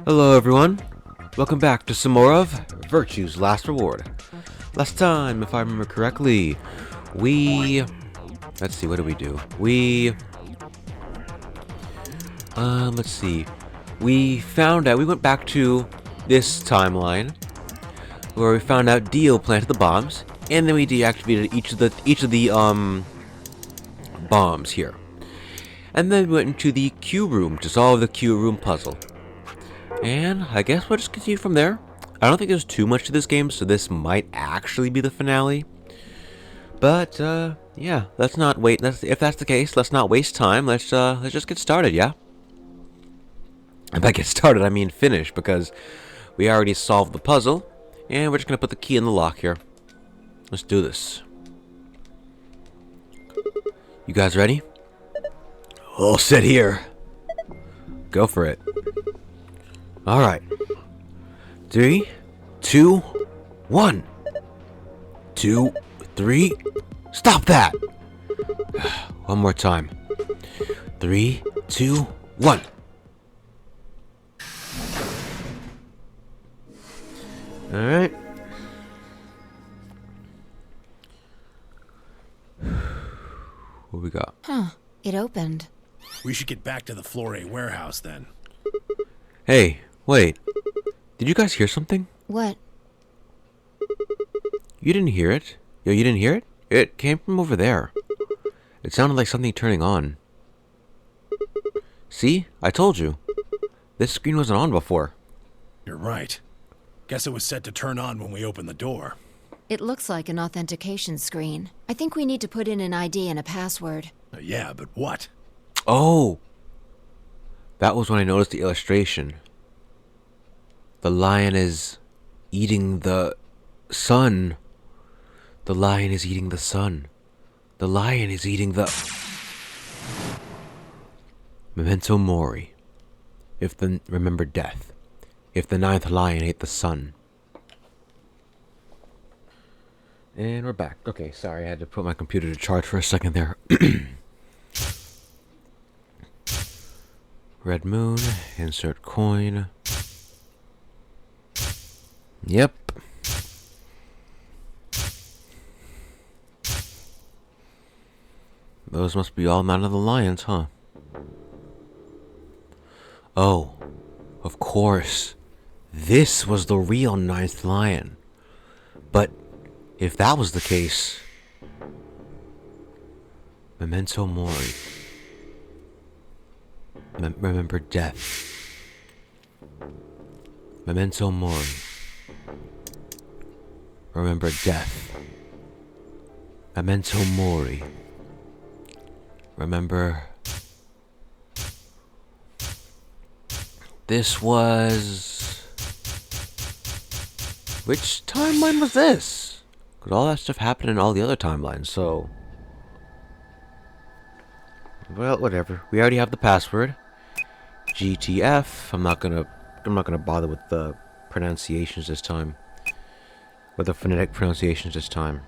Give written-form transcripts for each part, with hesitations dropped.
Hello everyone, welcome back to some more of Virtue's Last Reward. Last time, if I remember correctly, let's see, what did we do? Let's see. We found out, we went back to this timeline, where we found out Dio planted the bombs, and then we deactivated each of the bombs here. And then we went into the Q room to solve the Q room puzzle. And I guess we'll just continue from there. I don't think there's too much to this game, so this might actually be the finale. But yeah, let's not wait. If that's the case, let's not waste time. Let's just get started, yeah? And by get started, I mean finish, because we already solved the puzzle, and we're just gonna put the key in the lock here. Let's do this. You guys ready? All set here. Go for it. Alright. 3, 2, 1. 2, 3. Stop that! One more time. 3, 2, 1. Alright. What we got? Huh. It opened. We should get back to the Floor A warehouse then. Hey, wait. Did you guys hear something? What? You didn't hear it? Yo, you didn't hear it? It came from over there. It sounded like something turning on. See? I told you. This screen wasn't on before. You're right. Guess it was set to turn on when we opened the door. It looks like an authentication screen. I think we need to put in an ID and a password. Yeah, but what? Oh! That was when I noticed the illustration. The lion is eating the sun. The lion is eating the sun. The lion is eating the... Memento mori. Remember death. If the ninth lion ate the sun. And we're back. Okay, sorry, I had to put my computer to charge for a second there. Red moon, insert coin. Yep. Those must be all nine of the lions, huh? Oh, of course. This was the real ninth lion. But if that was the case... Memento mori. Remember death. Memento mori. Remember death. Memento mori. Remember... This was... Which timeline was this? Because all that stuff happened in all the other timelines, so... Well, whatever. We already have the password. GTF. I'm not gonna bother with the pronunciations this time. With the phonetic pronunciations this time.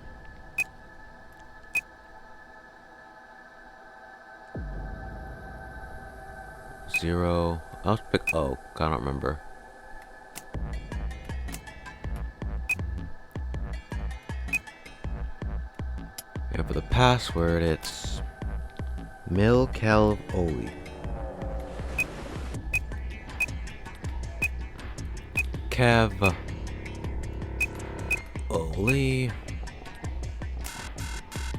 Zero. I'll pick O. I don't remember. And for the password, it's Milkelv Oli. Kev Oli.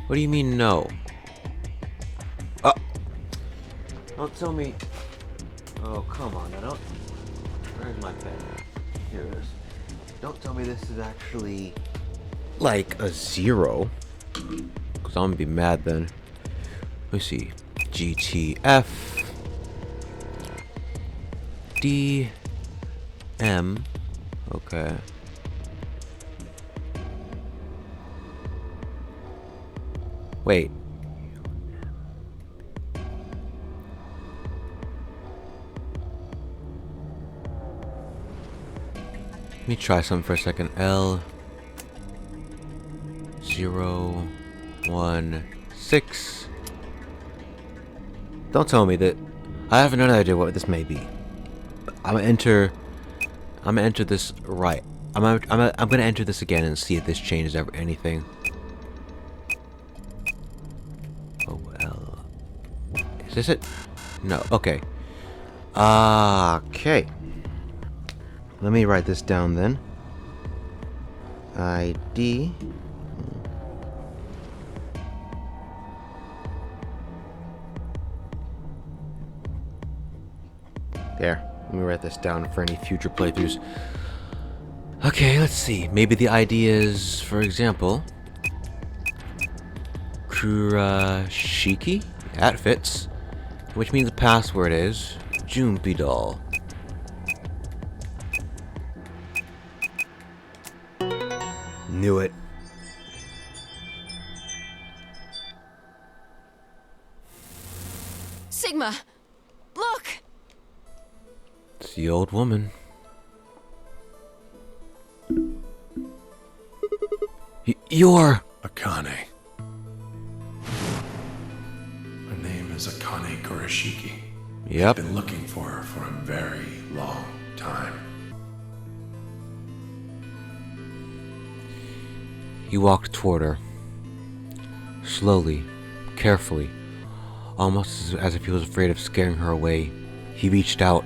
What do you mean no? Oh! Don't tell me. Oh, come on, now don't. Where's my pen? Here it is. Don't tell me this is actually like a 0. Because I'm gonna be mad then. Let me see. GTF DM. Okay. Wait. Let me try something for a second. L016. Don't tell me that. I have no idea what this may be. I'm gonna enter I'm gonna enter this right. I'm gonna enter this again and see if this changes anything. Oh well. Is this it? No. Okay. Okay. Let me write this down then. ID. There. Let me write this down for any future playthroughs. Okay, let's see. Maybe the ID is, for example, Kurashiki? That fits. Which means the password is Junpidol. Knew it. Sigma! Look! It's the old woman. You're... Akane. Her name is Akane Kurashiki. Yep. I've been looking for her for a very long time. He walked toward her. Slowly, carefully, almost as if he was afraid of scaring her away. He reached out.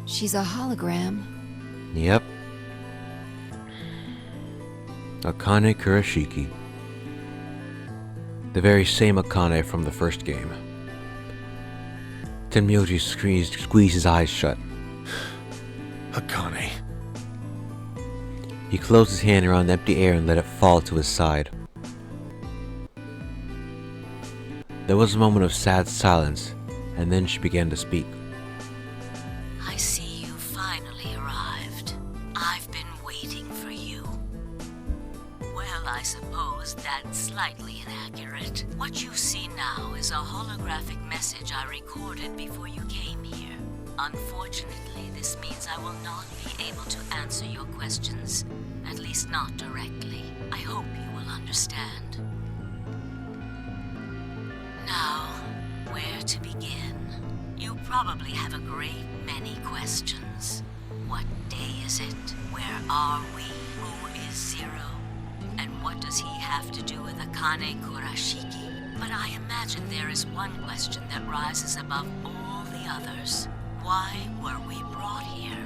She's a hologram. Yep. Akane Kurashiki. The very same Akane from the first game. Tenmyoji squeezed his eyes shut. Akane. He closed his hand around the empty air and let it fall to his side. There was a moment of sad silence, and then she began to speak. I see you finally arrived. I've been waiting for you. Well, I suppose that's slightly inaccurate. What you see now is a holographic message I recorded before you came here. Unfortunately, this means I will not be able to answer your questions, at least not directly. I hope you will understand. Now, where to begin? You probably have a great many questions. What day is it? Where are we? Who is Zero? And what does he have to do with Akane Kurashiki? But I imagine there is one question that rises above all the others. Why were we brought here?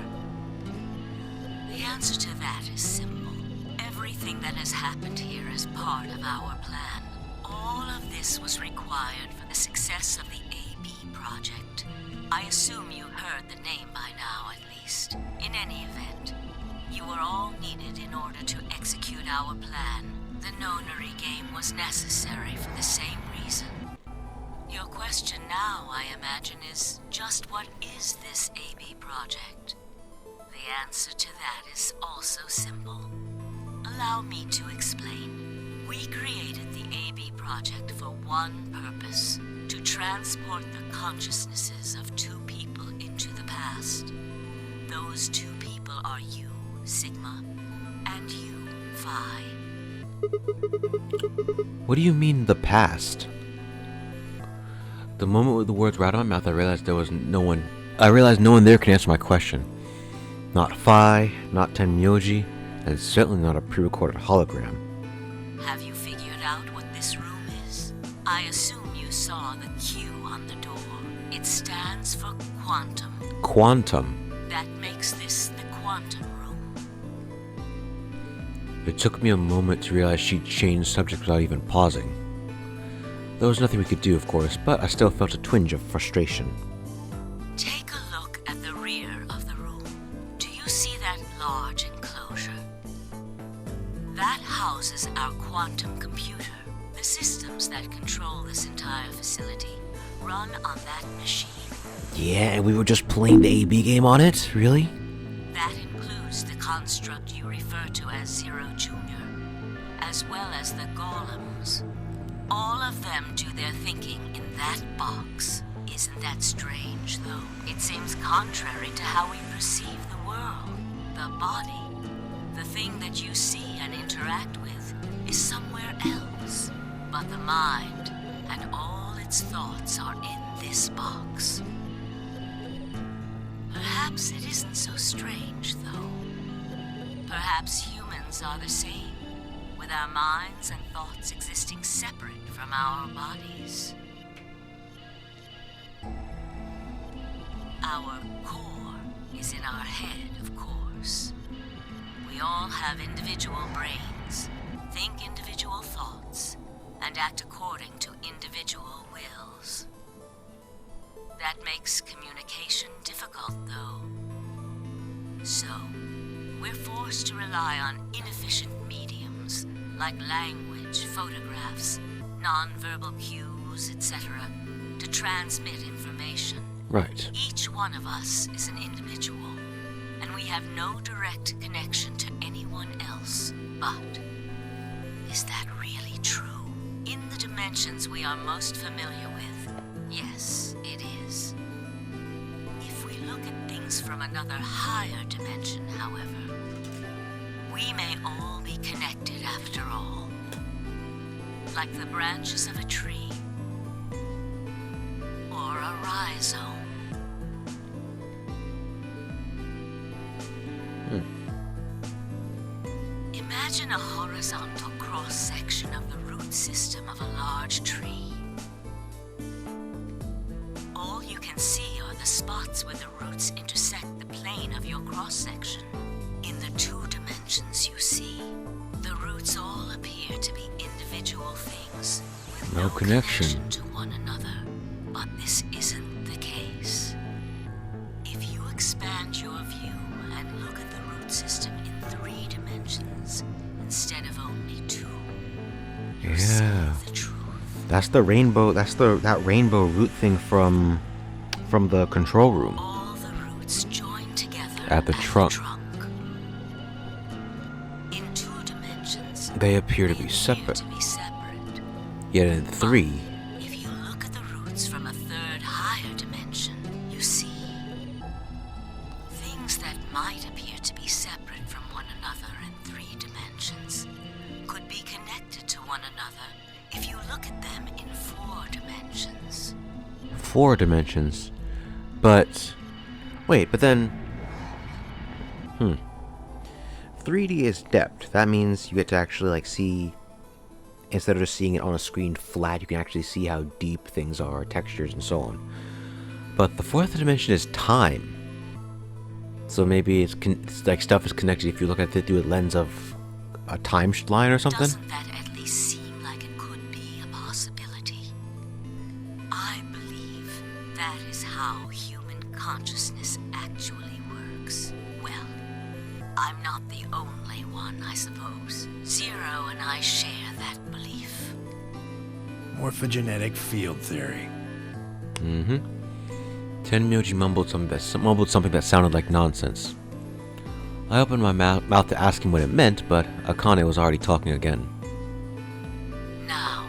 The answer to that is simple. Everything that has happened here is part of our plan. All of this was required for the success of the AB project. I assume you heard the name by now, at least. In any event, you were all needed in order to execute our plan. The nonary game was necessary for the same reason. Your question now, I imagine, is just what is this AB project? The answer to that is also simple. Allow me to explain. We created the AB project for one purpose: to transport the consciousnesses of two people into the past. Those two people are you, Sigma, and you, Phi. What do you mean, the past? The moment the words were out of my mouth, I realized there was no one. I realized no one there could answer my question. Not Phi, not Tenmyoji, and certainly not a pre-recorded hologram. Have you figured out what this room is? I assume you saw the Q on the door. It stands for quantum. Quantum. That makes this the quantum room. It took me a moment to realize she'd changed subject without even pausing. There was nothing we could do, of course, but I still felt a twinge of frustration. Take a look at the rear of the room. Do you see that large enclosure? That houses our quantum computer. The systems that control this entire facility run on that machine. Yeah, and we were just playing the AB game on it? Really? That includes the construct you refer to as Zero Jr., as well as the golems. All of them do their thinking in that box. Isn't that strange, though? It seems contrary to how we perceive the world. The body, the thing that you see and interact with, is somewhere else. But the mind and all its thoughts are in this box. Perhaps Perhaps it isn't so strange, though. Perhaps humans are the same, with our minds and thoughts existing separate from our bodies. Our core is in our head, of course. We all have individual brains, think individual thoughts, and act according to individual wills. That makes communication difficult, though. So, we're forced to rely on inefficient mediums like language, photographs, non-verbal cues, etc., to transmit information. Right. Each one of us is an individual, and we have no direct connection to anyone else. But is that really true? In the dimensions we are most familiar with, yes, it is. If we look at things from another higher dimension, however, we may all be connected after all. Like the branches of a tree, or a rhizome. Imagine a horizontal cross-section of the root system of a large tree. All you can see are the spots where the roots intersect the plane of your cross-section. In the 2 dimensions you see, the roots all appear to be individual things with No connection to one another. But this isn't the case. If you expand your view and look at the root system in 3 dimensions instead of only 2, you see the truth. That's the rainbow. That's that rainbow root thing from the control room. All the roots join together At the trunk. In 2 dimensions, They appear to be separate. Yet in 3, if you look at the roots from a 3rd higher dimension, you see things that might appear to be separate from one another in 3 dimensions could be connected to one another if you look at them in 4 dimensions. 4 dimensions. But wait, but then 3D is depth. That means you get to actually like see, instead of just seeing it on a screen flat, you can actually see how deep things are, textures and so on. But the 4th dimension is time. So maybe it's like stuff is connected if you look at it through a lens of a time line or something. Doesn't that at least seem like it could be a possibility? I believe that is how human consciousness actually works. Well, I'm not the only one, I suppose. Zero and I share that belief. Morphogenetic field theory. Tenmyoji mumbled something that sounded like nonsense. I opened my mouth to ask him what it meant, but Akane was already talking again. Now,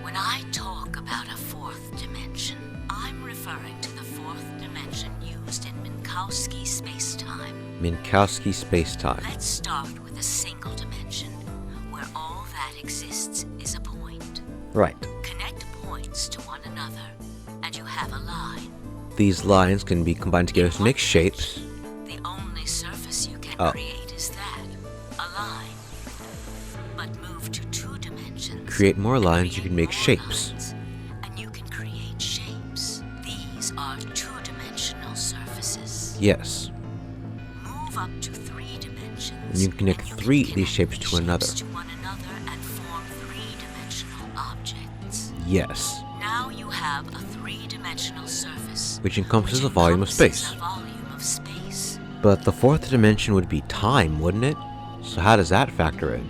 when I talk about a 4th dimension, I'm referring to the 4th dimension used in Minkowski spacetime. Minkowski spacetime. Let's start with a single dimension, where all that exists is a point. Right. Connect points to one another, and you have a line. These lines can be combined together to make shapes. The only surface you can create is that, a line. But move to 2 dimensions. Create more lines, you can make shapes. Lines, and you can create shapes. These are 2-dimensional surfaces. Yes. Move up to 3 dimensions. And you can connect these shapes to another. To one another and form 3-dimensional objects. Yes. Now you have a 3-dimensional surface, Which encompasses a volume of space. But the 4th dimension would be time, wouldn't it? So how does that factor in?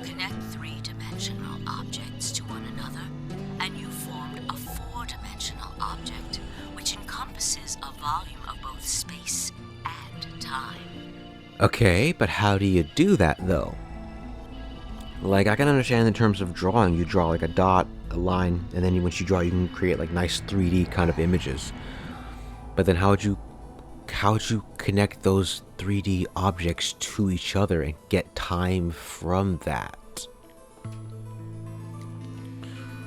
Connect 3-dimensional objects to one another, and you formed a 4-dimensional object, which encompasses a volume of both space and time. Okay, but how do you do that, though? Like, I can understand in terms of drawing, you draw like a dot, a line, and then once you draw, you can create like nice 3D kind of images. But then how would you connect those 3D objects to each other and get time from that?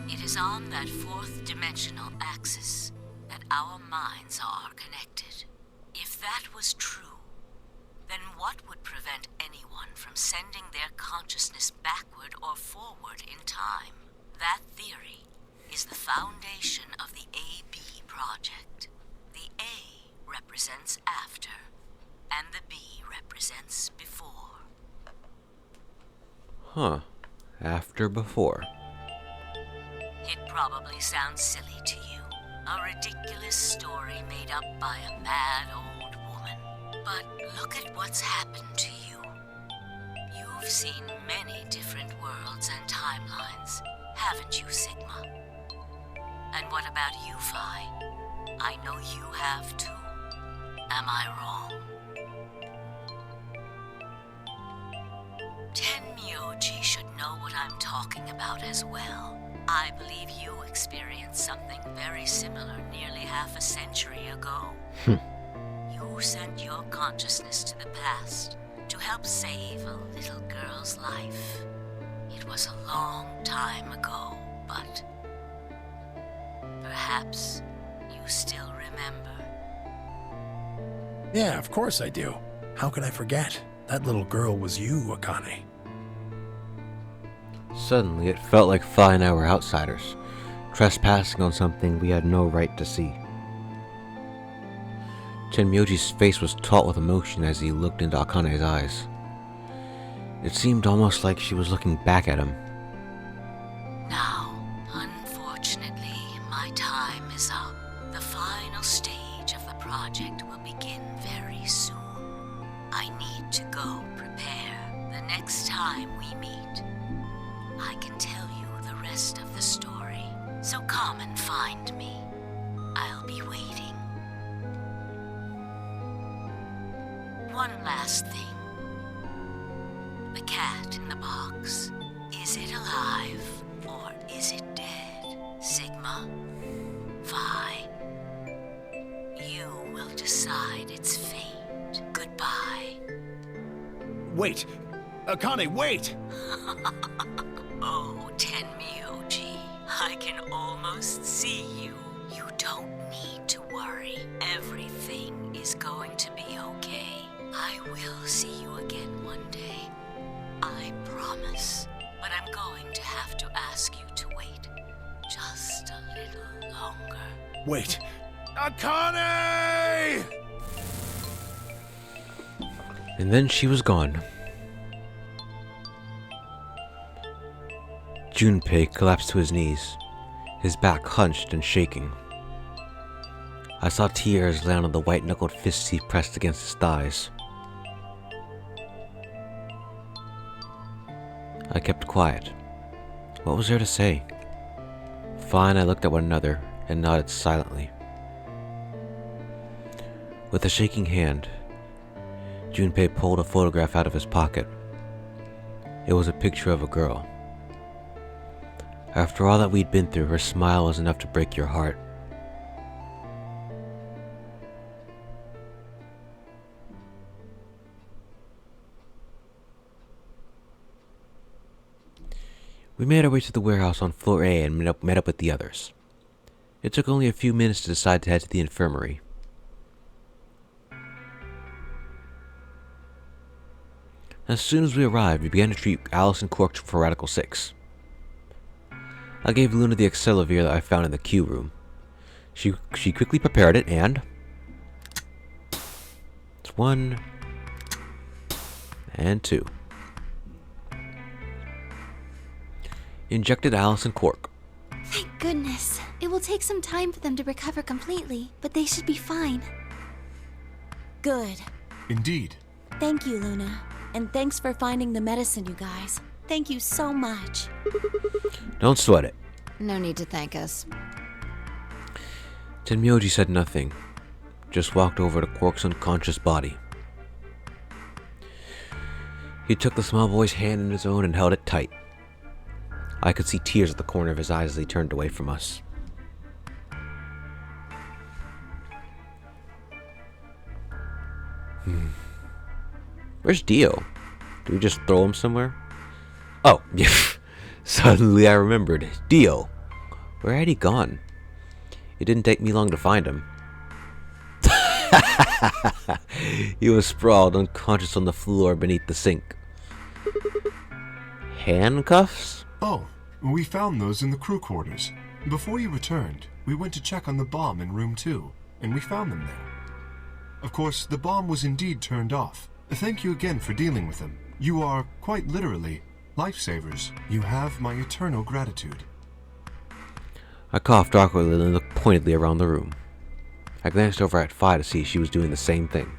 It is on that 4th-dimensional axis that our minds are connected. If that consciousness backward or forward in time. That theory is the foundation of the AB project. The A represents after, and the B represents before. Huh. After before. It probably sounds silly to you. A ridiculous story made up by a mad old woman. But look at what's happened to you. You've seen many different worlds and timelines, haven't you, Sigma? And what about you, Phi? I know you have too. Am I wrong? Tenmyoji should know what I'm talking about as well. I believe you experienced something very similar nearly half a century ago. You sent your consciousness to the past to help save a little girl's life. It was a long time ago, but perhaps you still remember. Yeah, of course I do. How could I forget? That little girl was you, Akane. Suddenly, it felt like Phi and I were outsiders, trespassing on something we had no right to see. Tenmyoji's face was taut with emotion as he looked into Akane's eyes. It seemed almost like she was looking back at him. Now, unfortunately, my time is up. The final stage of the project will begin very soon. I need to go prepare. The next time we meet, I can tell you the rest of the story. So come and find me. I'll be waiting. One last thing. The cat in the box. Is it alive or is it dead? Sigma? Phi? You will decide its fate. Goodbye. Wait! Akane, wait! Oh, Tenmyoji, I can almost see you. You don't need to worry. Everything is going to be okay. I will see you again one day. I promise. But I'm going to have to ask you to wait just a little longer. Wait! Akane! And then she was gone. Junpei collapsed to his knees, his back hunched and shaking. I saw tears land on the white-knuckled fists he pressed against his thighs. I kept quiet. What was there to say? Phi and I looked at one another and nodded silently. With a shaking hand, Junpei pulled a photograph out of his pocket. It was a picture of a girl. After all that we'd been through, her smile was enough to break your heart. We made our way to the warehouse on floor A and met up with the others. It took only a few minutes to decide to head to the infirmary. As soon as we arrived, we began to treat Alice and Quark for Radical 6. I gave Luna the Accelevier that I found in the Q room. She quickly prepared it and... It's 1 and 2. Injected Alice and Quark. Thank goodness. It will take some time for them to recover completely, but they should be fine. Good. Indeed. Thank you, Luna. And thanks for finding the medicine, you guys. Thank you so much. Don't sweat it. No need to thank us. Tenmyoji said nothing, just walked over to Quark's unconscious body. He took the small boy's hand in his own and held it tight. I could see tears at the corner of his eyes as he turned away from us. Where's Dio? Do we just throw him somewhere? Oh, yeah. Suddenly I remembered. Dio. Where had he gone? It didn't take me long to find him. He was sprawled unconscious on the floor beneath the sink. Handcuffs? Oh, we found those in the crew quarters. Before you returned, we went to check on the bomb in room 2, and we found them there. Of course, the bomb was indeed turned off. Thank you again for dealing with them. You are, quite literally, lifesavers. You have my eternal gratitude. I coughed awkwardly and looked pointedly around the room. I glanced over at Fi to see she was doing the same thing.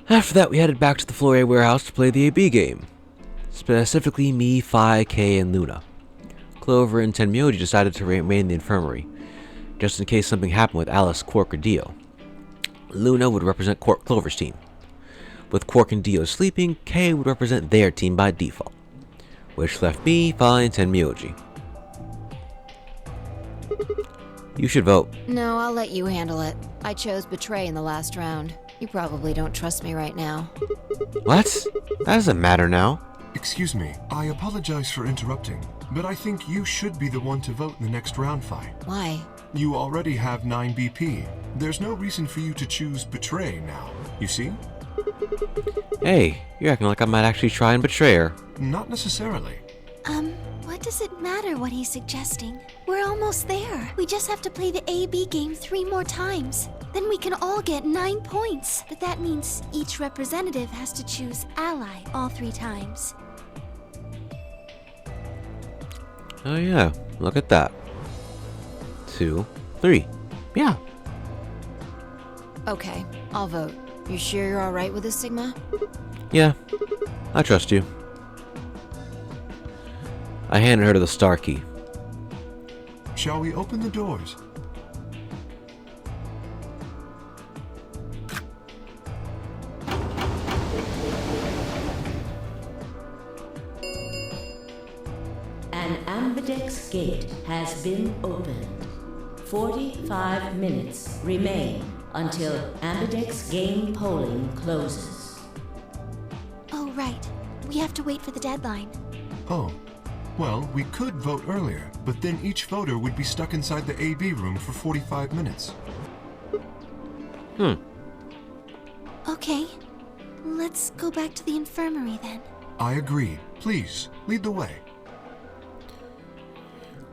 After that, we headed back to the Flore warehouse to play the AB game. Specifically me, Fi, Kay, and Luna. Clover and Tenmyoji decided to remain in the infirmary, just in case something happened with Alice, Quark, or Dio. Luna would represent Clover's team. With Quark and Dio sleeping, Kay would represent their team by default, which left me, Fi, and Tenmyoji. You should vote. No, I'll let you handle it. I chose Betray in the last round. You probably don't trust me right now. What? That doesn't matter now. Excuse me, I apologize for interrupting, but I think you should be the one to vote in the next round fight. Why? You already have 9 BP. There's no reason for you to choose Betray now, you see? Hey, you're acting like I might actually try and betray her. Not necessarily. What does it matter what he's suggesting? We're almost there. We just have to play the AB game 3 more times. Then we can all get 9 points. But that means each representative has to choose ally all 3 times. Oh yeah, look at that. 2, 3. Yeah. Okay, I'll vote. You sure you're alright with this, Sigma? Yeah, I trust you. I handed her the star key. Shall we open the doors? An ambidex gate has been opened. 45 minutes remain until ambidex game polling closes. Oh, right. We have to wait for the deadline. Oh. Well, we could vote earlier, but then each voter would be stuck inside the AB room for 45 minutes. Okay. Let's go back to the infirmary then. I agree. Please, lead the way.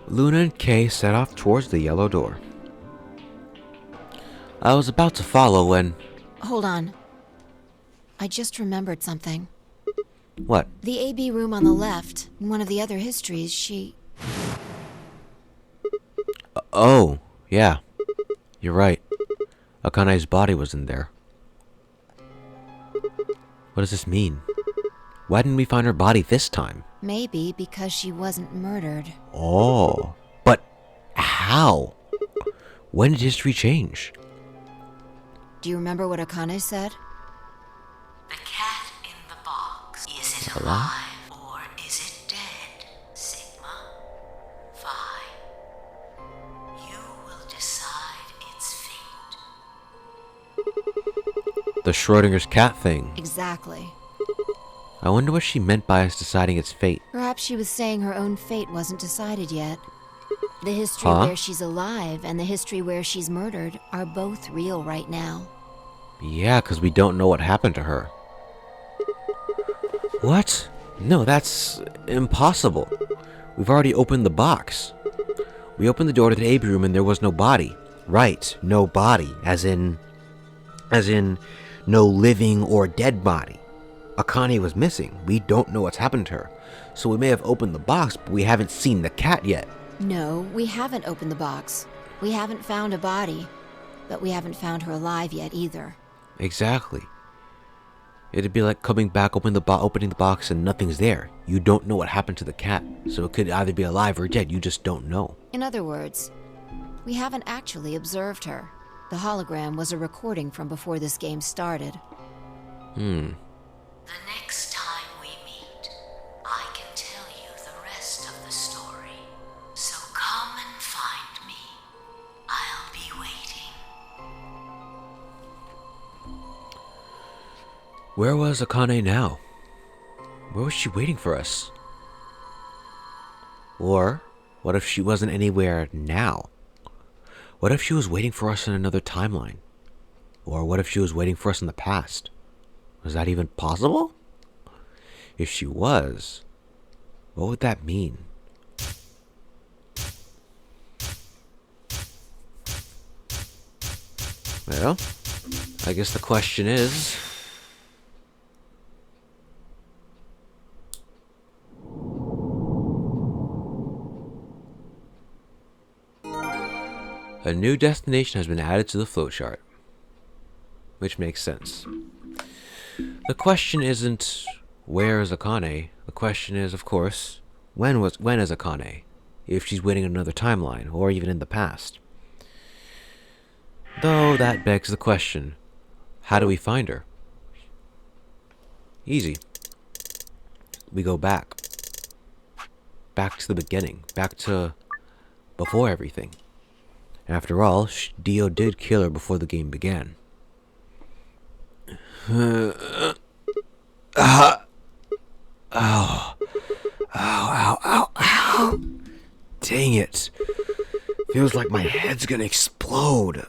Luna and Kay set off towards the yellow door. I was about to follow when... Hold on. I just remembered something. What? The AB room on the left, in one of the other histories, she... Oh, yeah. You're right. Akane's body was in there. What does this mean? Why didn't we find her body this time? Maybe because she wasn't murdered. Oh, but how? When did history change? Do you remember what Akane said? The cat in the box. Is it Alive? or is it dead? Sigma? Phi. You will decide its fate. The Schrodinger's cat thing. Exactly. I wonder what she meant by us deciding its fate. Perhaps she was saying her own fate wasn't decided yet. The history Huh? where she's alive and the history where she's murdered are both real right now. Yeah, because we don't know what happened to her. What? No, that's impossible. We've already opened the box. We opened the door to the AB room and there was no body. Right, no body, as in no living or dead body. Akane was missing. We don't know what's happened to her. So we may have opened the box, but we haven't seen the cat yet. No, we haven't opened the box. We haven't found a body. But we haven't found her alive yet either. Exactly. It'd be like coming back, opening the box, and nothing's there. You don't know what happened to the cat, so it could either be alive or dead. You just don't know. In other words, we haven't actually observed her. The hologram was a recording from before this game started. The next time we meet, I can tell you the rest of the story. So come and find me. I'll be waiting. Where was Akane now? Where was she waiting for us? Or, what if she wasn't anywhere now? What if she was waiting for us in another timeline? Or what if she was waiting for us in the past? Was that even possible? If she was, what would that mean? Well, I guess the question is... a new destination has been added to the flowchart. Which makes sense. The question isn't, where is Akane? The question is, of course, when is Akane? If she's waiting another timeline, or even in the past. Though that begs the question, how do we find her? Easy. We go back. Back to the beginning. Back to before everything. After all, Dio did kill her before the game began. Ow. Ow, ow, ow, ow. Dang it. Feels like my head's gonna explode.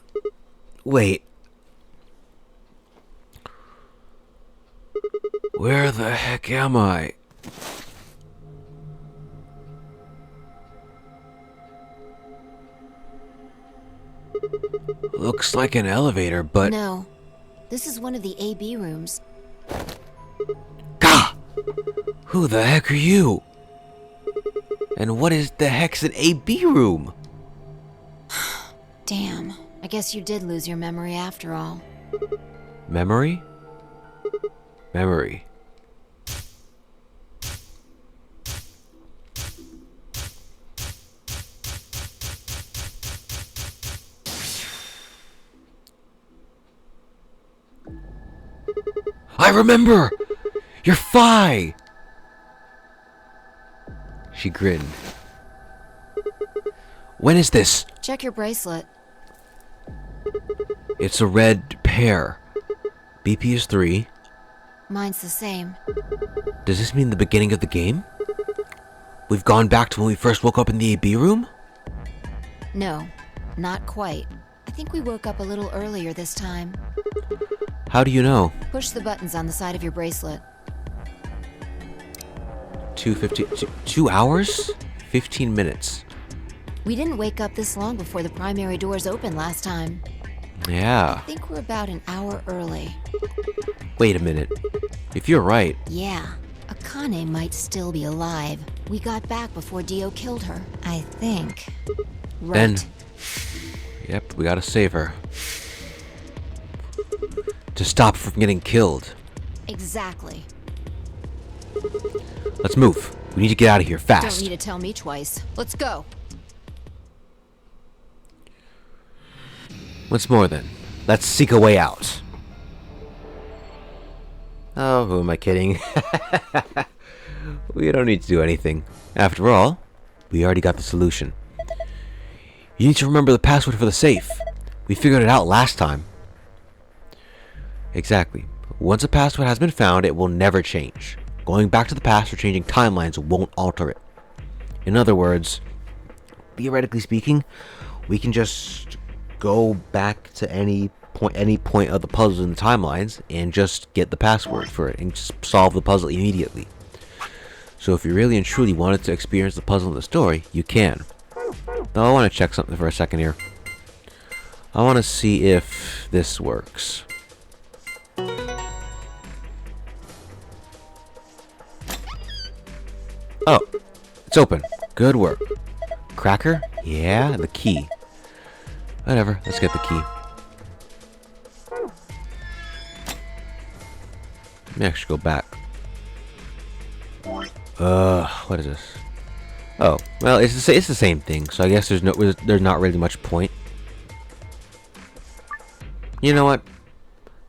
Wait. Where the heck am I? Looks like an elevator, but... No. This is one of the AB rooms. Gah! Who the heck are you? And what is the heck's an AB room? Damn. I guess you did lose your memory after all. Memory? Memory. I remember! You're Phi! She grinned. When is this? Check your bracelet. It's a red pair. BP is 3. Mine's the same. Does this mean the beginning of the game? We've gone back to when we first woke up in the AB room? No, not quite. I think we woke up a little earlier this time. How do you know? Push the buttons on the side of your bracelet. 2 hours? 15 minutes. We didn't wake up this long before the primary doors opened last time. Yeah. I think we're about an hour early. Wait a minute. If you're right, Yeah, Akane might still be alive. We got back before Dio killed her, I think. Right. Then- yep, we gotta save her. To stop her from getting killed. Exactly. Let's move. We need to get out of here Don't fast. need to tell me twice. Let's go. Once more then, let's seek a way out. Oh, who am I kidding? We don't need to do anything. After all, we already got the solution. You need to remember the password for the safe. We figured it out last time. Exactly. Once a password has been found, it will never change. Going back to the past or changing timelines won't alter it. In other words, theoretically speaking, we can just go back to any point of the puzzle in the timelines and just get the password for it and just solve the puzzle immediately. So if you really and truly wanted to experience the puzzle in the story, you can. Though I want to check something for a second here. I want to see if this works. Oh, it's open. Good work. Cracker? Yeah, the key. Whatever, let's get the key. Let me actually go back. What is this? Oh, well, it's the same thing, so I guess there's not really much point. You know what?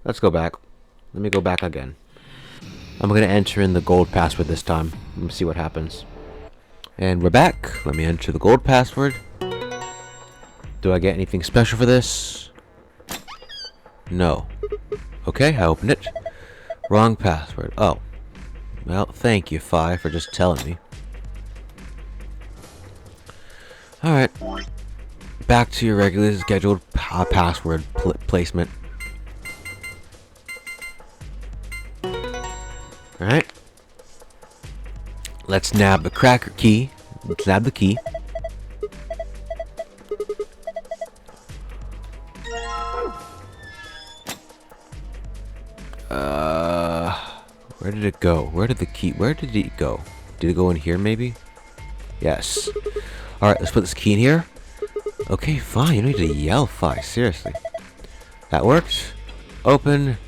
Let's go back. Let me go back again. I'm gonna enter in the gold password this time. Let me see what happens. And we're back. Let me enter the gold password. Do I get anything special for this? No. Okay, I opened it. Wrong password. Oh. Well, thank you, Phi, for just telling me. Alright. Back to your regularly scheduled password placement. Alright. Let's nab the cracker key. Let's nab the key. Where did it go? Where did it go? Did it go in here maybe? Yes. Alright, let's put this key in here. Okay, fine. You don't need to yell, Fi. Seriously. That worked. Open.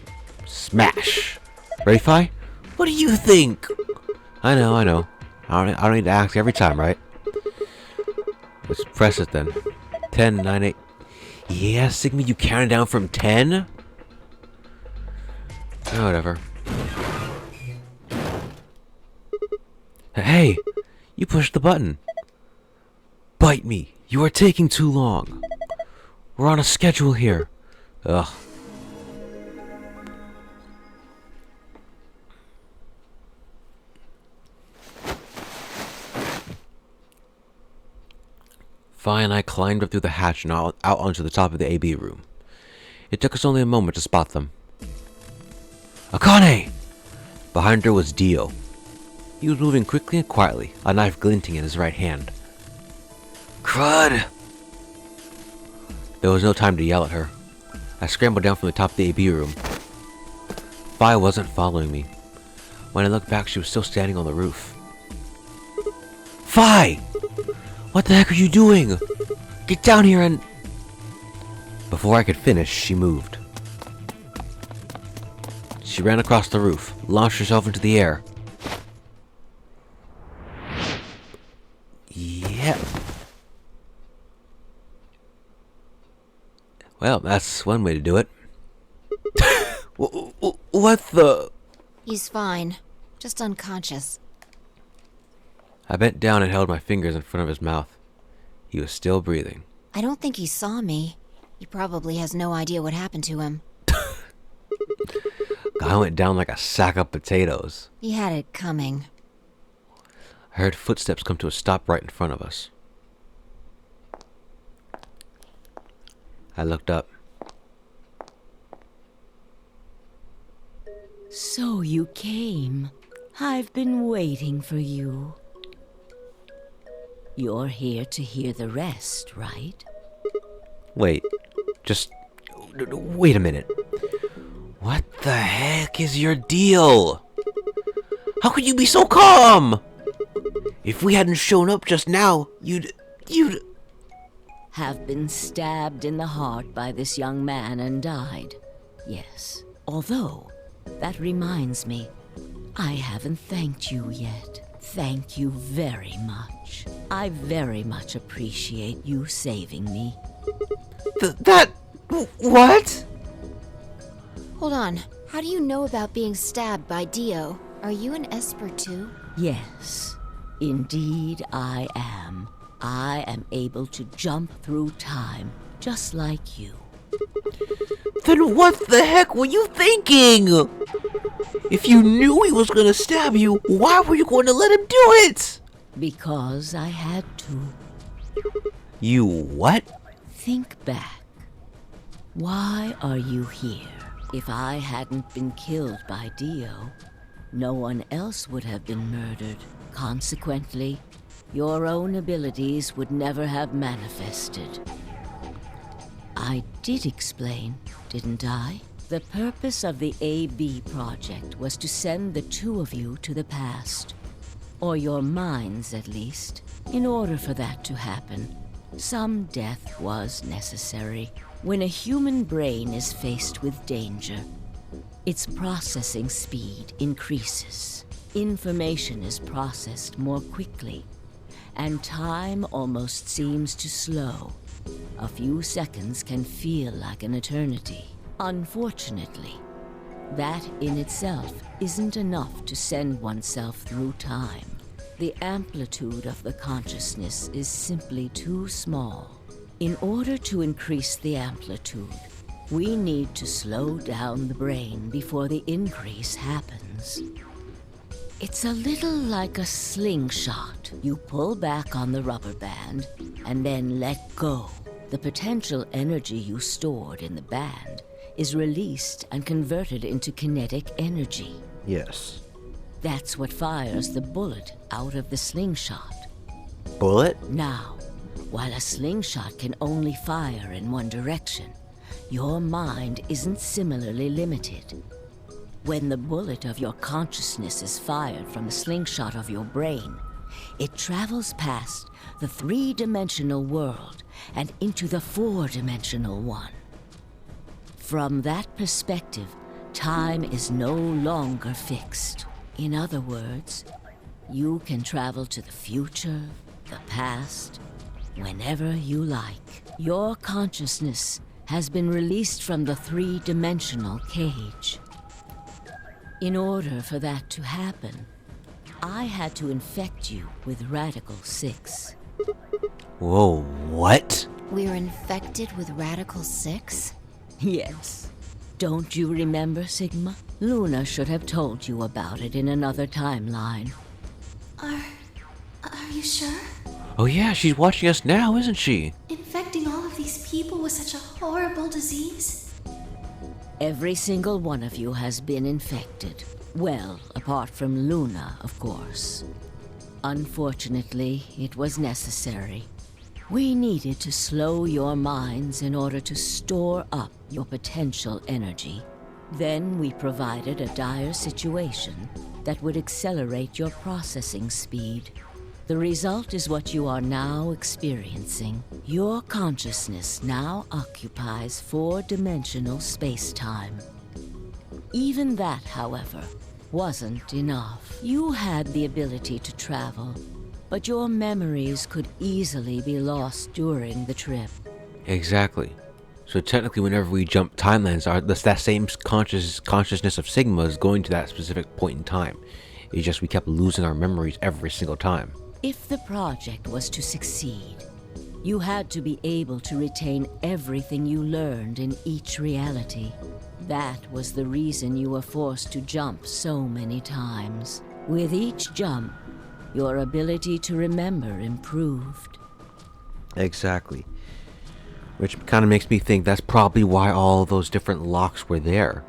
Smash. Ready, Fi? What do you think? I know. I don't need to ask every time, right? Let's press it then. 10, 9, 8. Yeah, Sigma, you counted down from 10? Oh, whatever. Hey! You pushed the button. Bite me. You are taking too long. We're on a schedule here. Ugh. Fi and I climbed up through the hatch and out onto the top of the AB room. It took us only a moment to spot them. Akane! Behind her was Dio. He was moving quickly and quietly, a knife glinting in his right hand. Crud! There was no time to yell at her. I scrambled down from the top of the AB room. Fi wasn't following me. When I looked back, she was still standing on the roof. Fi! What the heck are you doing? Get down here and... Before I could finish, she moved. She ran across the roof, launched herself into the air. Yeah. Well, that's one way to do it. What the... He's fine. Just unconscious. I bent down and held my fingers in front of his mouth. He was still breathing. I don't think he saw me. He probably has no idea what happened to him. Guy went down like a sack of potatoes. He had it coming. I heard footsteps come to a stop right in front of us. I looked up. So you came. I've been waiting for you. You're here to hear the rest, right? Wait. Just... Wait a minute. What the heck is your deal? How could you be so calm? If we hadn't shown up just now, you'd... Have been stabbed in the heart by this young man and died. Yes. Although, that reminds me, I haven't thanked you yet. Thank you very much. I very much appreciate you saving me. What? Hold on. How do you know about being stabbed by Dio? Are you an Esper too? Yes, indeed I am. I am able to jump through time, just like you. Then what the heck were you thinking? If you knew he was gonna stab you, why were you going to let him do it? Because I had to. You what? Think back. Why are you here? If I hadn't been killed by Dio, no one else would have been murdered. Consequently, your own abilities would never have manifested. I did explain, didn't I? The purpose of the AB project was to send the two of you to the past. Or your minds, at least. In order for that to happen, some death was necessary. When a human brain is faced with danger, its processing speed increases. Information is processed more quickly, and time almost seems to slow. A few seconds can feel like an eternity. Unfortunately, that in itself isn't enough to send oneself through time. The amplitude of the consciousness is simply too small. In order to increase the amplitude, we need to slow down the brain before the increase happens. It's a little like a slingshot. You pull back on the rubber band and then let go. The potential energy you stored in the band is released and converted into kinetic energy. Yes. That's what fires the bullet out of the slingshot. Bullet? Now, while a slingshot can only fire in one direction, your mind isn't similarly limited. When the bullet of your consciousness is fired from the slingshot of your brain, it travels past the three-dimensional world and into the four-dimensional one. From that perspective, time is no longer fixed. In other words, you can travel to the future, the past, whenever you like. Your consciousness has been released from the three-dimensional cage. In order for that to happen, I had to infect you with Radical 6. Whoa, what? We're infected with Radical 6? Yes. Don't you remember, Sigma? Luna should have told you about it in another timeline. Are you sure? Oh yeah, she's watching us now, isn't she? Infecting all of these people with such a horrible disease? Every single one of you has been infected. Well, apart from Luna, of course. Unfortunately, it was necessary. We needed to slow your minds in order to store up your potential energy. Then we provided a dire situation that would accelerate your processing speed. The result is what you are now experiencing. Your consciousness now occupies four-dimensional space-time. Even that, however, wasn't enough. You had the ability to travel, but your memories could easily be lost during the trip. Exactly. So technically, whenever we jump timelines, that same consciousness of Sigma is going to that specific point in time. It's just we kept losing our memories every single time. If the project was to succeed, you had to be able to retain everything you learned in each reality. That was the reason you were forced to jump so many times. With each jump, your ability to remember improved. Exactly. Which kind of makes me think that's probably why all those different locks were there.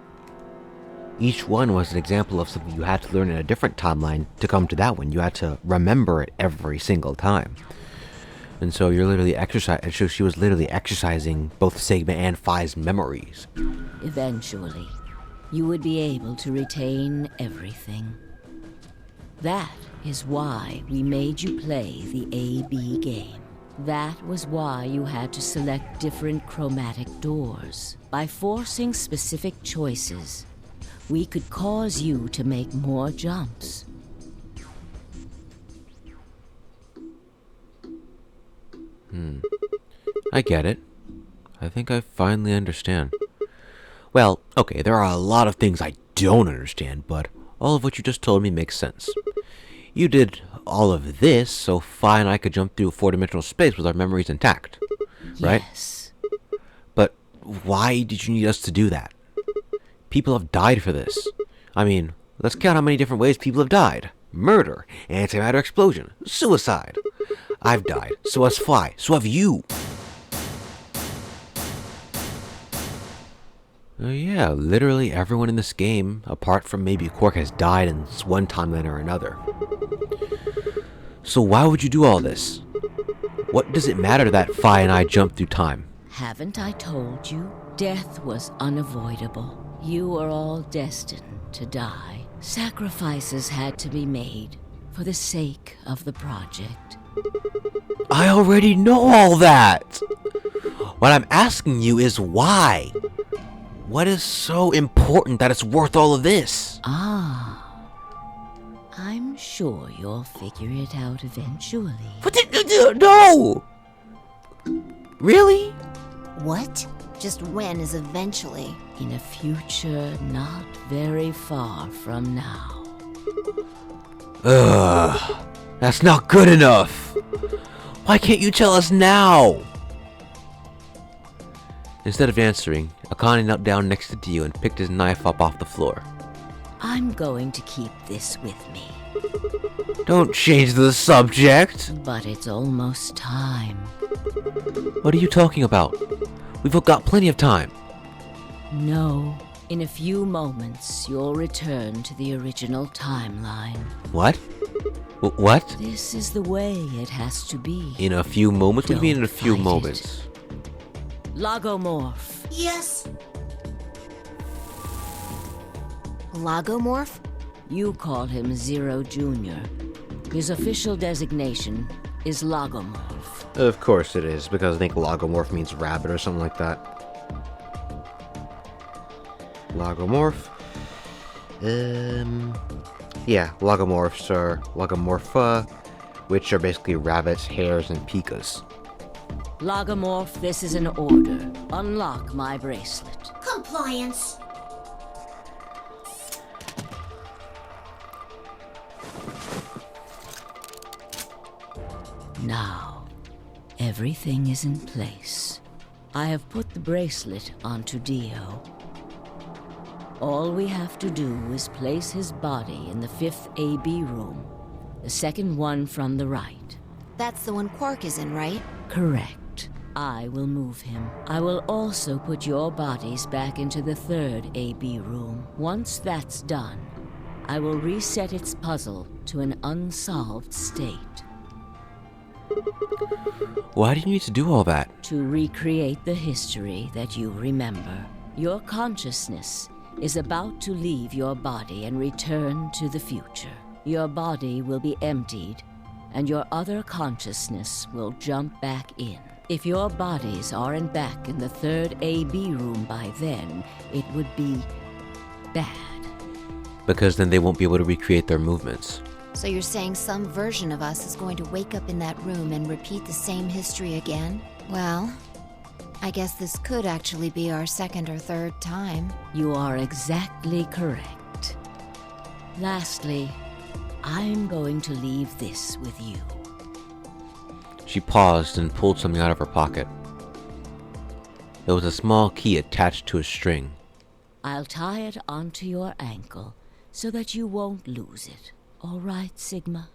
Each one was an example of something you had to learn in a different timeline to come to that one. You had to remember it every single time. And so you're literally she was literally exercising both Sigma and Phi's memories. Eventually, you would be able to retain everything. That is why we made you play the A-B game. That was why you had to select different chromatic doors. By forcing specific choices, we could cause you to make more jumps. I get it. I think I finally understand. Well, okay, there are a lot of things I don't understand, but all of what you just told me makes sense. You did all of this so Phi and I could jump through four-dimensional space with our memories intact, right? Yes. But why did you need us to do that? People have died for this. I mean, let's count how many different ways people have died. Murder, antimatter explosion, suicide. I've died, so has Phi, so have you. Yeah, literally everyone in this game, apart from maybe Quark, has died in one timeline or another. So why would you do all this? What does it matter that Phi and I jumped through time? Haven't I told you? Death was unavoidable. You are all destined to die. Sacrifices had to be made for the sake of the project. I already know all that! What I'm asking you is why? What is so important that it's worth all of this? I'm sure you'll figure it out eventually. No! Really? What? Just when is eventually? In a future not very far from now. Ugh, that's not good enough. Why can't you tell us now? Instead of answering, Akane knelt down next to Dio and picked his knife up off the floor. I'm going to keep this with me. Don't change the subject. But it's almost time. What are you talking about? We've got plenty of time. No, In a few moments, you'll return to the original timeline. What? What? This is the way it has to be. In a few moments? What do you mean in a Don't few fight moments? Logomorph. Yes. Logomorph? You call him Zero Jr. His official designation is Logomorph. Of course it is, because I think Logomorph means rabbit or something like that. Logomorph. Yeah, Logomorphs are Logomorpha, which are basically rabbits, hares, and pikas. Logomorph, this is an order. Unlock my bracelet. Compliance. Now, everything is in place. I have put the bracelet onto Dio. All we have to do is place his body in the 5th AB room, the second one from the right. That's the one Quark is in, right? Correct. I will move him. I will also put your bodies back into the 3rd AB room. Once that's done, I will reset its puzzle to an unsolved state. Why do you need to do all that? To recreate the history that you remember. Your consciousness is about to leave your body and return to the future. Your body will be emptied, and your other consciousness will jump back in. If your bodies aren't back in the 3rd AB room by then, it would be bad. Because then they won't be able to recreate their movements. So you're saying some version of us is going to wake up in that room and repeat the same history again? Well, I guess this could actually be our 2nd or 3rd time. You are exactly correct. Lastly, I'm going to leave this with you. She paused and pulled something out of her pocket. There was a small key attached to a string. I'll tie it onto your ankle so that you won't lose it. All right, Sigma?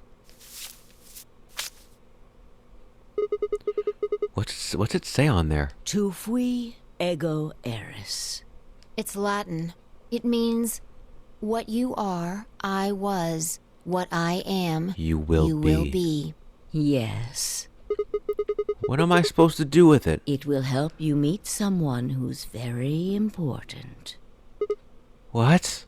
What's it say on there? Tu fui ego eris. It's Latin. It means, what you are, I was. What I am, You will be. Yes. What am I supposed to do with it? It will help you meet someone who's very important. What?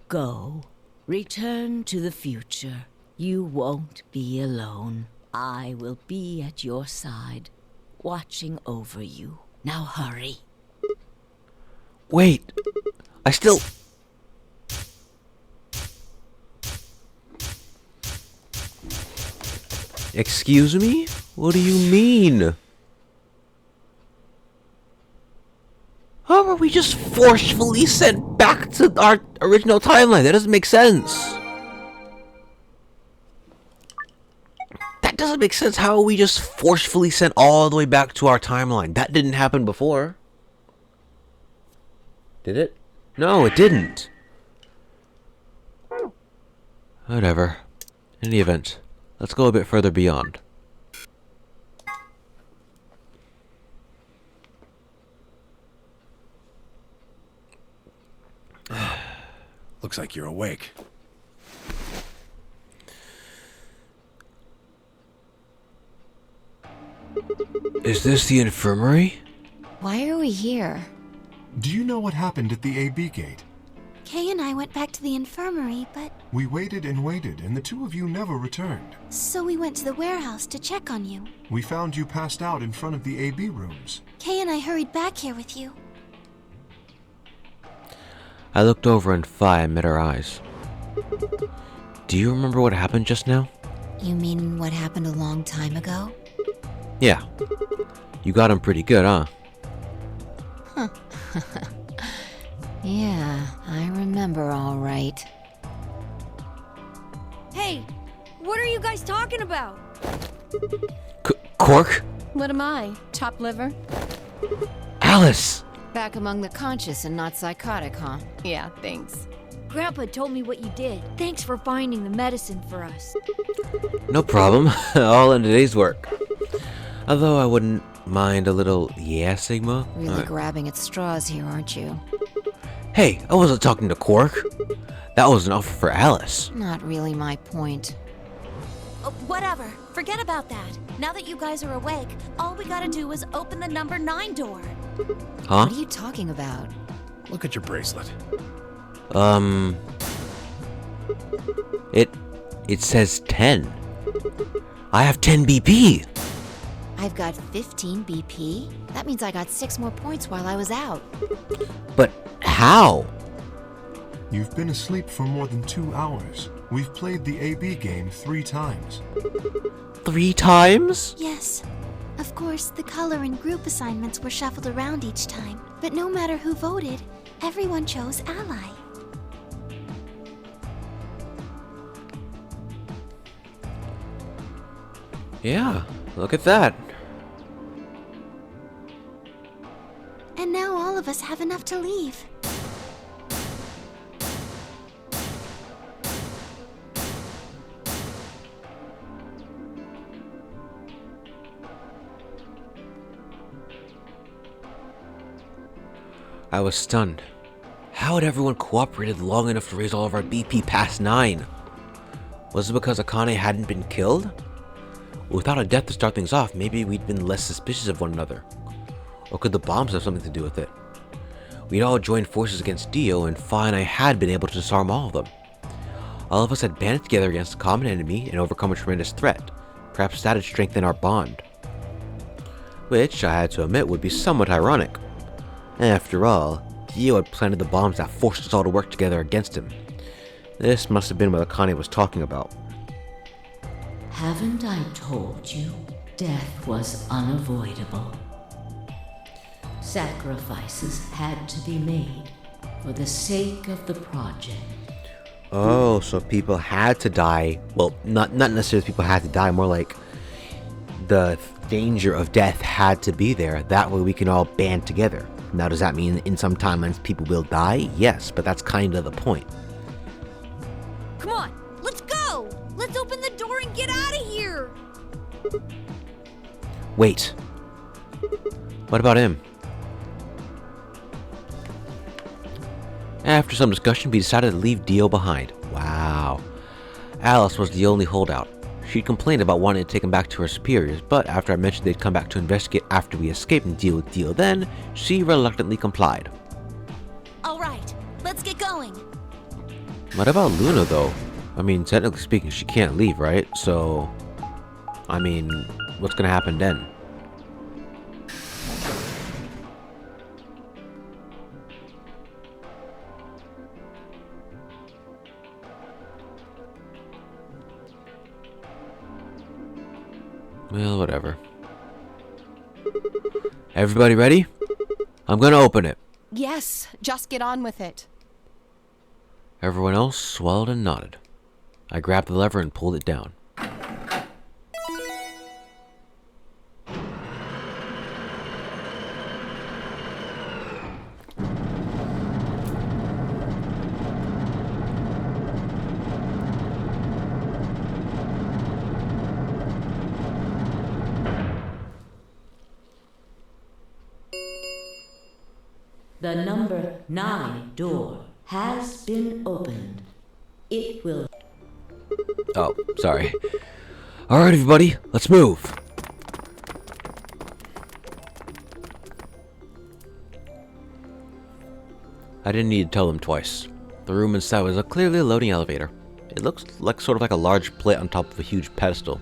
Go. Return to the future. You won't be alone. I will be at your side, watching over you. Now hurry. Wait! I still... Excuse me? What do you mean? How are we just forcefully sent back to our original timeline? That doesn't make sense. That doesn't make sense. How are we just forcefully sent all the way back to our timeline? That didn't happen before. Did it? No, it didn't. Whatever. In any event, let's go a bit further beyond. Looks like you're awake. Is this the infirmary? Why are we here? Do you know what happened at the AB gate? Kay and I went back to the infirmary, but We waited and waited, and the two of you never returned. so we went to the warehouse to check on you. We found you passed out in front of the AB rooms. Kay and I hurried back here with you. I looked over and Fi met her eyes. Do you remember what happened just now? You mean what happened a long time ago? Yeah. You got him pretty good, huh? Yeah, I remember all right. Hey, what are you guys talking about? Quark? What am I? Top liver? Alice! Back among the conscious and not psychotic, huh? Yeah, thanks. Grandpa told me what you did. Thanks for finding the medicine for us. No problem. All in today's work. Although I wouldn't mind a little, yeah, Sigma? Really grabbing at straws here, aren't you? Hey, I wasn't talking to Quark. That was an offer for Alice. Not really my point. Oh, whatever. Forget about that. Now that you guys are awake, all we gotta do is open the number 9 door. Huh? What are you talking about? Look at your bracelet. It says 10. I have 10 BP. I've got 15 BP? That means I got 6 more points while I was out. But how? You've been asleep for more than 2 hours. We've played the AB game 3 times. 3 times? Yes. Of course, the color and group assignments were shuffled around each time. But no matter who voted, everyone chose Ally. Yeah, look at that. And now all of us have enough to leave. I was stunned. How had everyone cooperated long enough to raise all of our BP past 9? Was it because Akane hadn't been killed? Without a death to start things off, maybe we'd been less suspicious of one another. Or could the bombs have something to do with it? We'd all joined forces against Dio, and Fa and I had been able to disarm all of them. All of us had banded together against a common enemy and overcome a tremendous threat. Perhaps that had strengthened our bond. Which, I had to admit, would be somewhat ironic. After all, Dio had planted the bombs that forced us all to work together against him. This must have been what Akane was talking about. Haven't I told you death was unavoidable? Sacrifices had to be made for the sake of the project. Oh, so people had to die. Well, not necessarily people had to die, more like the danger of death had to be there. That way we can all band together. Now, does that mean in some timelines people will die? Yes, but that's kind of the point. Come on, let's go! Let's open the door and get out of here! Wait. What about him? After some discussion, we decided to leave Dio behind. Wow. Alice was the only holdout. She complained about wanting to take him back to her superiors, but after I mentioned they'd come back to investigate after we escaped and deal with Dio then, she reluctantly complied. Alright, let's get going. What about Luna, though? I mean, technically speaking, she can't leave, right? So, I mean, what's gonna happen then? Well, whatever. Everybody ready? I'm gonna open it. Yes, just get on with it. Everyone else swallowed and nodded. I grabbed the lever and pulled it down. The number 9 door has been opened. It will... Oh, sorry. Alright, everybody, let's move. I didn't need to tell them twice. The room inside was clearly a loading elevator. It looks like sort of like a large plate on top of a huge pedestal.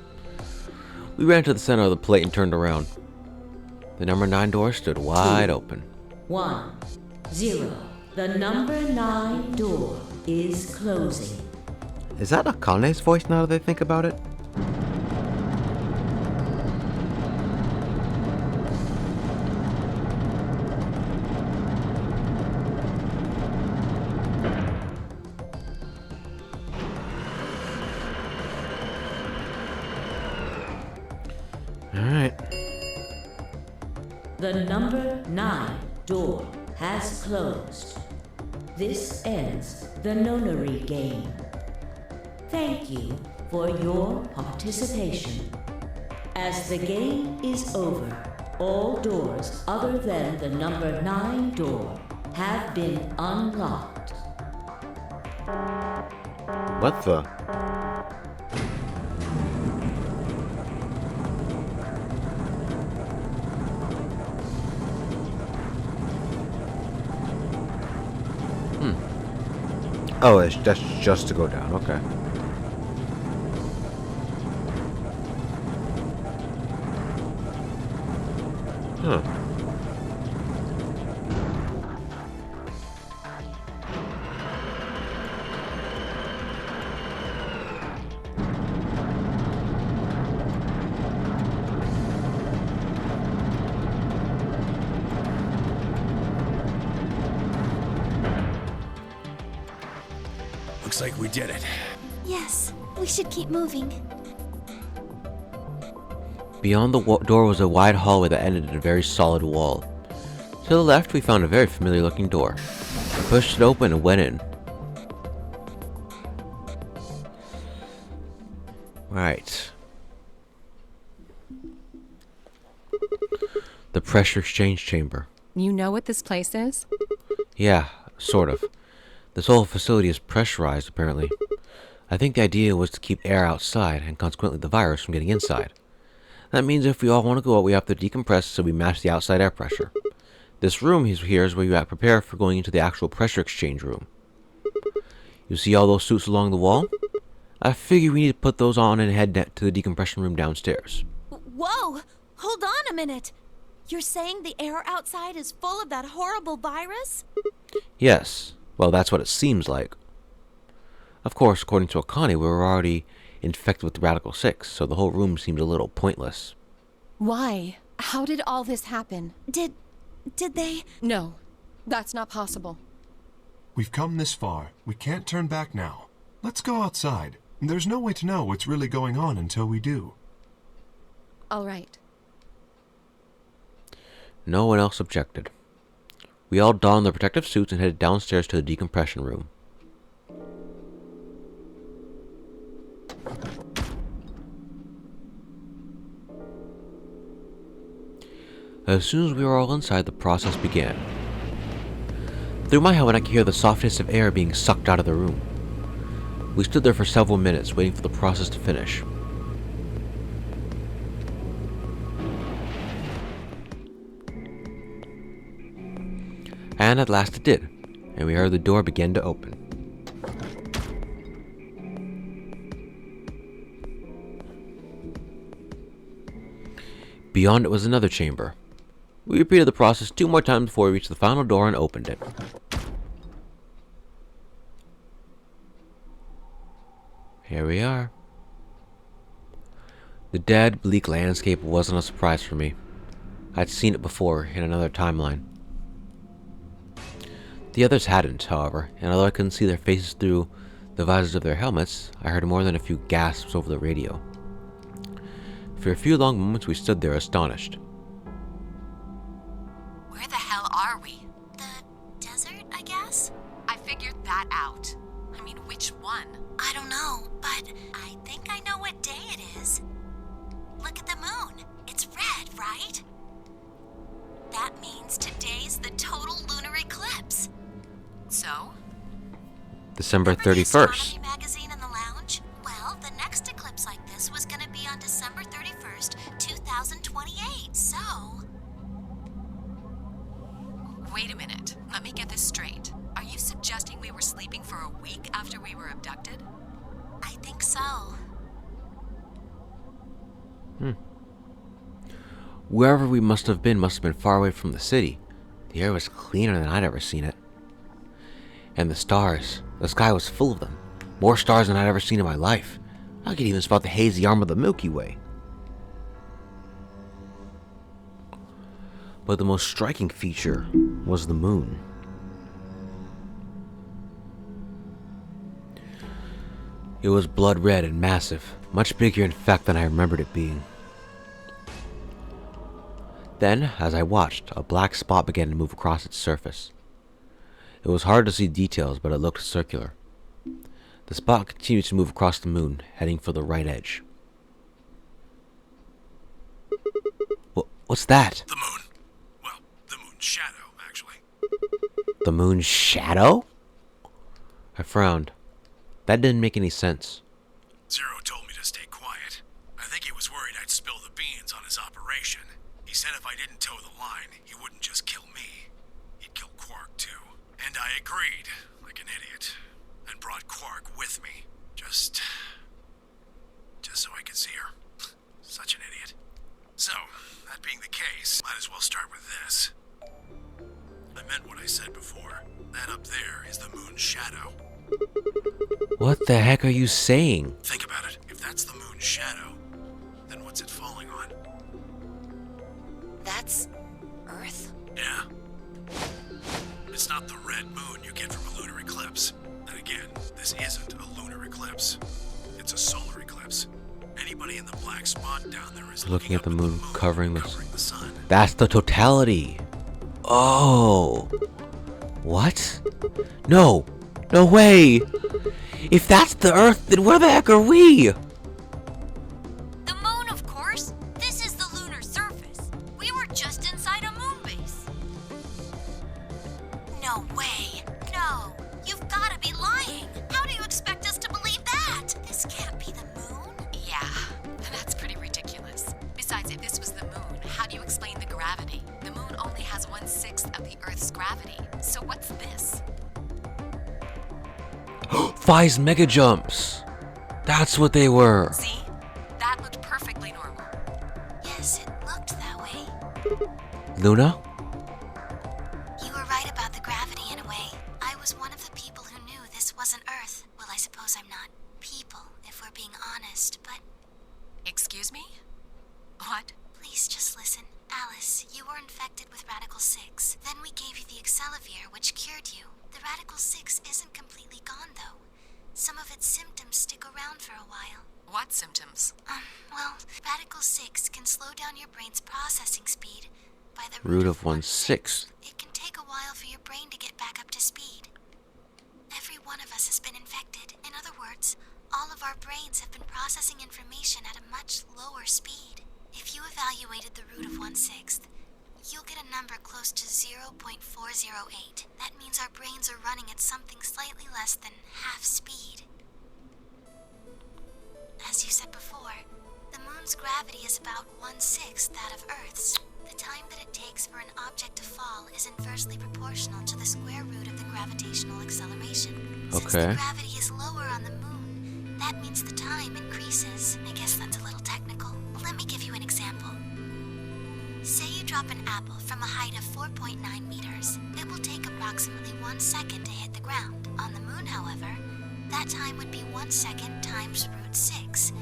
We ran to the center of the plate and turned around. The number 9 door stood wide open. 1, 0. The number 9 door is closing. Is that Akane's voice now that I think about it? Alright. The number 9 door has closed. This ends the nonary game. Thank you for your participation. As the game is over, all doors other than the number 9 door have been unlocked. What the? Oh, that's just to go down. Okay. Huh. Looks like we did it. Yes, we should keep moving. Beyond the door was a wide hallway that ended in a very solid wall. To the left, we found a very familiar looking door. I pushed it open and went in. Right. The pressure exchange chamber. You know what this place is? Yeah, sort of. This whole facility is pressurized, apparently. I think the idea was to keep air outside, and consequently the virus from getting inside. That means if we all want to go out, we have to decompress so we match the outside air pressure. This room here is where you prepare for going into the actual pressure exchange room. You see all those suits along the wall? I figure we need to put those on and head to the decompression room downstairs. Whoa! Hold on a minute! You're saying the air outside is full of that horrible virus? Yes. Well, that's what it seems like. Of course, according to Akane, we were already infected with Radical 6, so the whole room seemed a little pointless. Why? How did all this happen? Did they? No, that's not possible. We've come this far. We can't turn back now. Let's go outside. There's no way to know what's really going on until we do. All right. No one else objected. We all donned their protective suits and headed downstairs to the decompression room. As soon as we were all inside, the process began. Through my helmet, I could hear the soft hiss of air being sucked out of the room. We stood there for several minutes, waiting for the process to finish. And at last it did, and we heard the door begin to open. Beyond it was another chamber. We repeated the process 2 more times before we reached the final door and opened it. Here we are. The dead, bleak landscape wasn't a surprise for me. I'd seen it before in another timeline. The others hadn't, however, and although I couldn't see their faces through the visors of their helmets, I heard more than a few gasps over the radio. For a few long moments we stood there astonished. Where the hell are we? The desert, I guess? I figured that out. I mean, which one? I don't know, but I think I know what day it is. Look at the moon. It's red, right? That means today's the total lunar eclipse. So? December Remember the 31st. astronomy magazine in the lounge? Well, the next eclipse like this was gonna be on December 31st, 2028, so... Wait a minute. Let me get this straight. Are you suggesting we were sleeping for a week after we were abducted? I think so. Wherever we must have been far away from the city. The air was cleaner than I'd ever seen it. And the stars. The sky was full of them. More stars than I'd ever seen in my life. I could even spot the hazy arm of the Milky Way. But the most striking feature was the moon. It was blood red and massive, much bigger in fact than I remembered it being. Then, as I watched, a black spot began to move across its surface. It was hard to see details, but it looked circular. The spot continued to move across the moon, heading for the right edge. What's that? The moon. Well, the moon's shadow, actually. The moon's shadow? I frowned. That didn't make any sense. Zero told me to stay quiet. I think he was worried I'd spill the beans on his operation. He said if I didn't toe the line, he wouldn't just kill me. He'd kill Quark, too. And I agreed, like an idiot. And brought Quark with me. Just so I could see her. Such an idiot. So, that being the case, might as well start with this. I meant what I said before. That up there is the moon's shadow. What the heck are you saying? Think about it. If that's the moon's shadow, then what's it falling on? That's Earth? Yeah. It's not the red moon you get from a lunar eclipse. And again, this isn't a lunar eclipse. It's a solar eclipse. Anybody in the black spot down there is Looking at the moon covering the sun. That's the totality. Oh. What? No. No way. If that's the Earth, then where the heck are we? The moon, of course. This is the lunar surface. We were just inside a moon base. No way. No. You've got to be lying. How do you expect us to believe that? This can't be the moon. Yeah, that's pretty ridiculous. Besides, if this was the moon, how do you explain the gravity? The moon only has 1/6 of the Earth's gravity. So what's this? Fi's mega jumps. That's what they were. See? That looked perfectly normal. Yes, it looked that way. Luna? You were right about the gravity in a way. I was one of the people who knew this wasn't Earth. Well, I suppose I'm not people, if we're being honest, but Excuse me? What? please just listen. Alice, you were infected with Radical 6. Then we gave you the Accelavir, which cured you. The Radical 6 isn't completely gone, though. Some of its symptoms stick around for a while. What symptoms? Well, Radical 6 can slow down your brain's processing speed by the Root of 1/6. It can take a while for your brain to get back up to speed. Every one of us has been infected. In other words, all of our brains have been processing information at a much lower speed. If you evaluated the root of 1/6, you'll get a number close to 0.408. That means our brains are running at something slightly less than half speed. As you said before, the moon's gravity is about 1/6 that of Earth's. The time that it takes for an object to fall is inversely proportional to the square root of the gravitational acceleration. Since the Okay. gravity is lower on the moon, that means the time increases. I guess that's a little technical. Let me give you an example. Say you drop an apple from a height of 4.9 meters. It will take approximately 1 second to hit the ground. On the moon, however, that time would be 1 second times root 6,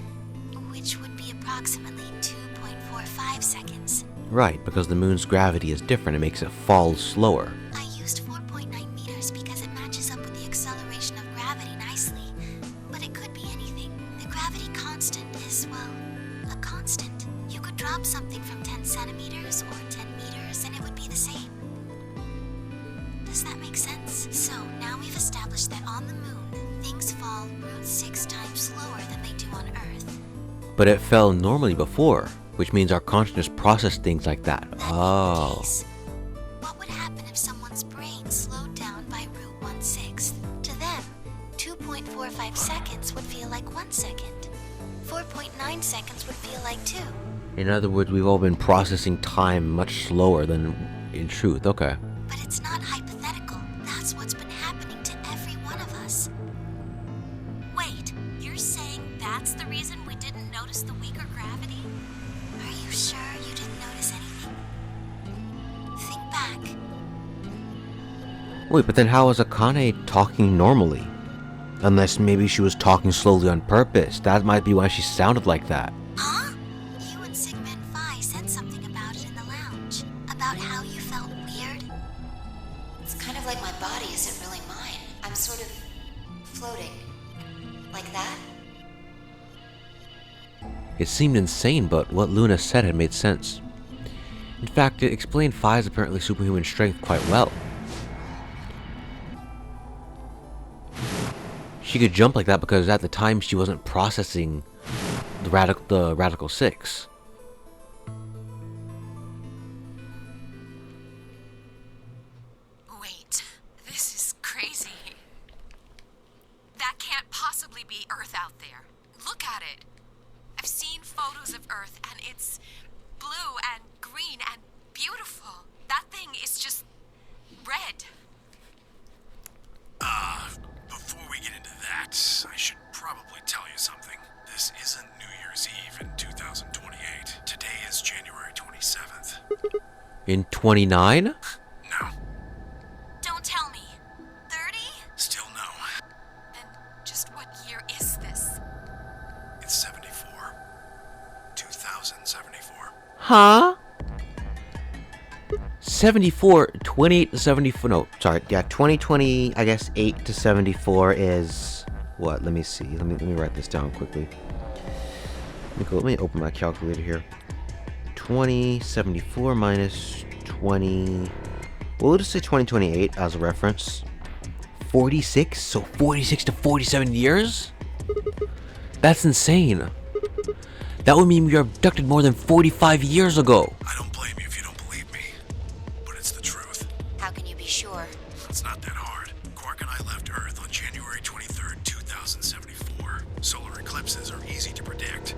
which would be approximately 2.45 seconds. Right, because the moon's gravity is different. It makes it fall slower. I used 4.9 meters because it matches up with the acceleration of gravity nicely, but it could be anything. The gravity constant is, well, a constant. You could drop something from 10 centimeters or 10 meters and it would be the same. Does that make sense? So now we've established that on the moon, things fall root 6 times slower than they do on Earth. But it fell normally before, which means our consciousness processed things like that. That being the Oh. case, what would happen if someone's brain slowed down by root 1/6? To them, 2.45 seconds would feel like 1 second. 4.9 seconds would feel like 2. In other words, we've all been processing time much slower than in truth. Okay. But it's not hypothetical. That's what's been happening to every one of us. Wait, you're saying that's the reason we didn't notice the weaker gravity? Are you sure you didn't notice anything? Think back. Wait, but then how was Akane talking normally? Unless maybe she was talking slowly on purpose. That might be why she sounded like that. Huh? You and Sigma and Phi said something about it in the lounge. About how you felt weird. It's kind of like my body isn't really mine. I'm sort of floating. Like that? It seemed insane, but what Luna said had made sense. In fact, it explained Phi's apparently superhuman strength quite well. She could jump like that because at the time she wasn't processing the Radical 6. Wait, Earth, and it's blue and green and beautiful. That thing is just red. Before we get into that, I should probably tell you something. This isn't New Year's Eve in 2028. Today is January 27th. In 29? No. Don't tell me. 30? Still no. Then just what year is this? It's 74. 2074. Huh? 74, 28 to 74, no, sorry, yeah, 2020, I guess 8 to 74 is, what, let me see, let me write this down quickly. Let me open my calculator here. 2074 minus 20, we'll just say 2028 as a reference. 46, so 46 to 47 years? That's insane. That would mean we were abducted more than 45 years ago. I don't blame you if you don't believe me, but it's the truth. How can you be sure? It's not that hard. Quark and I left Earth on January 23rd, 2074. Solar eclipses are easy to predict.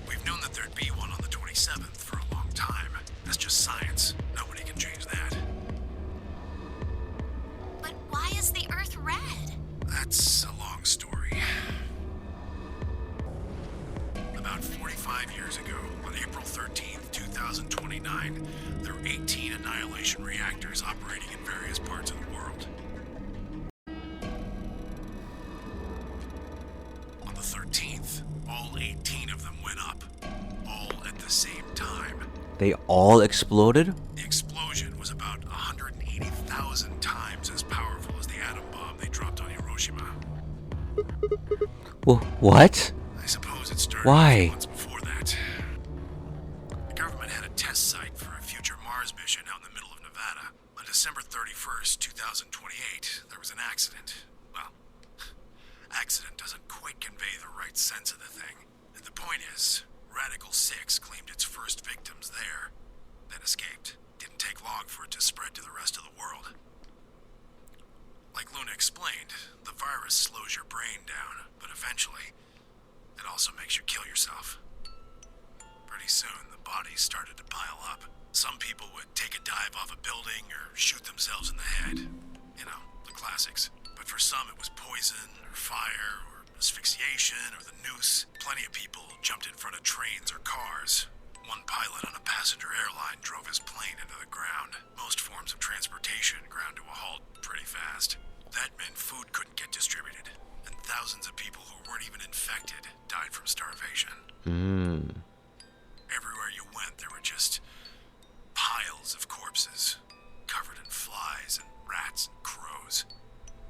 We've known that there'd be one on the 27th for a long time. That's just science. Nobody can change that. But why is the Earth red? That's a long story. About 45 years ago, on April 13th, 2029, there were 18 annihilation reactors operating in various parts of the world. On the 13th, all 18 of them went up, all at the same time. They all exploded? The explosion was about 180,000 times as powerful as the atom bomb they dropped on Hiroshima. What? I suppose it started Why? a few months before that. The government had a test site for a future Mars mission out in the middle of Nevada. On December 31st, 2028, there was an accident. Well, accident doesn't quite convey the right sense of the thing. The point is, Radical 6 claimed its first victims there, then escaped. Didn't take long for it to spread to the rest of the world. Like Luna explained, the virus slows your brain down, but eventually, it also makes you kill yourself. Pretty soon, the bodies started to pile up. Some people would take a dive off a building or shoot themselves in the head. You know, the classics. But for some, it was poison, or fire, or asphyxiation, or the noose. Plenty of people jumped in front of trains or cars. One pilot on a passenger airline drove his plane into the ground. Most forms of transportation ground to a halt pretty fast. That meant food couldn't get distributed, and thousands of people who weren't even infected died from starvation. Everywhere you went, there were just piles of corpses, covered in flies and rats and crows.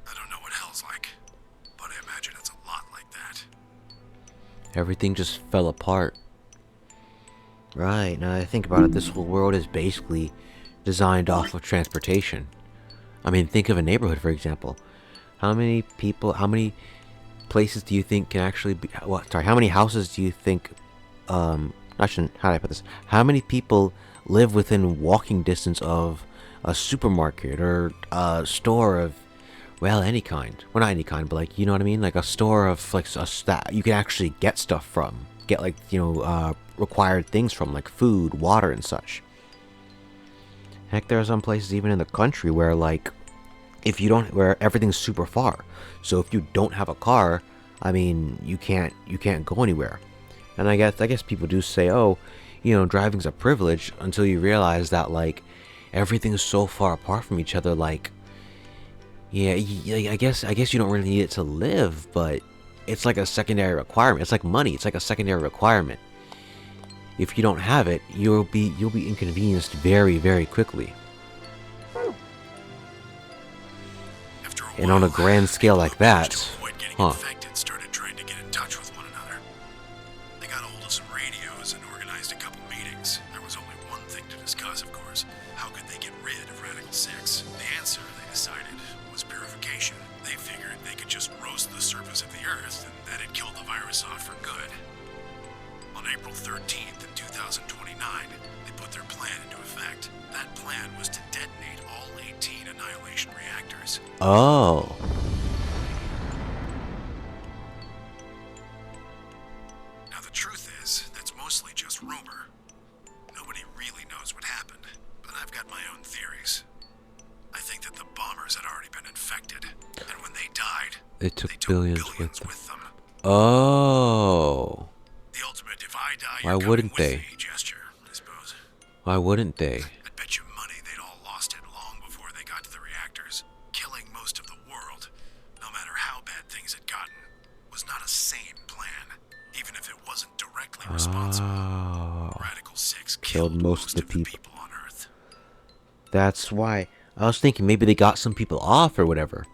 I don't know what hell's like, but I imagine it's a lot like that. Everything just fell apart. Right, now that I think about it, this whole world is basically designed off of transportation. I mean, think of a neighborhood, for example. How many people, how many places do you think can actually be, how many houses do you think, how do I put this? How many people live within walking distance of a supermarket or a store of, well, any kind. Well, not any kind, but like, you know what I mean? Like a store of, like, that you can actually get stuff from. Get, like, you know, required things from, like food, water, and such. Heck, there are some places even in the country where, like, if you don't, where everything's super far. So if you don't have a car, I mean, you can't go anywhere. And I guess people do say, oh, you know, driving's a privilege, until you realize that, like, everything's so far apart from each other. Like, yeah, I guess you don't really need it to live, but it's like a secondary requirement. It's like money. It's like a secondary requirement. If you don't have it, you'll be inconvenienced very, very quickly. And on a grand scale like that, Infected started trying to get in touch with one another. They got hold of some radios and organized a couple meetings. There was only one thing to discuss, of course. How could they get rid of Radical 6? The answer, they decided, was purification. They figured they could just roast the surface of the Earth, and that'd kill the virus off for good. On April 13th in 2029, they put their plan into effect. That plan was to detonate all 18 annihilation reactors. oh, Now the truth is, that's They took They took billions billions with them. them. Oh. The ultimate, if I die, Why you're coming wouldn't with they? me gesture, I suppose. Why wouldn't they? I'd bet you money they'd all lost it long before they got to the reactors. Killing most of the world, no matter how bad things had gotten, was not a sane plan, even if it wasn't directly responsible. Radical 6 Killed most of the people. on Earth. That's why I was thinking maybe they got some people off or whatever.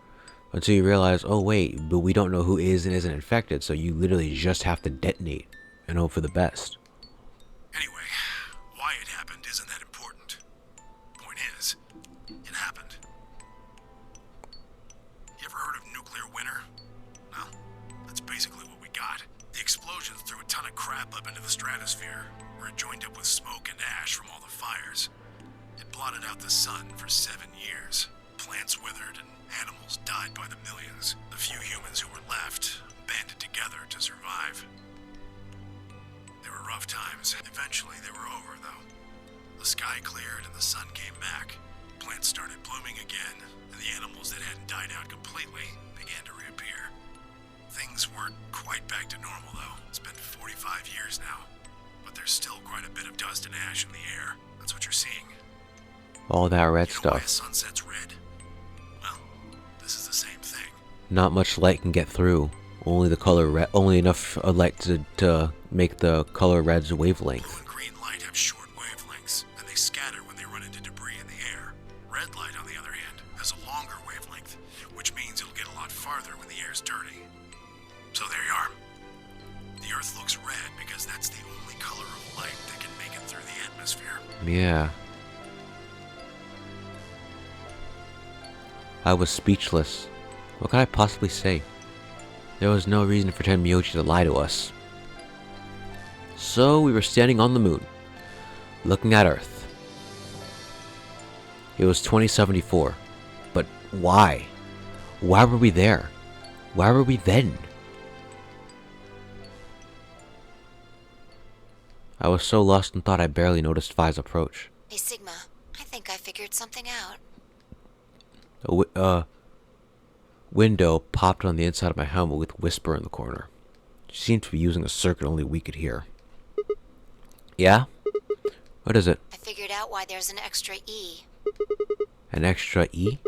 Until you realize, oh wait, but we don't know who is and isn't infected, so you literally just have to detonate and hope for the best. Anyway, why it happened isn't that important. Point is, it happened. You ever heard of nuclear winter? Well, that's basically what we got. The explosions threw a ton of crap up into the stratosphere, where it joined up with smoke and ash from all the fires. It blotted out the sun for 7 years. Plants withered and animals died by the millions. The few humans who were left banded together to survive. They were rough times. Eventually they were over, though. The sky cleared and the sun came back. Plants started blooming again, and the animals that hadn't died out completely began to reappear. Things weren't quite back to normal, though. It's been 45 years now. But there's still quite a bit of dust and ash in the air. That's what you're seeing. All that red You know why a stuff. sunset's red? Well, this is the same thing. Not much light can get through. Only the color red. Only enough light to make the color red's wavelength. Blue and green light have short wavelengths, and they scatter when they run into debris in the air. Red light, on the other hand, has a longer wavelength, which means it'll get a lot farther when the air's dirty. So there you are. The Earth looks red because that's the only color of light that can make it through the atmosphere. Yeah. I was speechless. What could I possibly say? There was no reason for Tenmyoji to lie to us. So we were standing on the moon, looking at Earth. It was 2074. But why? Why were we there? Why were we then? I was so lost in thought I barely noticed Phi's approach. Hey, Sigma, I think I figured something out. A window popped on the inside of my helmet with Whisper in the corner. She seemed to be using a circuit only we could hear. Yeah? What is it? I figured out why there's an extra E. An extra E?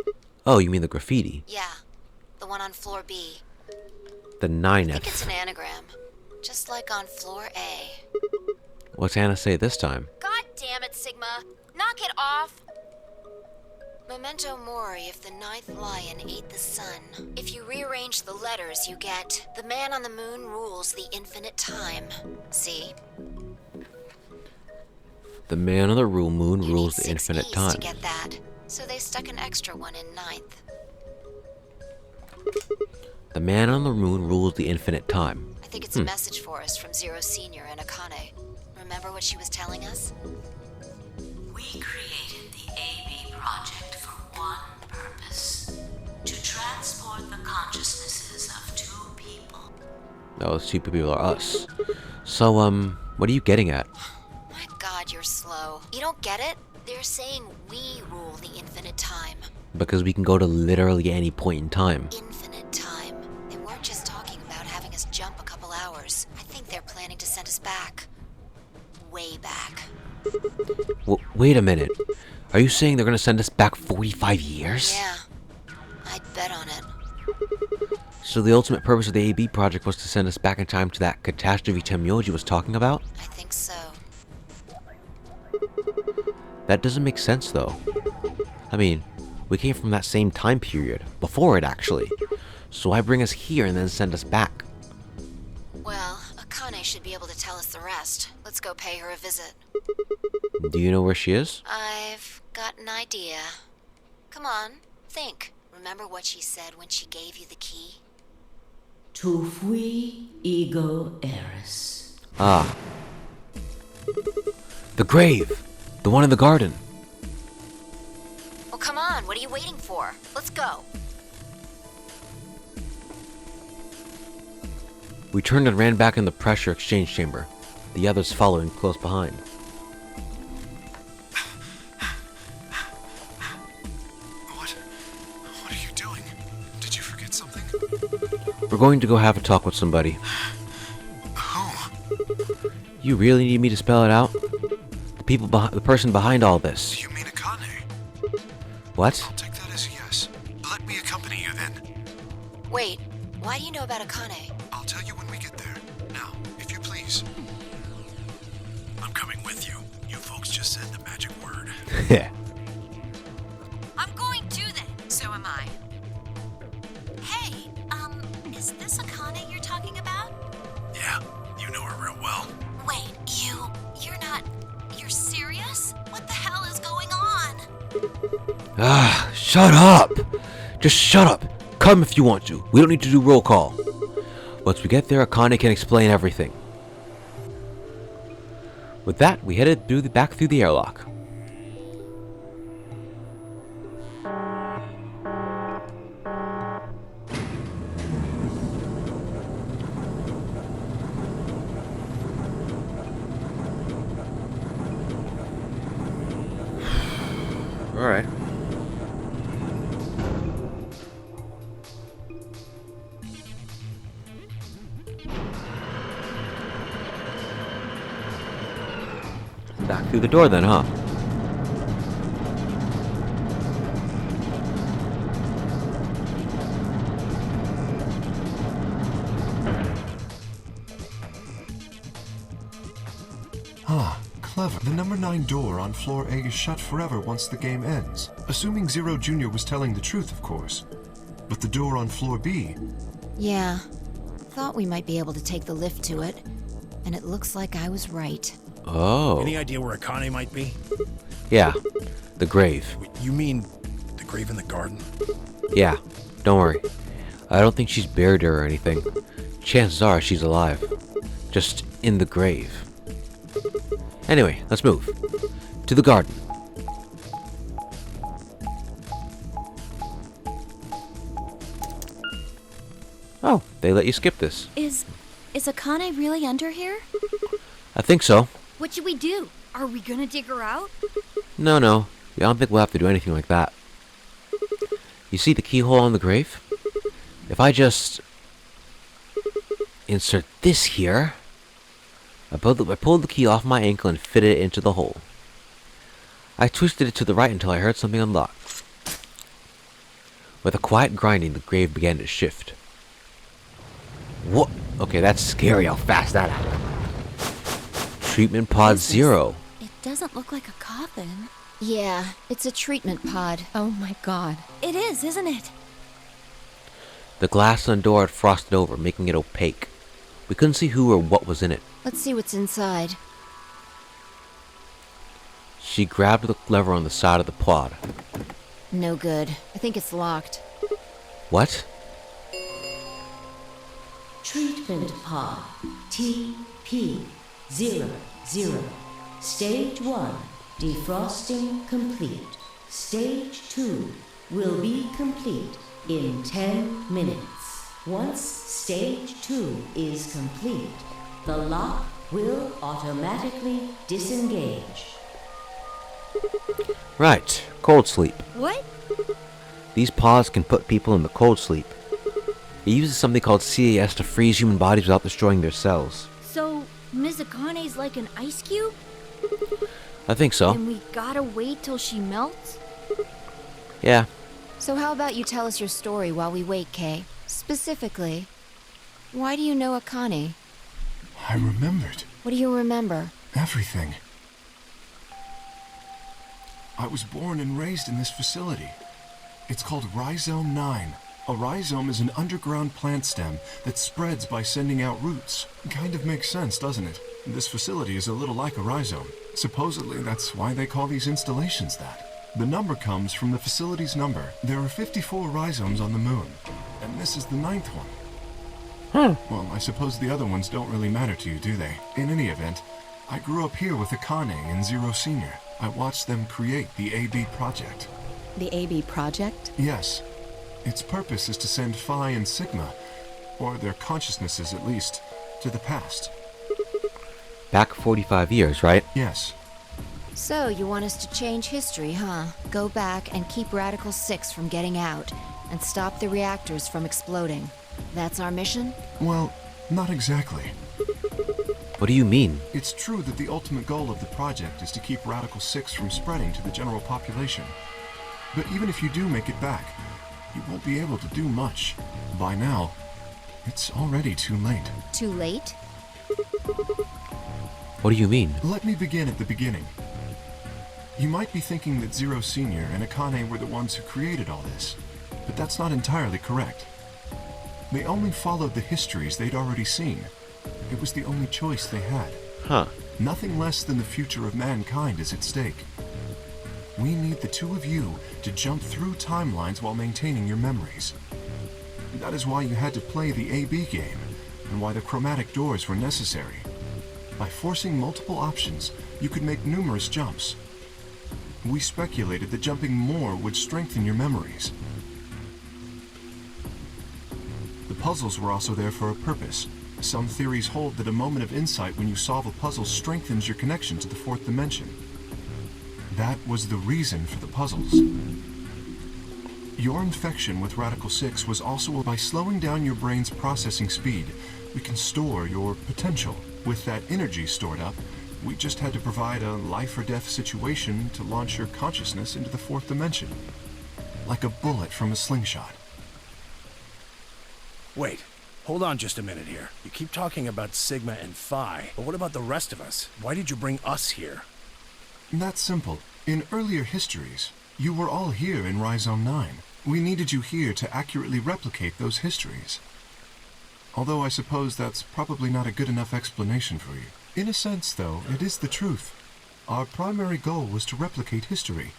Oh, you mean the graffiti? Yeah, the one on floor B. The I think it's 9F. an anagram, just like on floor A. What's Anna say this time? God damn it, Sigma. Knock it off. Memento mori if the ninth lion ate the sun. If you rearrange the letters, you get the man on the moon rules the infinite time. See? The man on the moon You rules need the 6 infinite E's time. to get that. So they stuck an extra one in ninth. The man on the moon rules the infinite time. I think it's a message for us from Zero Senior and Akane. Remember what she was telling us? We created the AB project for one purpose: to transport the consciousnesses of 2 people. Those 2 people are us. So, what are you getting at? My God, you're slow. You don't get it? They're saying we rule the infinite time. Because we can go to literally any point in time. Infinite time. They weren't just talking about having us jump a couple hours. I think they're planning to send us back. Way back. Wait a minute. Are you saying they're gonna send us back 45 years? Yeah. I'd bet on it. So the ultimate purpose of the AB project was to send us back in time to that catastrophe Tenmyoji was talking about? I think so. That doesn't make sense, though. I mean, we came from that same time period. Before it, actually. So why bring us here and then send us back? Well, Akane should be able to tell us the rest. Let's go pay her a visit. Do you know where she is? I've got an idea. Come on, think. Remember what she said when she gave you the key? Tu fui ego eris. Ah. The grave! The one in the garden! Well, come on, what are you waiting for? Let's go. We turned and ran back in the pressure exchange chamber, the others following close behind. What are you doing? Did you forget something? We're going to go have a talk with somebody. Who? You really need me to spell it out? The person behind all this. You mean Akane? What? I'll take that as a yes. Let me accompany you then. Wait, why do you know about Akane? I'll tell you when we get there. Now, if you please. I'm coming with you. You folks just said the magic word. Yeah. I'm going too then. So am I. Hey, is this Akane you're talking about? Yeah, you know her real well. Wait, you're serious? What the hell is going on? Ah, shut up! Just shut up! Come if you want to. We don't need to do roll call. Once we get there, Akane can explain everything. With that, we headed back through the airlock. Alright. Back through the door then, huh? Ah, clever. The number 9 door on floor A is shut forever once the game ends. Assuming Zero Jr. was telling the truth, of course. But the door on floor B... Yeah. Thought we might be able to take the lift to it. And it looks like I was right. Oh. Any idea where Akane might be? Yeah. The grave. You mean the grave in the garden? Yeah. Don't worry. I don't think she's buried her or anything. Chances are she's alive. Just in the grave. Anyway, let's move. To the garden. Oh, they let you skip this. Is Akane really under here? I think so. What should we do? Are we gonna dig her out? No. I don't think we'll have to do anything like that. You see the keyhole on the grave? If I just insert this here, I pulled the key off my ankle and fitted it into the hole. I twisted it to the right until I heard something unlock. With a quiet grinding, the grave began to shift. What? Okay, that's scary how fast that happened. Treatment pod 0. It doesn't look like a coffin. Yeah, it's a treatment pod. Oh my god. It is, isn't it? The glass on the door had frosted over, making it opaque. We couldn't see who or what was in it. Let's see what's inside. She grabbed the lever on the side of the pod. No good. I think it's locked. What? Treatment pod TP00. Stage 1 defrosting complete. Stage 2 will be complete in 10 minutes. Once stage 2 is complete, the lock will automatically disengage. Right, cold sleep. What? These pods can put people in the cold sleep. It uses something called CAS to freeze human bodies without destroying their cells. So, Ms. Akane's like an ice cube? I think so. And we gotta wait till she melts? Yeah. So how about you tell us your story while we wait, Kay? Specifically, why do you know Akane? I remembered. What do you remember? Everything. I was born and raised in this facility. It's called Rhizome 9. A rhizome is an underground plant stem that spreads by sending out roots. Kind of makes sense, doesn't it? This facility is a little like a rhizome. Supposedly, that's why they call these installations that. The number comes from the facility's number. There are 54 rhizomes on the moon, and this is the 9th one. Well, I suppose the other ones don't really matter to you, do they? In any event, I grew up here with Akane and Zero Senior. I watched them create the AB project. The AB project? Yes. Its purpose is to send Phi and Sigma, or their consciousnesses at least, to the past. Back 45 years, right? Yes. So, you want us to change history, huh? Go back and keep Radical 6 from getting out, and stop the reactors from exploding. That's our mission? Well, not exactly. What do you mean? It's true that the ultimate goal of the project is to keep Radical 6 from spreading to the general population. But even if you do make it back, you won't be able to do much. By now, it's already too late. Too late? What do you mean? Let me begin at the beginning. You might be thinking that Zero Senior and Akane were the ones who created all this, but that's not entirely correct. They only followed the histories they'd already seen. It was the only choice they had. Huh. Nothing less than the future of mankind is at stake. We need the two of you to jump through timelines while maintaining your memories. That is why you had to play the AB game, and why the chromatic doors were necessary. By forcing multiple options, you could make numerous jumps. We speculated that jumping more would strengthen your memories. The puzzles were also there for a purpose. Some theories hold that a moment of insight when you solve a puzzle strengthens your connection to the fourth dimension. That was the reason for the puzzles. Your infection with Radical 6 was also by slowing down your brain's processing speed. We can store your potential. With that energy stored up, we just had to provide a life or death situation to launch your consciousness into the fourth dimension. Like a bullet from a slingshot. Wait, hold on just a minute here. You keep talking about Sigma and Phi, but what about the rest of us? Why did you bring us here? That's simple. In earlier histories, you were all here in Rhizome 9. We needed you here to accurately replicate those histories. Although I suppose that's probably not a good enough explanation for you. In a sense, though, it is the truth. Our primary goal was to replicate history.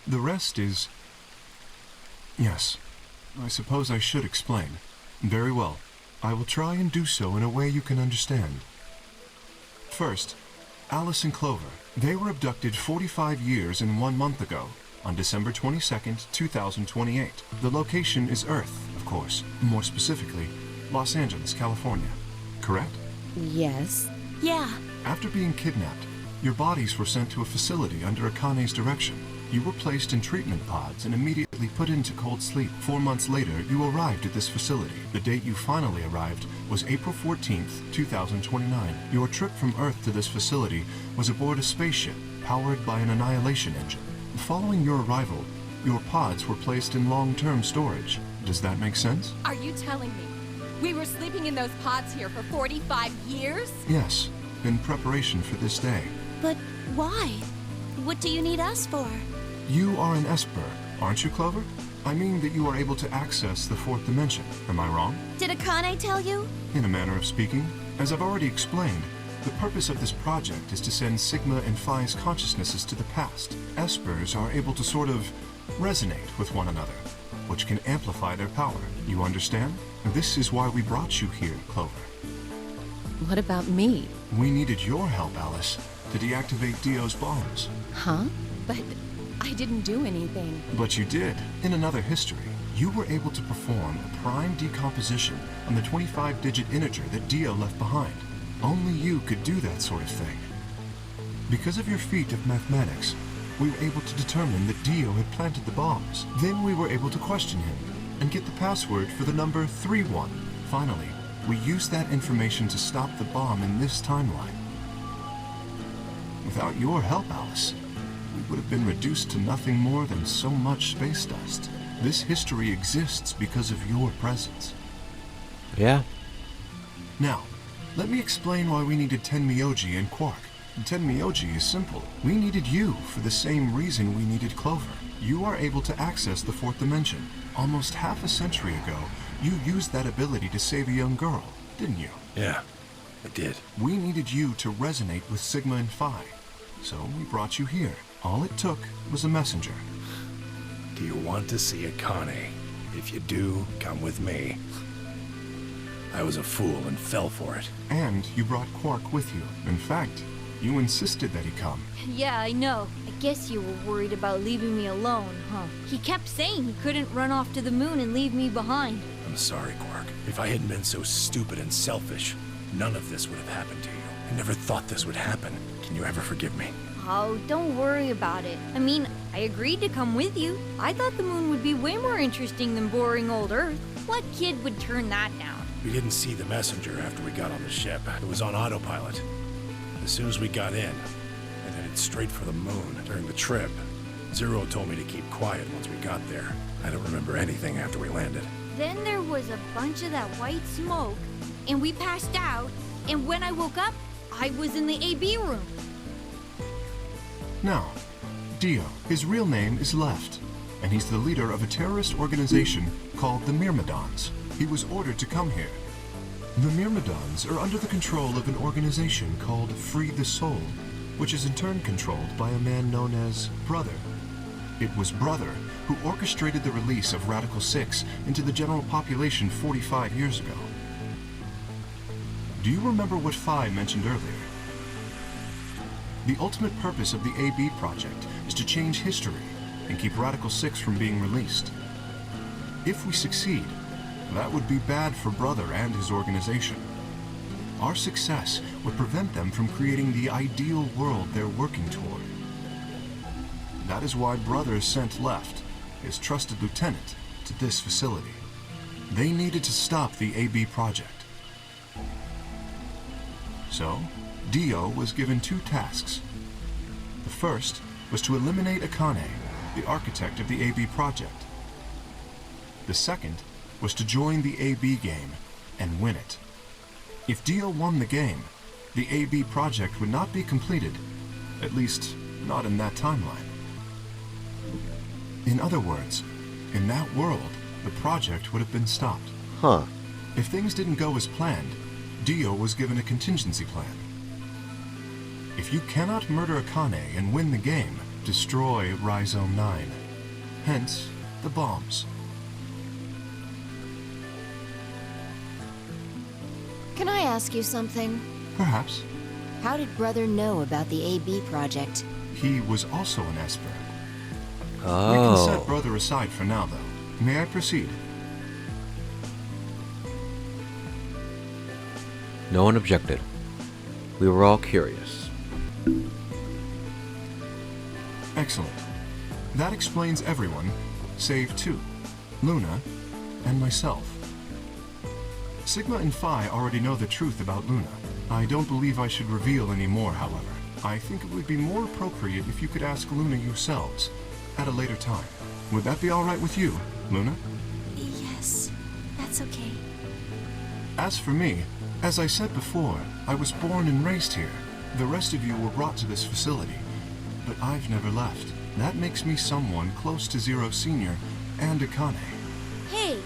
The rest is... Yes, I suppose I should explain. Very well. I will try and do so in a way you can understand. First, Alice and Clover. They were abducted 45 years and 1 month ago, on December 22nd, 2028. The location is Earth, of course. More specifically, Los Angeles, California. Correct? Yes. Yeah. After being kidnapped, your bodies were sent to a facility under Akane's direction. You were placed in treatment pods and immediately put into cold sleep. 4 months later, you arrived at this facility. The date you finally arrived was April 14th, 2029. Your trip from Earth to this facility was aboard a spaceship powered by an annihilation engine. Following your arrival, your pods were placed in long-term storage. Does that make sense? Are you telling me we were sleeping in those pods here for 45 years? Yes, in preparation for this day. But why? What do you need us for? You are an Esper, aren't you, Clover? I mean that you are able to access the fourth dimension. Am I wrong? Did Akane tell you? In a manner of speaking. As I've already explained, the purpose of this project is to send Sigma and Phi's consciousnesses to the past. Espers are able to sort of resonate with one another, which can amplify their power. You understand? This is why we brought you here, Clover. What about me? We needed your help, Alice, to deactivate Dio's bombs. Huh? But I didn't do anything. But you did. In another history, you were able to perform a prime decomposition on the 25-digit integer that Dio left behind. Only you could do that sort of thing. Because of your feat of mathematics, we were able to determine that Dio had planted the bombs. Then we were able to question him and get the password for the number 31. Finally, we used that information to stop the bomb in this timeline. Without your help, Alice, we would have been reduced to nothing more than so much space dust. This history exists because of your presence. Yeah. Now, let me explain why we needed Tenmyoji and Quark. Tenmyoji is simple. We needed you for the same reason we needed Clover. You are able to access the fourth dimension. Almost half a century ago, you used that ability to save a young girl, didn't you? Yeah, I did. We needed you to resonate with Sigma and Phi, so we brought you here. All it took was a messenger. Do you want to see Akane? If you do, come with me. I was a fool and fell for it. And you brought Quark with you. In fact, you insisted that he come. Yeah, I know. I guess you were worried about leaving me alone, huh? He kept saying he couldn't run off to the moon and leave me behind. I'm sorry, Quark. If I hadn't been so stupid and selfish, none of this would have happened to you. I never thought this would happen. Can you ever forgive me? Oh, don't worry about it. I mean, I agreed to come with you. I thought the moon would be way more interesting than boring old Earth. What kid would turn that down? We didn't see the messenger after we got on the ship. It was on autopilot. As soon as we got in, and headed straight for the moon. During the trip, Zero told me to keep quiet once we got there. I don't remember anything after we landed. Then there was a bunch of that white smoke, and we passed out, and when I woke up, I was in the AB room. Now, Dio, his real name is Left, and he's the leader of a terrorist organization called the Myrmidons. He was ordered to come here. The Myrmidons are under the control of an organization called Free the Soul, which is in turn controlled by a man known as Brother. It was Brother who orchestrated the release of Radical 6 into the general population 45 years ago. Do you remember what Phi mentioned earlier? The ultimate purpose of the AB project is to change history and keep Radical 6 from being released. If we succeed, that would be bad for Brother and his organization. Our success would prevent them from creating the ideal world they're working toward. That is why Brother sent Left, his trusted lieutenant, to this facility. They needed to stop the AB project. So, Dio was given 2 tasks. The first was to eliminate Akane, the architect of the AB project. The second was to join the AB game and win it. If Dio won the game, the AB project would not be completed, at least not in that timeline. In other words, in that world, the project would have been stopped. Huh. If things didn't go as planned, Dio was given a contingency plan. If you cannot murder Akane and win the game, destroy Rhizome 9. Hence, the bombs. Can I ask you something? Perhaps. How did Brother know about the AB project? He was also an Esper. Oh. We can set Brother aside for now, though. May I proceed? No one objected. We were all curious. Excellent. That explains everyone, save 2, Luna and myself. Sigma and Phi already know the truth about Luna. I don't believe I should reveal any more, however. I think it would be more appropriate if you could ask Luna yourselves at a later time. Would that be all right with you, Luna? Yes, that's okay. As for me, as I said before, I was born and raised here. The rest of you were brought to this facility, but I've never left. That makes me someone close to Zero Senior and Akane. Hey,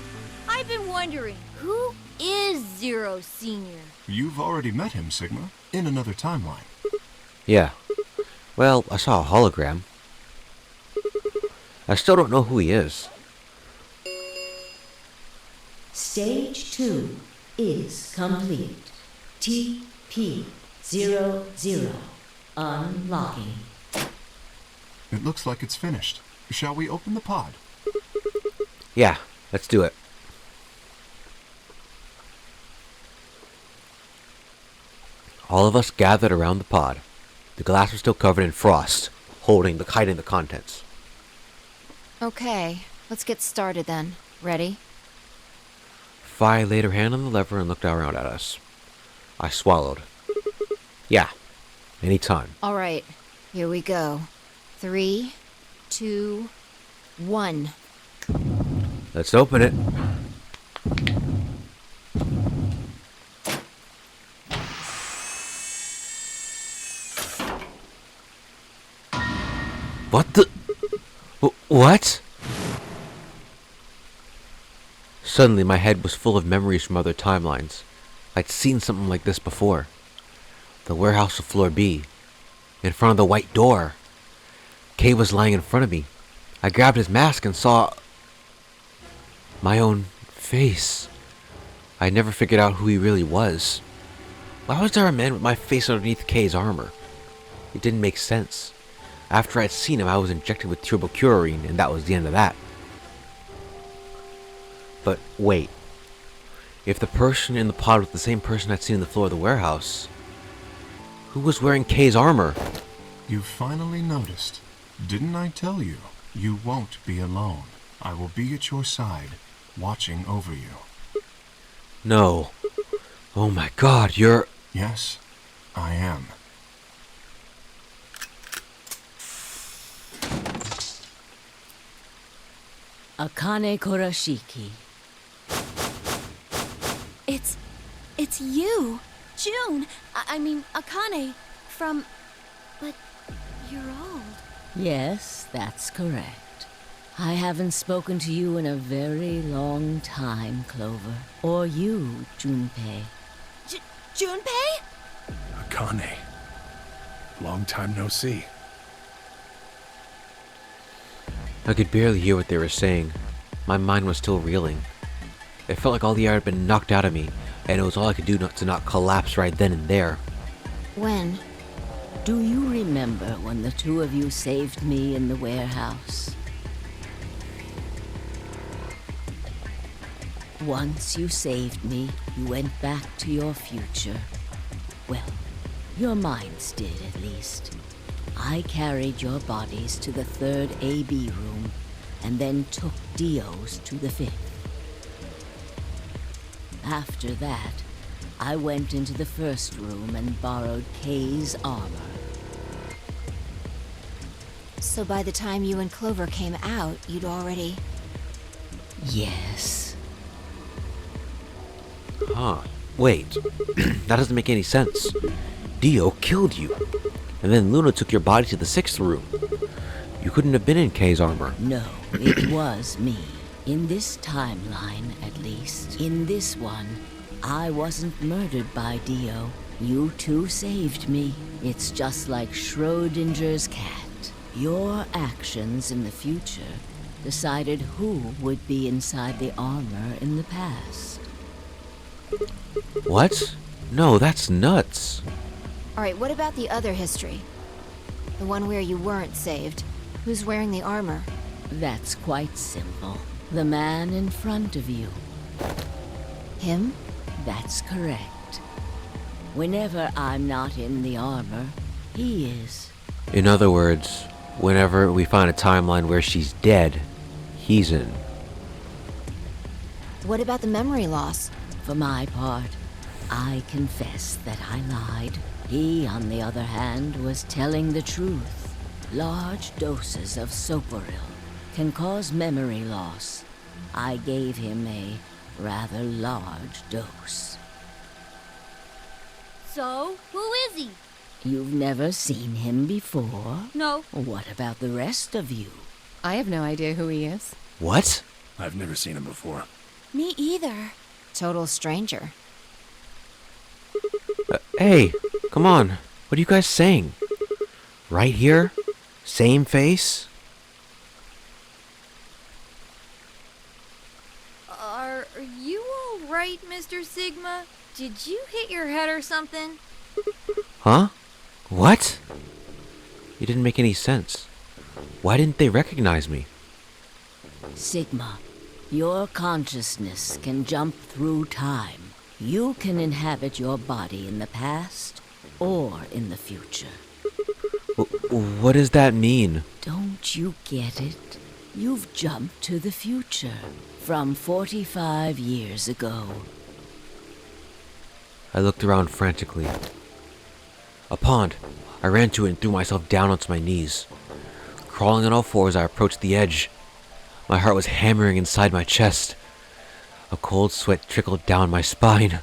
I've been wondering, who is Zero Senior? You've already met him, Sigma, in another timeline. Yeah. Well, I saw a hologram. I still don't know who he is. Stage 2 is complete. TP00 unlocking. It looks like it's finished. Shall we open the pod? Yeah, let's do it. All of us gathered around the pod. The glass was still covered in frost, hiding the contents. Okay, let's get started then. Ready? Phi laid her hand on the lever and looked around at us. I swallowed. Yeah, anytime. All right, here we go. 3, 2, 1. Let's open it. What the? What? Suddenly, my head was full of memories from other timelines. I'd seen something like this before. The warehouse of Floor B. In front of the white door. Kay was lying in front of me. I grabbed his mask and saw my own face. I never figured out who he really was. Why was there a man with my face underneath Kay's armor? It didn't make sense. After I'd seen him, I was injected with turbocurine, and that was the end of that. But wait. If the person in the pod was the same person I'd seen on the floor of the warehouse, who was wearing Kay's armor? You finally noticed. Didn't I tell you? You won't be alone. I will be at your side, watching over you. No. Oh my god, you're... Yes, I am. Akane Kurashiki. It's you! June! I mean, Akane, from... But you're old. Yes, that's correct. I haven't spoken to you in a very long time, Clover. Or you, Junpei. Junpei? Akane. Long time no see. I could barely hear what they were saying. My mind was still reeling. It felt like all the air had been knocked out of me, and it was all I could do not to not collapse right then and there. When? Do you remember when the two of you saved me in the warehouse? Once you saved me, you went back to your future. Well, your minds did, at least. I carried your bodies to the 3rd AB room, and then took Dio's to the 5th. After that, I went into the 1st room and borrowed Kay's armor. So by the time you and Clover came out, you'd already... Yes. Huh. Wait. That doesn't make any sense. Dio killed you. And then Luna took your body to the 6th room. You couldn't have been in Kay's armor. No, it was me. In this timeline, at least. In this one, I wasn't murdered by Dio. You two saved me. It's just like Schrodinger's cat. Your actions in the future decided who would be inside the armor in the past. What? No, that's nuts. Alright, what about the other history? The one where you weren't saved. Who's wearing the armor? That's quite simple. The man in front of you. Him? That's correct. Whenever I'm not in the armor, he is. In other words, whenever we find a timeline where she's dead, he's in. What about the memory loss? For my part, I confess that I lied. He, on the other hand, was telling the truth. Large doses of soporil can cause memory loss. I gave him a rather large dose. So, who is he? You've never seen him before? No. What about the rest of you? I have no idea who he is. What? I've never seen him before. Me either. Total stranger. Hey, come on. What are you guys saying? Right here? Same face? Are you alright, Mr. Sigma? Did you hit your head or something? Huh? What? It didn't make any sense. Why didn't they recognize me? Sigma, your consciousness can jump through time. You can inhabit your body in the past or in the future. What does that mean? Don't you get it? You've jumped to the future from 45 years ago. I looked around frantically. A pond. I ran to it and threw myself down onto my knees. Crawling on all fours, I approached the edge. My heart was hammering inside my chest. A cold sweat trickled down my spine.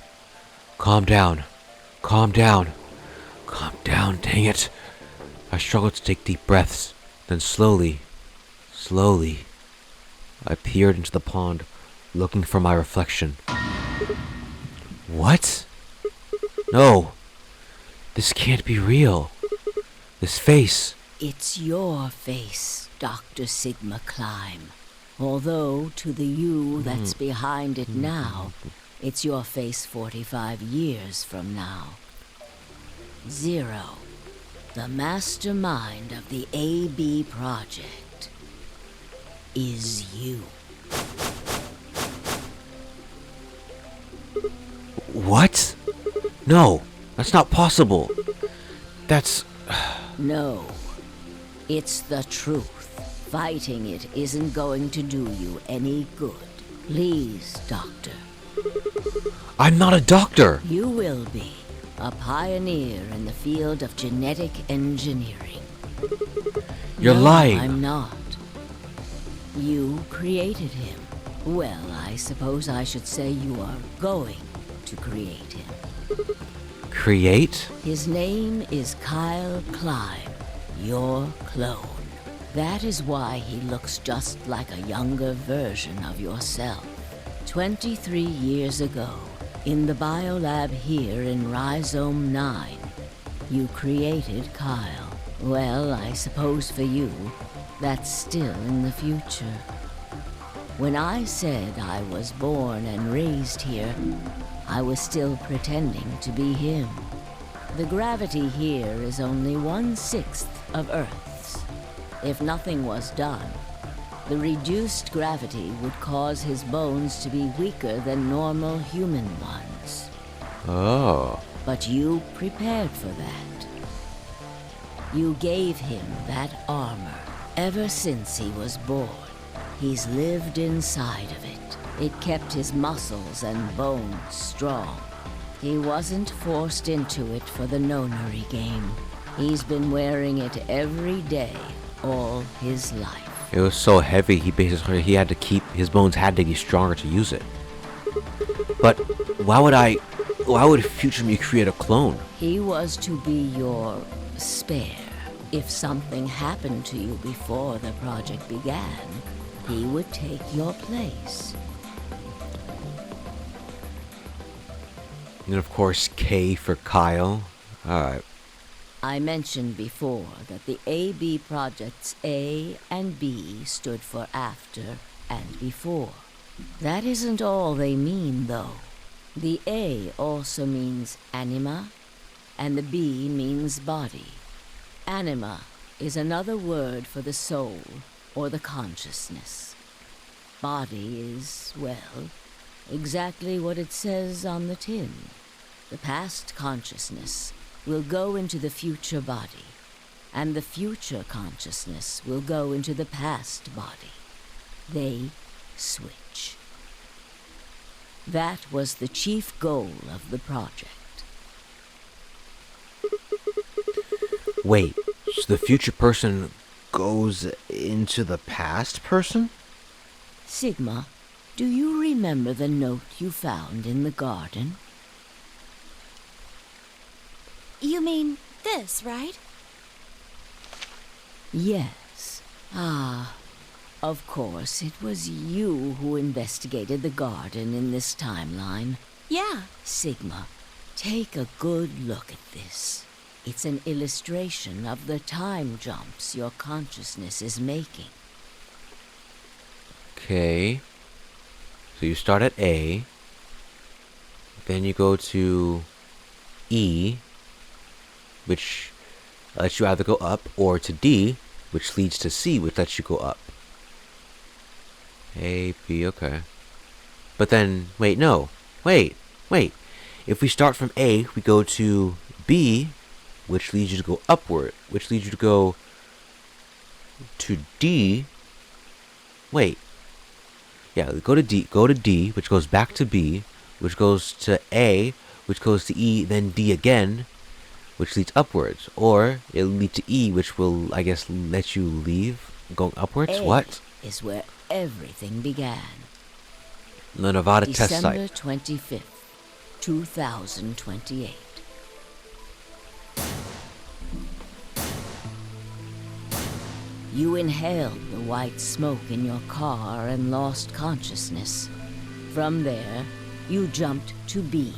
Calm down. Calm down. Calm down, dang it. I struggled to take deep breaths. Then slowly, I peered into the pond, looking for my reflection. What? No. This can't be real. This face. It's your face, Dr. Sigma Climb. Although, to the you that's behind it now, it's your face 45 years from now. Zero, the mastermind of the AB project, is you. What? No, that's not possible. That's... No, it's the truth. Fighting it isn't going to do you any good. Please, Doctor, I'm not a doctor! You will be a pioneer in the field of genetic engineering. You're No, lying. I'm not. You created him. Well, I suppose I should say you are going to create him. Create? His name is Kyle Klein, your clone. That is why he looks just like a younger version of yourself. 23 years ago, in the biolab here in Rhizome 9, you created Kyle. Well, I suppose for you, that's still in the future. When I said I was born and raised here, I was still pretending to be him. The gravity here is only 1/6 of Earth's. If nothing was done, the reduced gravity would cause his bones to be weaker than normal human ones. Oh. But you prepared for that. You gave him that armor. Ever since he was born, he's lived inside of it. It kept his muscles and bones strong. He wasn't forced into it for the nonary game. He's been wearing it every day, all his life. It was so heavy, he had to keep, his bones had to be stronger to use it. But why would future me create a clone? He was to be your spare. If something happened to you before the project began, he would take your place. And of course, K for Kyle. Alright. I mentioned before that the AB projects A and B stood for after and before. That isn't all they mean, though. The A also means anima, and the B means body. Anima is another word for the soul, or the consciousness. Body is, well, exactly what it says on the tin. The past consciousness will go into the future body, and the future consciousness will go into the past body. They switch. That was the chief goal of the project. Wait, so the future person goes into the past person? Sigma, do you remember the note you found in the garden? You mean this, right? Yes. Ah, of course, it was you who investigated the garden in this timeline. Yeah. Sigma, take a good look at this. It's an illustration of the time jumps your consciousness is making. Okay. So you start at A. Then you go to E, which lets you either go up, or to D, which leads to C, which lets you go up. A, B, okay. But then, wait, no. Wait. If we start from A, we go to B, which leads you to go upward, which leads you to go to D. Wait. Yeah, go to D, which goes back to B, which goes to A, which goes to E, then D again, which leads upwards. Or it'll lead to E, which will, I guess, let you leave, going upwards? A What? is where everything began. The Nevada test December site. 25th, 2028. You inhaled the white smoke in your car and lost consciousness. From there, you jumped to B.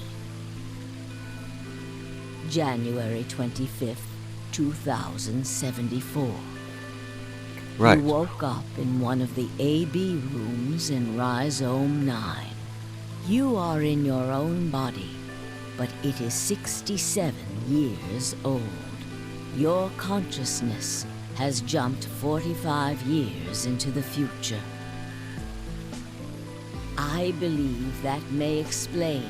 January 25th, 2074. Right. You woke up in one of the AB rooms in Rhizome 9. You are in your own body, but it is 67 years old. Your consciousness has jumped 45 years into the future. I believe that may explain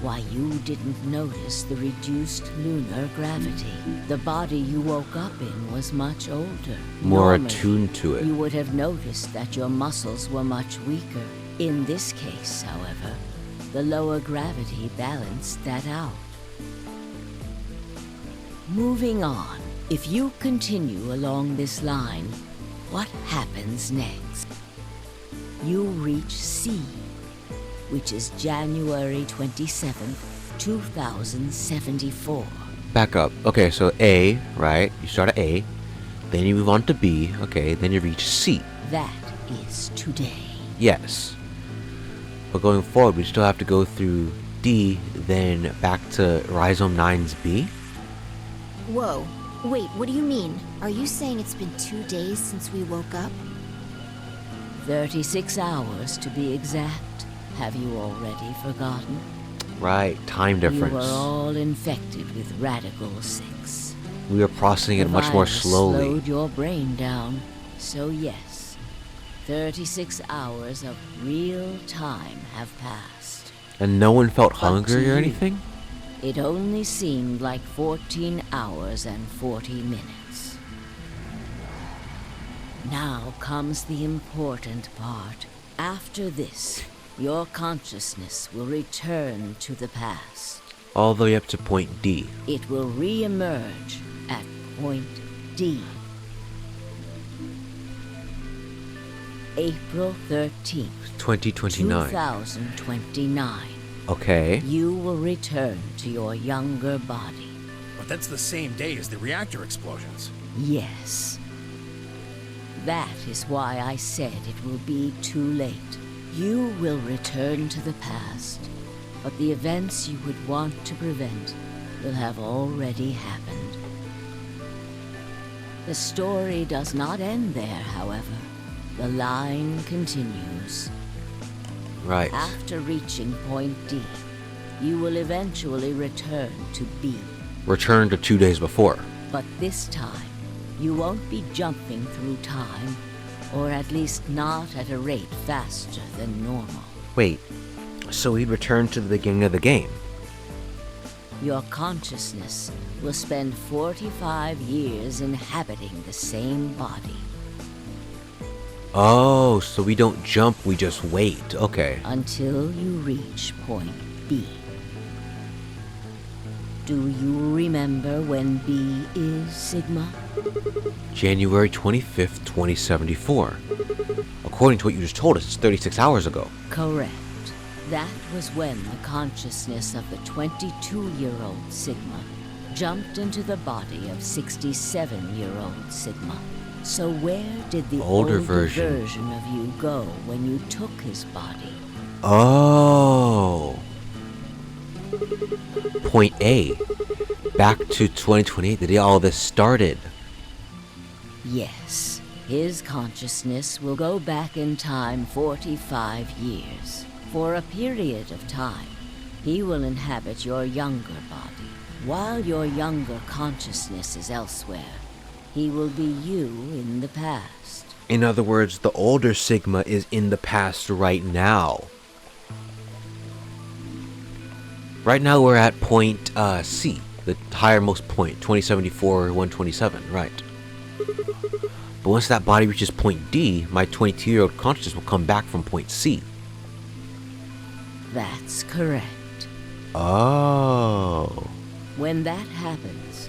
why you didn't notice the reduced lunar gravity. The body you woke up in was much older. More Normally, attuned to it. you would have noticed that your muscles were much weaker. In this case, however, The lower gravity balanced that out. Moving on, if you continue along this line, what happens next? You reach C, which is January 27th, 2074. Back up. Okay, so A, right? You start at A, then you move on to B, okay, then you reach C. That is today. Yes. But going forward, we still have to go through D, then back to Rhizome 9's B? Whoa. Wait, what do you mean? Are you saying it's been 2 days since we woke up? 36 hours to be exact. Have you already forgotten? Right, time difference. You were all infected with Radical 6. We were processing it much more The virus slowly. slowed your brain down. So yes, 36 hours of real time have passed. And no one felt But hungry to or you, anything? It only seemed like 14 hours and 40 minutes. Now comes the important part. After this, your consciousness will return to the past. All the way up to point D. It will re-emerge at point D. April 13th, 2029. 2029. Okay. You will return to your younger body. But that's the same day as the reactor explosions. Yes. That is why I said it will be too late. You will return to the past, but the events you would want to prevent will have already happened. The story does not end there, however. The line continues. Right. After reaching point D, you will eventually return to B. Return to 2 days before. But this time, you won't be jumping through time, or at least not at a rate faster than normal. Wait, so we'd return to the beginning of the game. Your consciousness will spend 45 years inhabiting the same body. Oh, so we don't jump, we just wait. Okay. Until you reach point B. Do you remember when B is, Sigma? January 25th, 2074. According to what you just told us, it's 36 hours ago. Correct. That was when the consciousness of the 22-year-old Sigma jumped into the body of 67-year-old Sigma. So where did the older version of you go when you took his body? Oh. Point A. Back to 2028, the day all this started. Yes. His consciousness will go back in time 45 years. For a period of time, he will inhabit your younger body. While your younger consciousness is elsewhere, he will be you in the past. In other words, the older Sigma is in the past right now. Right now we're at point C, the highermost point, 2074, 127, right. But once that body reaches point D, my 22-year-old consciousness will come back from point C. That's correct. Oh. When that happens,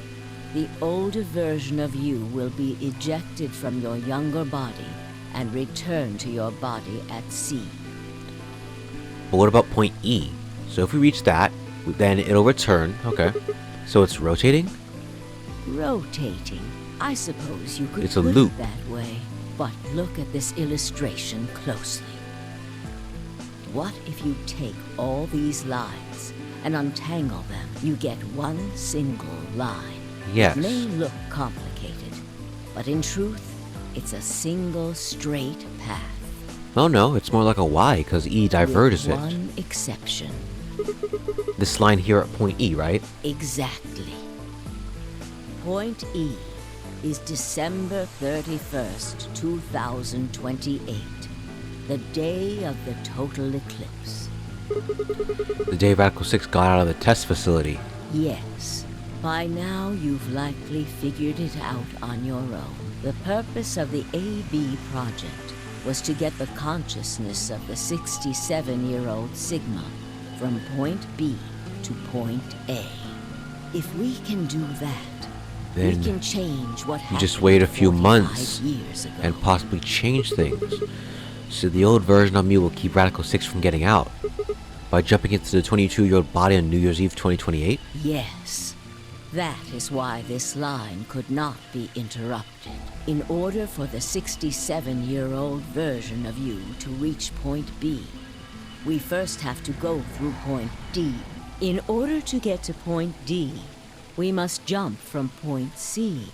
the older version of you will be ejected from your younger body and return to your body at C. But what about point E? So if we reach that, then it'll return. Okay. So it's rotating? Rotating. I suppose you could It's a put loop. it that way. But look at this illustration closely. What if you take all these lines and untangle them? You get one single line. Yes. It may look complicated, but in truth, it's a single straight path. Oh no, it's more like a Y because E diverges With it. one exception. This line here at point E, right? Exactly. Point E is December 31st, 2028, the day of the total eclipse. The day Radical 6 got out of the test facility. Yes, by now you've likely figured it out on your own. The purpose of the AB project was to get the consciousness of the 67-year-old Sigma from point B to point A. If we can do that, we Then can change what you happened just wait a few 45 months years ago. and possibly change things. So the old version of me will keep Radical 6 from getting out. By jumping into the 22-year-old body on New Year's Eve 2028? Yes. That is why this line could not be interrupted. In order for the 67-year-old version of you to reach point B, we first have to go through point D. In order to get to point D, we must jump from point C.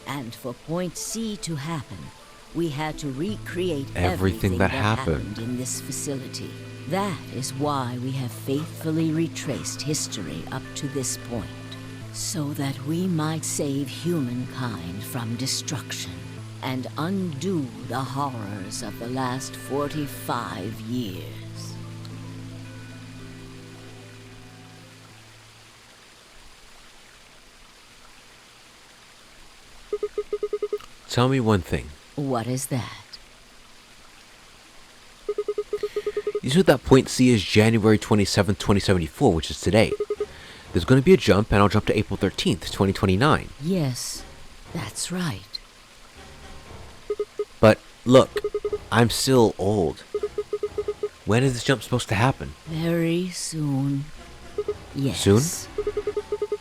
And for point C to happen, we had to recreate everything that happened in this facility. That is why we have faithfully retraced history up to this point, so that we might save humankind from destruction and undo the horrors of the last 45 years. Tell me one thing. What is that? You said that point C is January 27th, 2074, which is today. There's going to be a jump, and I'll jump to April 13th, 2029. Yes, that's right. But, look, I'm still old. When is this jump supposed to happen? Very soon. Yes. Soon?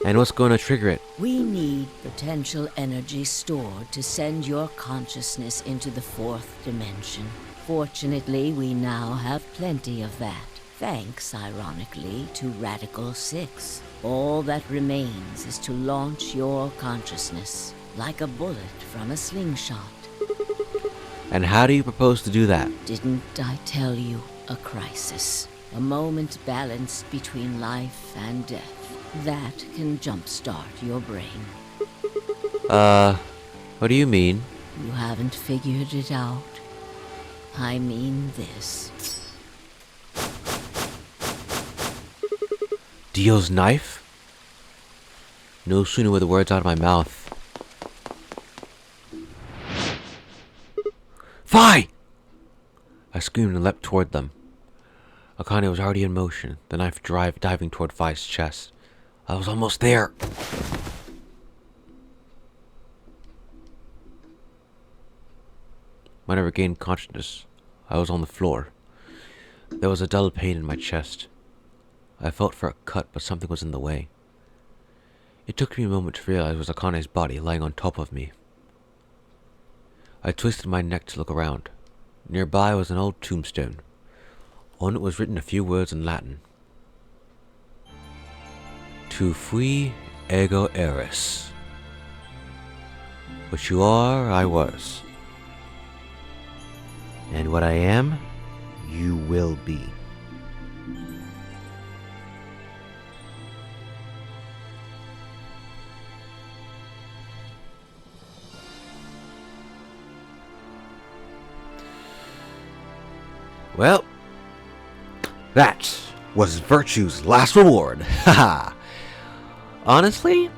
And what's going to trigger it? We need potential energy stored to send your consciousness into the fourth dimension. Fortunately, we now have plenty of that. Thanks, ironically, to Radical 6. All that remains is to launch your consciousness, like a bullet from a slingshot. And how do you propose to do that? Didn't I tell you? A crisis. A moment balanced between life and death. That can jumpstart your brain. What do you mean? You haven't figured it out? I mean this. Dio's knife? No sooner were the words out of my mouth. Fly! I screamed and leapt toward them. Akane was already in motion, the knife diving toward Fi's chest. I was almost there. When I regained consciousness, I was on the floor. There was a dull pain in my chest. I felt for a cut, but something was in the way. It took me a moment to realize it was Akane's body lying on top of me. I twisted my neck to look around. Nearby was an old tombstone. On it was written a few words in Latin. Tu fui ego eris. What you are, I was. And what I am, you will be. Well, that was Virtue's last reward. Haha. Honestly,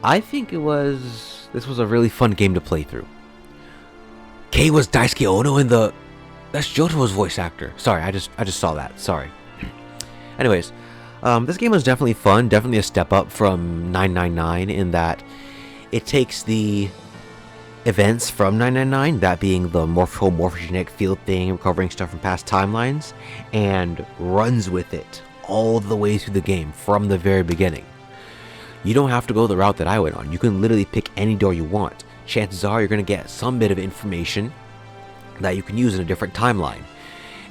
I think this was a really fun game to play through. Kei was Daisuke Ono in the... That's Jotaro's voice actor. Sorry, I just saw that. Sorry. Anyways, this game was definitely fun. Definitely a step up from 999 in that it takes the events from 999, that being the morphogenetic field thing, recovering stuff from past timelines, and runs with it all the way through the game from the very beginning. You don't have to go the route that I went on. You can literally pick any door you want. Chances are you're going to get some bit of information that you can use in a different timeline.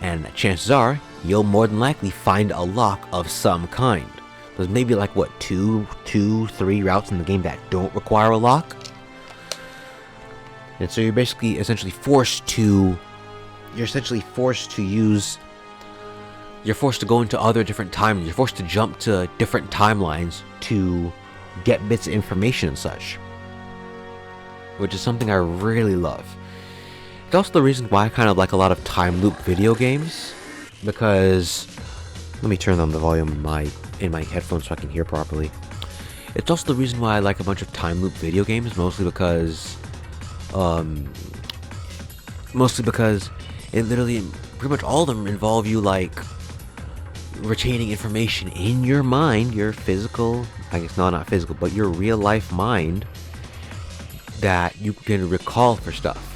And chances are you'll more than likely find a lock of some kind. There's maybe like, what, two, three routes in the game that don't require a lock? And so you're essentially forced to go into other different timelines. You're forced to jump to different timelines to get bits of information and such, which is something I really love. It's also the reason why I kind of like a lot of time loop video games, because let me turn on the volume in my headphones so I can hear properly. It's also the reason why I like a bunch of time loop video games, mostly because it literally, pretty much all of them involve you like retaining information in your mind, your physical, I guess no, not physical, but your real life mind that you can recall for stuff.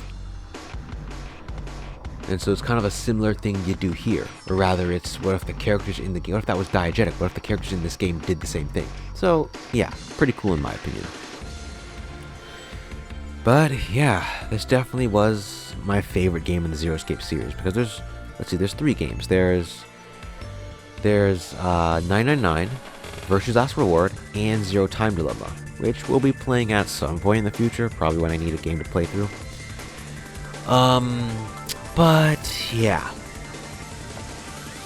And so it's kind of a similar thing you do here. Or rather, it's what if the characters in the game, what if that was diegetic? What if the characters in this game did the same thing? So, yeah, pretty cool in my opinion. But, yeah, this definitely was my favorite game in the Zero Escape series. Because there's, let's see, there's 3 games. There's 999, Virtue's Last Reward, and Zero Time Dilemma. Which we'll be playing at some point in the future. Probably when I need a game to play through. But, yeah.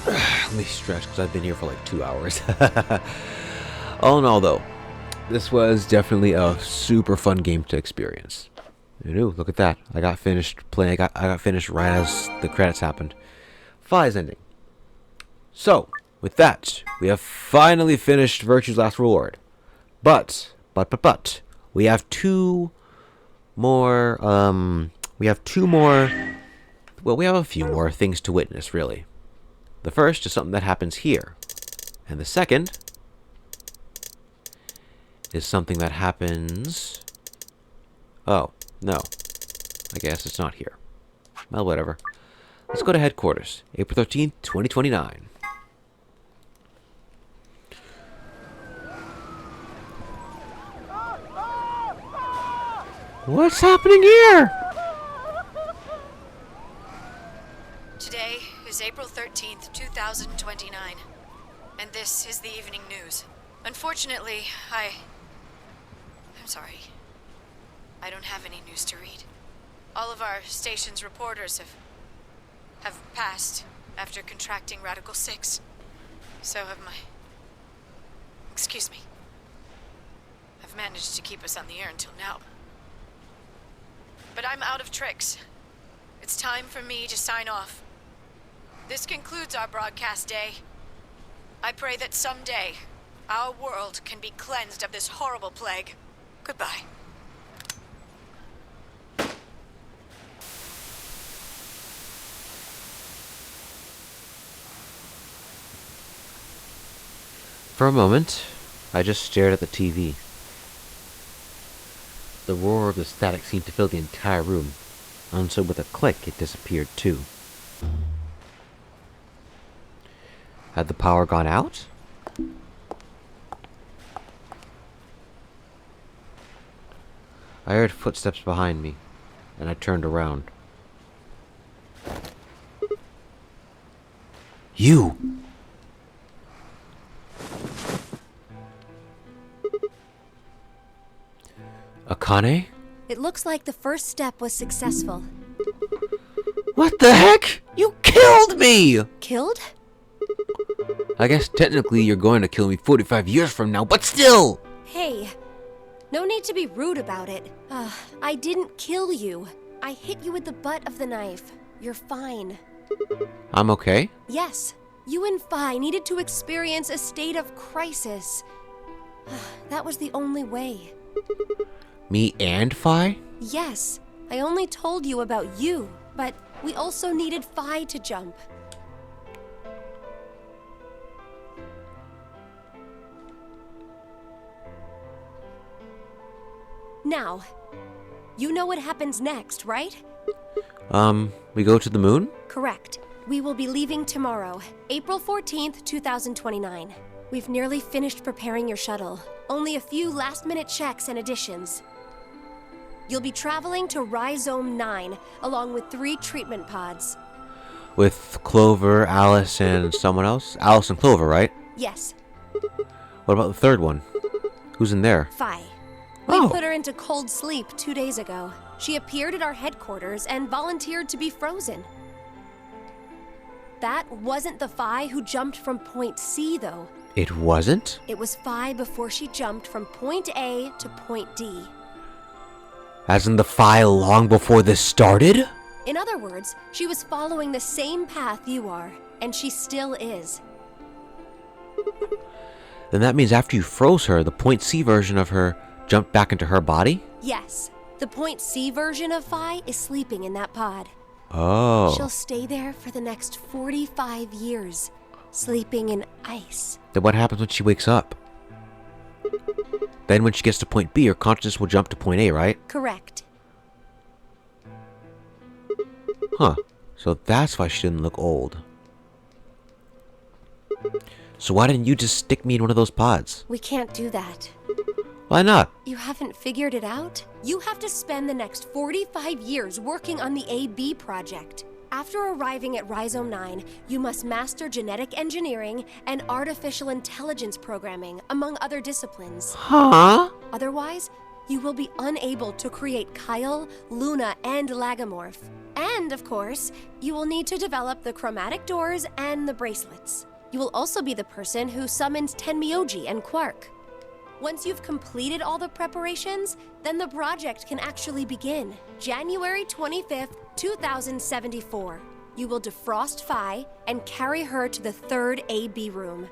Let me stretch because I've been here for like 2 hours. All in all, though, this was definitely a super fun game to experience. And ooh, look at that. I got finished playing. I got finished right as the credits happened. Fi's ending. So, with that, we have finally finished Virtue's Last Reward. But, we have 2 more, well, we have a few more things to witness, really. The first is something that happens here. And the second is something that happens... Oh, no. I guess it's not here. Well, whatever. Let's go to headquarters. April 13th, 2029. What's happening here? Today is April 13th, 2029, and this is the evening news. Unfortunately, I'm sorry. I don't have any news to read. All of our station's reporters have passed after contracting Radical 6. So have my... Excuse me. I've managed to keep us on the air until now. But I'm out of tricks. It's time for me to sign off. This concludes our broadcast day. I pray that someday our world can be cleansed of this horrible plague. Goodbye. For a moment, I just stared at the TV. The roar of the static seemed to fill the entire room, and so with a click, it disappeared too. Had the power gone out? I heard footsteps behind me, and I turned around. You! Akane? It looks like the first step was successful. What the heck? You killed me! Killed? I guess technically you're going to kill me 45 years from now, but still! Hey, no need to be rude about it. I didn't kill you. I hit you with the butt of the knife. You're fine. I'm okay? Yes, you and Phi needed to experience a state of crisis. That was the only way. Me and Phi? Yes, I only told you about you, but we also needed Phi to jump. Now, you know what happens next, right? We go to the moon? Correct. We will be leaving tomorrow, April 14th, 2029. We've nearly finished preparing your shuttle. Only a few last-minute checks and additions. You'll be traveling to Rhizome 9, along with 3 treatment pods. With Clover, Alice, and someone else? Alice and Clover, right? Yes. What about the third one? Who's in there? Phi. We put her into cold sleep 2 days ago. She appeared at our headquarters and volunteered to be frozen. That wasn't the Phi who jumped from Point C, though. It wasn't? It was Phi before she jumped from Point A to Point D. As in the Phi long before this started? In other words, she was following the same path you are, and she still is. Then that means after you froze her, the Point C version of her jumped back into her body? Yes. The Point C version of Phi is sleeping in that pod. Oh. She'll stay there for the next 45 years. sleeping in ice. Then what happens when she wakes up? Then when she gets to point B, her consciousness will jump to point A, right? Correct. Huh. So that's why she didn't look old. So why didn't you just stick me in one of those pods? We can't do that. Why not? You haven't figured it out? You have to spend the next 45 years working on the AB project. After arriving at Rhizome 9, you must master genetic engineering and artificial intelligence programming, among other disciplines. Huh? Otherwise, you will be unable to create Kyle, Luna, and Lagomorph. And, of course, you will need to develop the chromatic doors and the bracelets. You will also be the person who summons Tenmyoji and Quark. Once you've completed all the preparations, then the project can actually begin. January 25th, 2074. You will defrost Phi and carry her to the third AB room.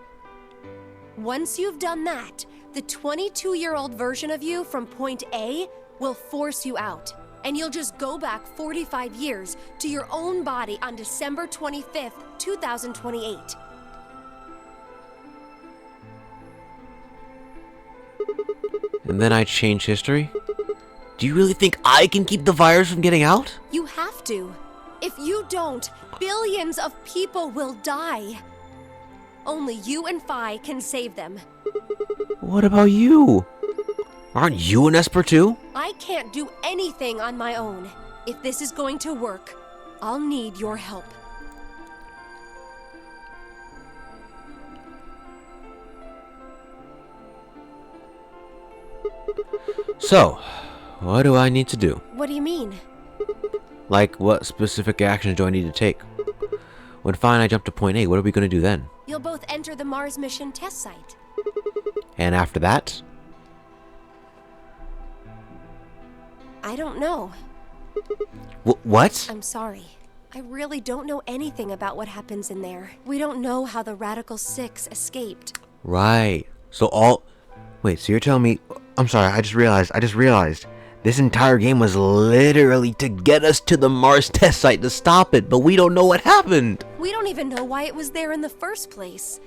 Once you've done that, the 22-year-old version of you from point A will force you out, and you'll just go back 45 years to your own body on December 25th, 2028. And then I change history? Do you really think I can keep the virus from getting out? You have to. If you don't, billions of people will die. Only you and Phi can save them. What about you? Aren't you an Esper too? I can't do anything on my own. If this is going to work, I'll need your help. So, what do I need to do? What do you mean? Like, what specific actions do I need to take? When Phi and I jump to point A, what are we going to do then? You'll both enter the Mars mission test site. And after that? I don't know. What? I'm sorry. I really don't know anything about what happens in there. We don't know how the Radical Six escaped. Right. So all... Wait, so you're telling me... I'm sorry, I just realized. This entire game was literally to get us to the Mars test site to stop it, but we don't know what happened. We don't even know why it was there in the first place.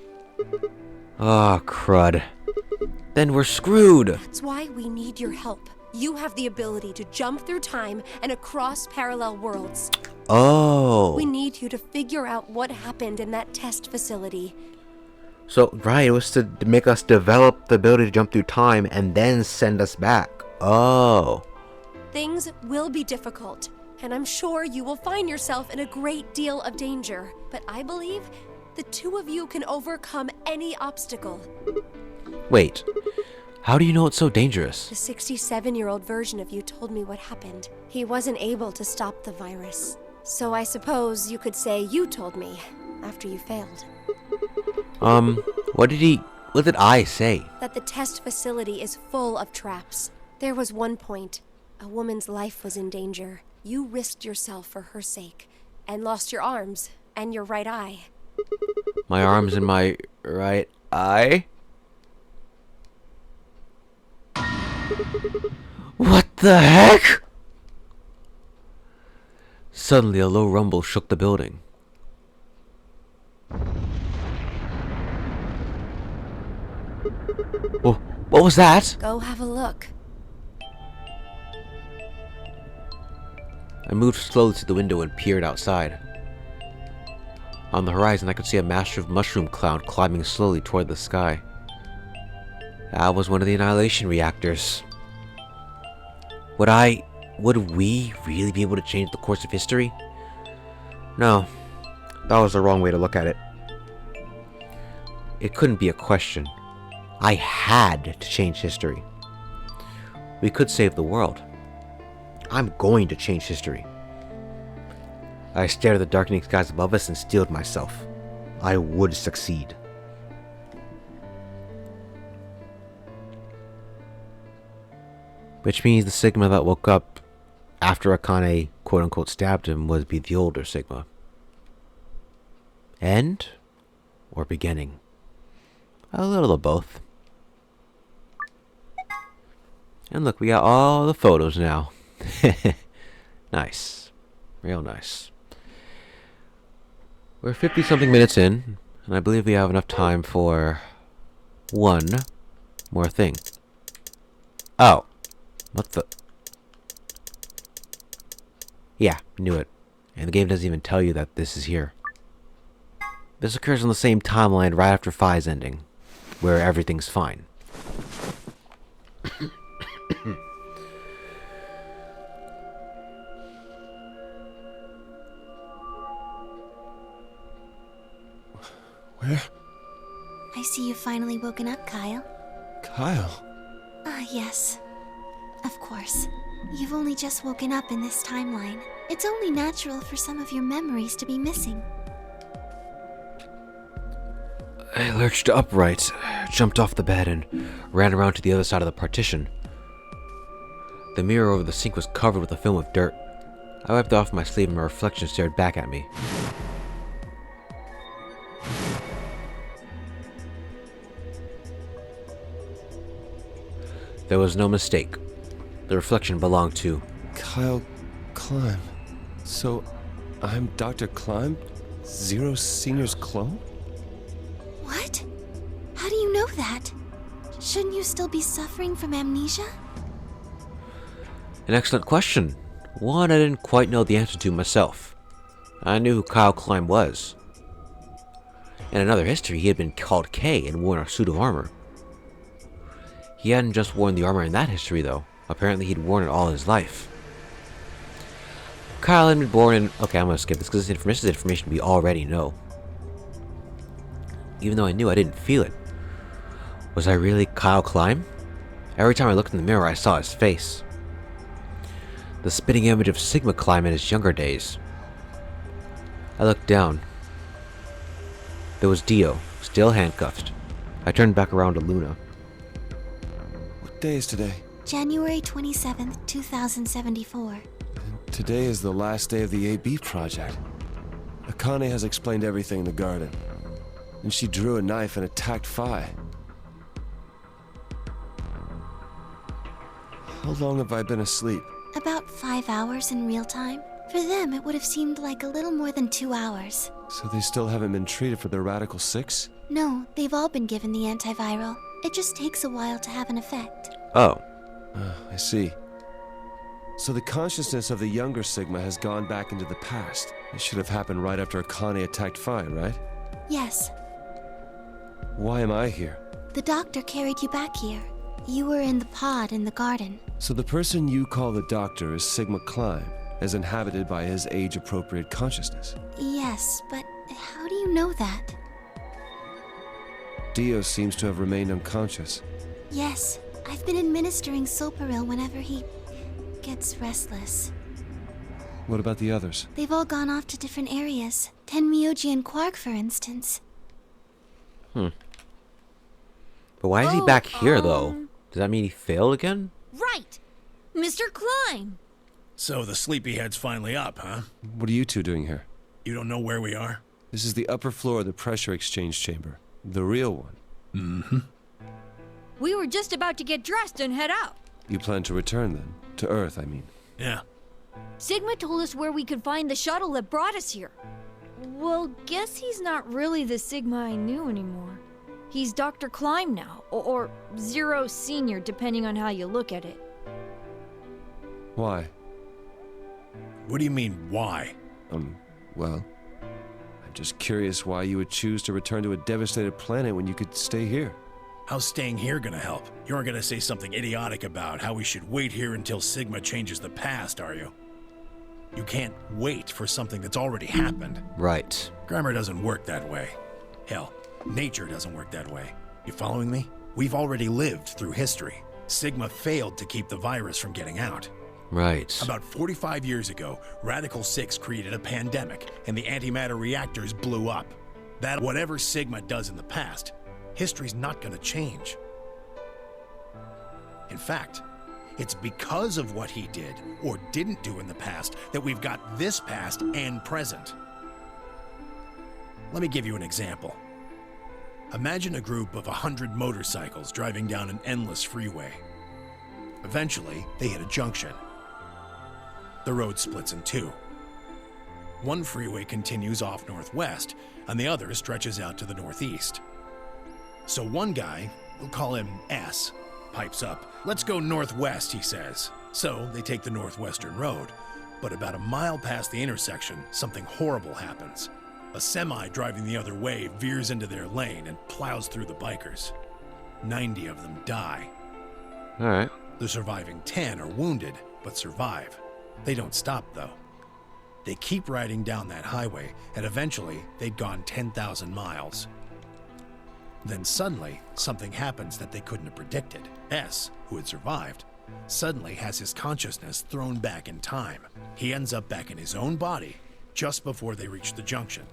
Oh, crud. Then we're screwed. That's why we need your help. You have the ability to jump through time and across parallel worlds. Oh. We need you to figure out what happened in that test facility. So, right, it was to make us develop the ability to jump through time and then send us back. Oh. Things will be difficult, and I'm sure you will find yourself in a great deal of danger. But I believe the two of you can overcome any obstacle. Wait, how do you know it's so dangerous? The 67-year-old version of you told me what happened. He wasn't able to stop the virus. So I suppose you could say you told me after you failed. What did I say? That the test facility is full of traps. There was one point. A woman's life was in danger. You risked yourself for her sake, and lost your arms and your right eye. My arms and my right eye? What the heck? Suddenly a low rumble shook the building. Well, what was that? Go have a look. I moved slowly to the window and peered outside. On the horizon, I could see a massive mushroom cloud climbing slowly toward the sky. That was one of the annihilation reactors. Would we really be able to change the course of history? No, that was the wrong way to look at it. It couldn't be a question. I had to change history. We could save the world. I'm going to change history. I stared at the darkening skies above us and steeled myself. I would succeed. Which means the Sigma that woke up after Akane quote-unquote stabbed him would be the older Sigma. End or beginning? A little of both. And look, we got all the photos now. Nice. Real nice. We're 50-something minutes in. And I believe we have enough time for one more thing. Oh. What the? Yeah, knew it. And the game doesn't even tell you that this is here. This occurs on the same timeline right after Phi's ending, where everything's fine. Where? I see you've finally woken up, Kyle. Kyle? Ah, yes. Of course. You've only just woken up in this timeline. It's only natural for some of your memories to be missing. I lurched upright, jumped off the bed, and ran around to the other side of the partition. The mirror over the sink was covered with a film of dirt. I wiped off my sleeve and my reflection stared back at me. There was no mistake. The reflection belonged to Kyle Climb. So, I'm Dr. Climb? Zero Senior's clone? What? How do you know that? Shouldn't you still be suffering from amnesia? An excellent question. One I didn't quite know the answer to myself. I knew who Kyle Climb was. In another history, he had been called K and worn a suit of armor. He hadn't just worn the armor in that history, though. Apparently, he'd worn it all his life. Kyle had been born in... Okay, I'm gonna skip this because this is information we already know. Even though I knew, I didn't feel it. Was I really Kyle Climb? Every time I looked in the mirror, I saw his face. The spitting image of Sigma Climb in his younger days. I looked down. There was Dio, still handcuffed. I turned back around to Luna. What day is today? January 27th, 2074. Today is the last day of the AB project. Akane has explained everything in the garden. And she drew a knife and attacked Phi. How long have I been asleep? About 5 hours in real time. For them, it would have seemed like a little more than 2 hours. So they still haven't been treated for their Radical 6? No, they've all been given the antiviral. It just takes a while to have an effect. Oh. I see. So the consciousness of the younger Sigma has gone back into the past. It should have happened right after Akane attacked Phi, right? Yes. Why am I here? The doctor carried you back here. You were in the pod in the garden. So the person you call the doctor is Sigma Climb, as inhabited by his age-appropriate consciousness. Yes, but how do you know that? Dio seems to have remained unconscious. Yes, I've been administering Soparil whenever he gets restless. What about the others? They've all gone off to different areas. Tenmyoji and Quark, for instance. But why is he back here, though? Does that mean he failed again? Right! Mr. Climb! So the sleepyhead's finally up, huh? What are you two doing here? You don't know where we are? This is the upper floor of the pressure exchange chamber. The real one. Mm-hmm. We were just about to get dressed and head out. You plan to return then? To Earth, I mean. Yeah. Sigma told us where we could find the shuttle that brought us here. Well, guess he's not really the Sigma I knew anymore. He's Dr. Climb now, or Zero Senior, depending on how you look at it. Why? What do you mean, why? Well, I'm just curious why you would choose to return to a devastated planet when you could stay here. How's staying here gonna help? You aren't gonna say something idiotic about how we should wait here until Sigma changes the past, are you? You can't wait for something that's already happened. Right. Grammar doesn't work that way. Hell, nature doesn't work that way. You following me? We've already lived through history. Sigma failed to keep the virus from getting out. Right. About 45 years ago, Radical 6 created a pandemic, and the antimatter reactors blew up. That whatever Sigma does in the past, history's not gonna change. In fact, it's because of what he did, or didn't do in the past, that we've got this past and present. Let me give you an example. Imagine a group of 100 motorcycles driving down an endless freeway. Eventually, they hit a junction. The road splits in two. One freeway continues off northwest, and the other stretches out to the northeast. So one guy, we'll call him S, pipes up. "Let's go northwest," he says. So they take the northwestern road. But about a mile past the intersection, something horrible happens. A semi driving the other way veers into their lane and plows through the bikers. 90 of them die. Alright. The surviving 10 are wounded, but survive. They don't stop, though. They keep riding down that highway, and eventually they'd gone 10,000 miles. Then suddenly, something happens that they couldn't have predicted. S, who had survived, suddenly has his consciousness thrown back in time. He ends up back in his own body just before they reach the junction.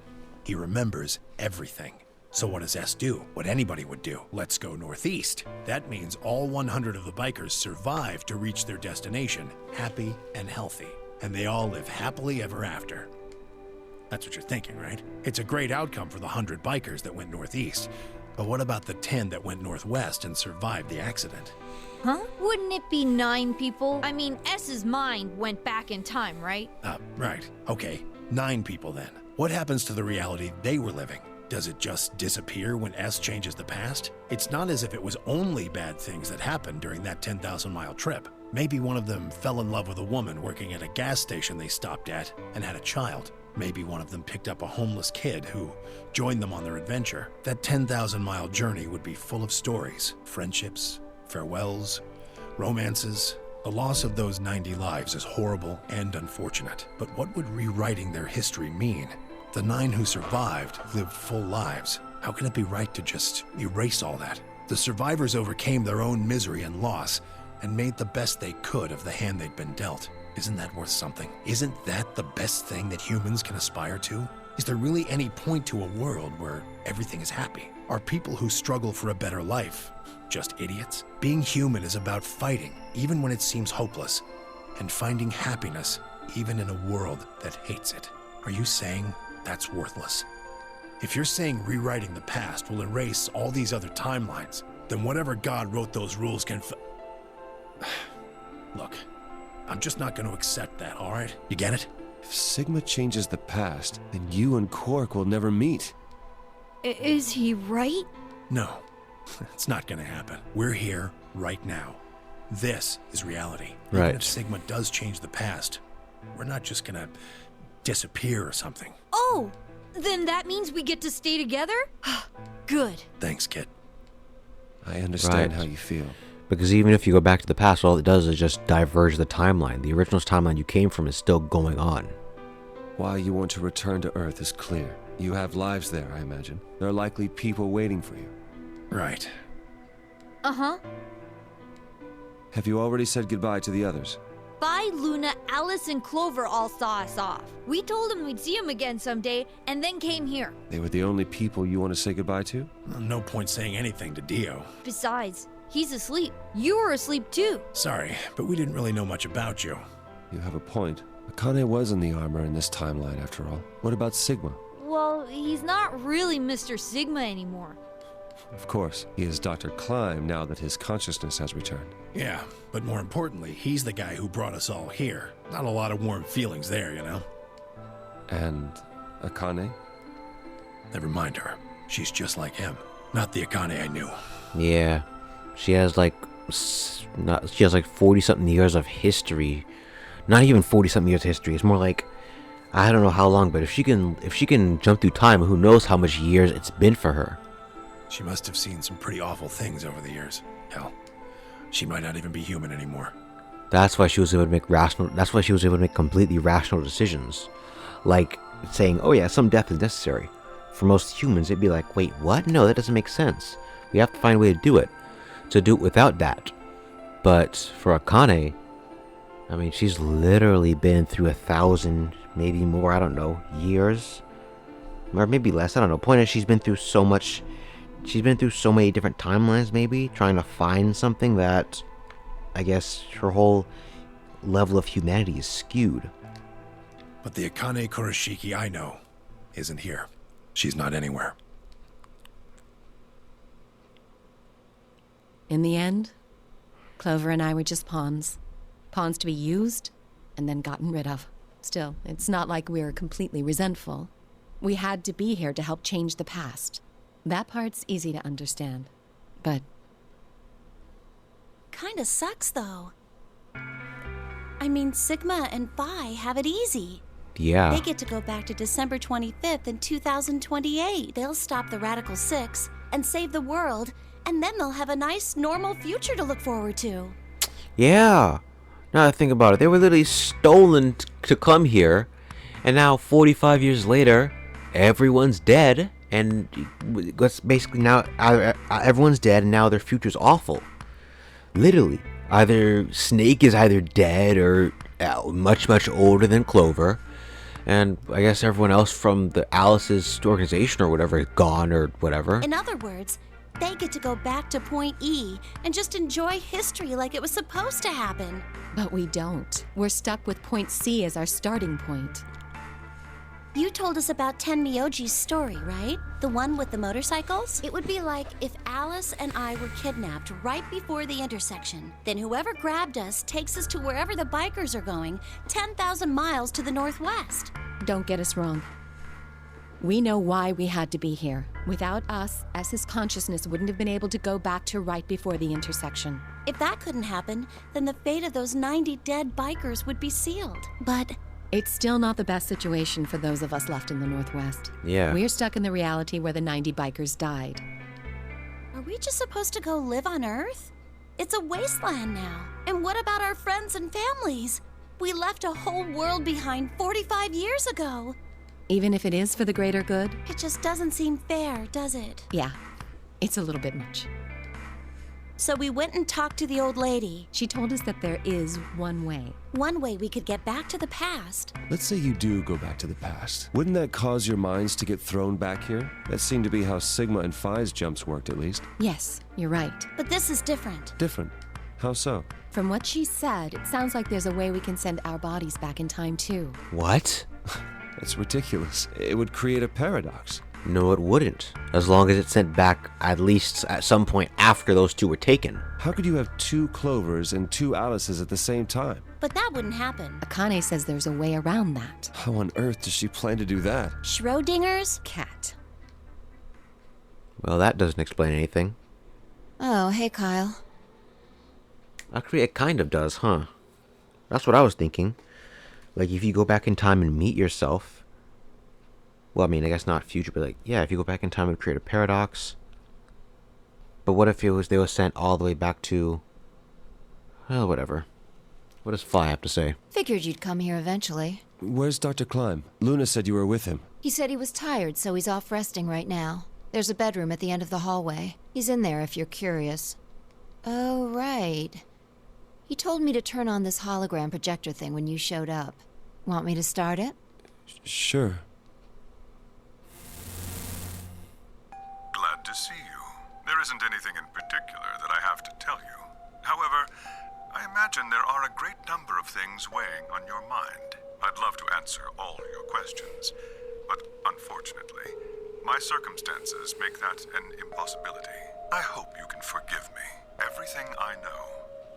He remembers everything. So what does S do? What anybody would do. Let's go northeast. That means all 100 of the bikers survive to reach their destination, happy and healthy. And they all live happily ever after. That's what you're thinking, right? It's a great outcome for the 100 bikers that went northeast. But what about the 10 that went northwest and survived the accident? Huh? Wouldn't it be 9 people? I mean, S's mind went back in time, right? Right. Okay, 9 people then. What happens to the reality they were living? Does it just disappear when S changes the past? It's not as if it was only bad things that happened during that 10,000-mile trip. Maybe one of them fell in love with a woman working at a gas station they stopped at and had a child. Maybe one of them picked up a homeless kid who joined them on their adventure. That 10,000-mile journey would be full of stories, friendships, farewells, romances. The loss of those 90 lives is horrible and unfortunate. But what would rewriting their history mean? The 9 who survived lived full lives. How can it be right to just erase all that? The survivors overcame their own misery and loss and made the best they could of the hand they'd been dealt. Isn't that worth something? Isn't that the best thing that humans can aspire to? Is there really any point to a world where everything is happy? Are people who struggle for a better life just idiots? Being human is about fighting, even when it seems hopeless, and finding happiness, even in a world that hates it. Are you saying that's worthless? If you're saying rewriting the past will erase all these other timelines, then whatever God wrote those rules can Look, I'm just not going to accept that, all right? You get it? If Sigma changes the past, then you and Quark will never meet. Is he right? No, it's not going to happen. We're here right now. This is reality. Right. Even if Sigma does change the past, we're not just going to disappear or something. Oh, then that means we get to stay together? Good. Thanks, kid. I understand Right. how you feel. Because even if you go back to the past, all it does is just diverge the timeline. The original timeline you came from is still going on. Why you want to return to Earth is clear. You have lives there, I imagine. There are likely people waiting for you. Right. Uh-huh. Have you already said goodbye to the others? Bye, Luna, Alice, and Clover all saw us off. We told them we'd see them again someday, and then came here. They were the only people you want to say goodbye to? No point saying anything to Dio. Besides, he's asleep. You were asleep too. Sorry, but we didn't really know much about you. You have a point. Akane was in the armor in this timeline, after all. What about Sigma? Well, he's not really Mr. Sigma anymore. Of course, he is Dr. Klein now that his consciousness has returned. Yeah, but more importantly, he's the guy who brought us all here. Not a lot of warm feelings there, you know? And Akane? Never mind her. She's just like him. Not the Akane I knew. Yeah. She has like 40-something years of history. Not even 40-something years of history. It's more like, I don't know how long, but if she can jump through time, who knows how much years it's been for her. She must have seen some pretty awful things over the years. Hell, she might not even be human anymore. That's why she was able to make completely rational decisions. Like saying, oh yeah, some death is necessary. For most humans, it'd be like, wait, what? No, that doesn't make sense. We have to find a way to do it. To do it without that. But for Akane, I mean, she's literally been through 1,000, maybe more, I don't know, years? Or maybe less, I don't know. Point is, she's been through so much. She's been through so many different timelines, maybe, trying to find something that, I guess, her whole level of humanity is skewed. But the Akane Kurashiki I know isn't here. She's not anywhere. In the end, Clover and I were just pawns. Pawns to be used and then gotten rid of. Still, it's not like we're completely resentful. We had to be here to help change the past. That part's easy to understand. But Kinda sucks, though. I mean, Sigma and Phi have it easy. Yeah. They get to go back to December 25th in 2028. They'll stop the Radical Six and save the world, and then they'll have a nice, normal future to look forward to. Yeah. Now that I think about it, they were literally stolen to come here, and now 45 years later, everyone's dead, and what's basically now everyone's dead, and now their future's awful. Literally, either Snake is either dead or much older than Clover, and I guess everyone else from the Alice's organization or whatever is gone or whatever. In other words, they get to go back to Point E and just enjoy history like it was supposed to happen. But we don't. We're stuck with Point C as our starting point. You told us about Tenmyoji's story, right? The one with the motorcycles? It would be like if Alice and I were kidnapped right before the intersection. Then whoever grabbed us takes us to wherever the bikers are going, 10,000 miles to the northwest. Don't get us wrong. We know why we had to be here. Without us, S's consciousness wouldn't have been able to go back to right before the intersection. If that couldn't happen, then the fate of those 90 dead bikers would be sealed. But it's still not the best situation for those of us left in the Northwest. Yeah. We're stuck in the reality where the 90 bikers died. are we just supposed to go live on Earth? It's a wasteland now. And what about our friends and families? We left a whole world behind 45 years ago. Even if it is for the greater good? It just doesn't seem fair, does it? Yeah, it's a little bit much. So we went and talked to the old lady. She told us that there is one way. One way we could get back to the past. Let's say you do go back to the past. Wouldn't that cause your minds to get thrown back here? That seemed to be how Sigma and Phi's jumps worked, at least. Yes, you're right. But this is different. Different? How so? From what she said, it sounds like there's a way we can send our bodies back in time, too. What? That's ridiculous. It would create a paradox. No, it wouldn't. As long as it's sent back at least at some point after those two were taken. How could you have two Clovers and two Alices at the same time? But that wouldn't happen. Akane says there's a way around that. How on earth does she plan to do that? Schrodinger's cat. Well, that doesn't explain anything. Oh, hey, Kyle. Actually, it kind of does, huh? That's what I was thinking. Like, if you go back in time and meet yourself... Well, I mean, I guess not future, but like, yeah, if you go back in time and create a paradox. But what if they were sent all the way back to... Well, whatever. What does Phi have to say? Figured you'd come here eventually. Where's Dr. Klein? Luna said you were with him. He said he was tired, so he's off resting right now. There's a bedroom at the end of the hallway. He's in there if you're curious. Oh, right. He told me to turn on this hologram projector thing when you showed up. Want me to start it? Sure. Glad to see you. There isn't anything in particular that I have to tell you. However, I imagine there are a great number of things weighing on your mind. I'd love to answer all your questions, but unfortunately, my circumstances make that an impossibility. I hope you can forgive me. Everything I know,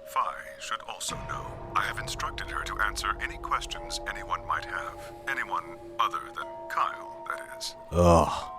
Phi should also know. I have instructed her to answer any questions anyone might have. Anyone other than Kyle, that is. Ugh.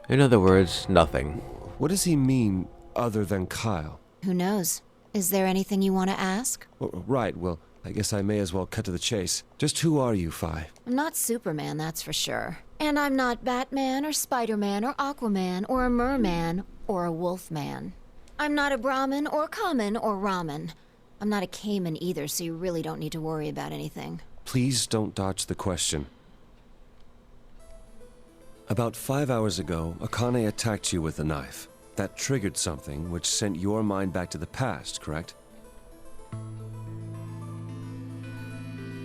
In other words, nothing. What does he mean, other than Kyle? Who knows? Is there anything you want to ask? Right, well, I guess I may as well cut to the chase. Just who are you, Phi? I'm not Superman, that's for sure. And I'm not Batman or Spider-Man or Aquaman or a Merman or a Wolfman. I'm not a Brahmin or Kamen or Ramen. I'm not a Cayman either, so you really don't need to worry about anything. Please don't dodge the question. About 5 hours ago, Akane attacked you with a knife. That triggered something which sent your mind back to the past, correct?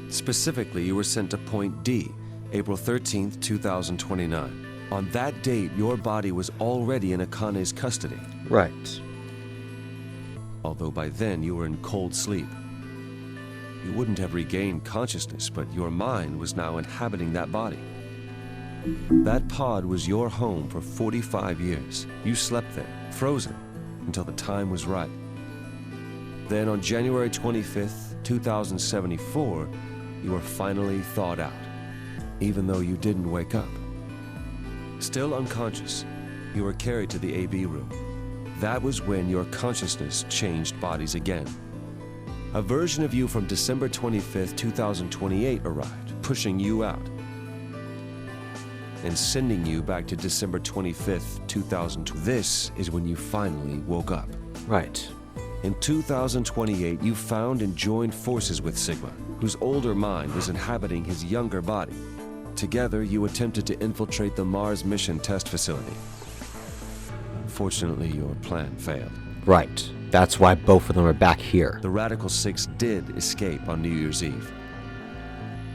Specifically, you were sent to Point D, April 13th, 2029. On that date, your body was already in Akane's custody. Right. Although by then you were in cold sleep. You wouldn't have regained consciousness, but your mind was now inhabiting that body. That pod was your home for 45 years. You slept there, frozen, until the time was right. Then on January 25th, 2074, you were finally thawed out, even though you didn't wake up. Still unconscious, you were carried to the AB room. That was when your consciousness changed bodies again. A version of you from December 25th, 2028 arrived, pushing you out and sending you back to December 25th, 2002. This is when you finally woke up. Right. In 2028, you found and joined forces with Sigma, whose older mind was inhabiting his younger body. Together, you attempted to infiltrate the Mars mission test facility. Unfortunately, your plan failed. Right. That's why both of them are back here. The Radical Six did escape on New Year's Eve.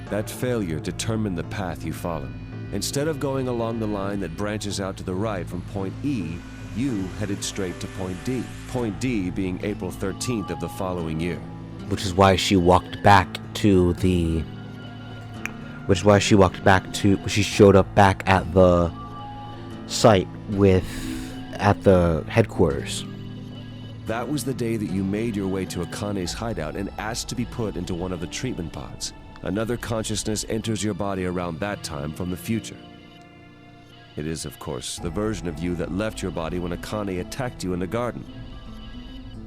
That failure determined the path you followed. Instead of going along the line that branches out to the right from point E, you headed straight to point D. Point D being April 13th of the following year. Which is why she walked back to the... She showed up back at the site at the headquarters. That was the day that you made your way to Akane's hideout and asked to be put into one of the treatment pods. Another consciousness enters your body around that time from the future. It is, of course, the version of you that left your body when Akane attacked you in the garden.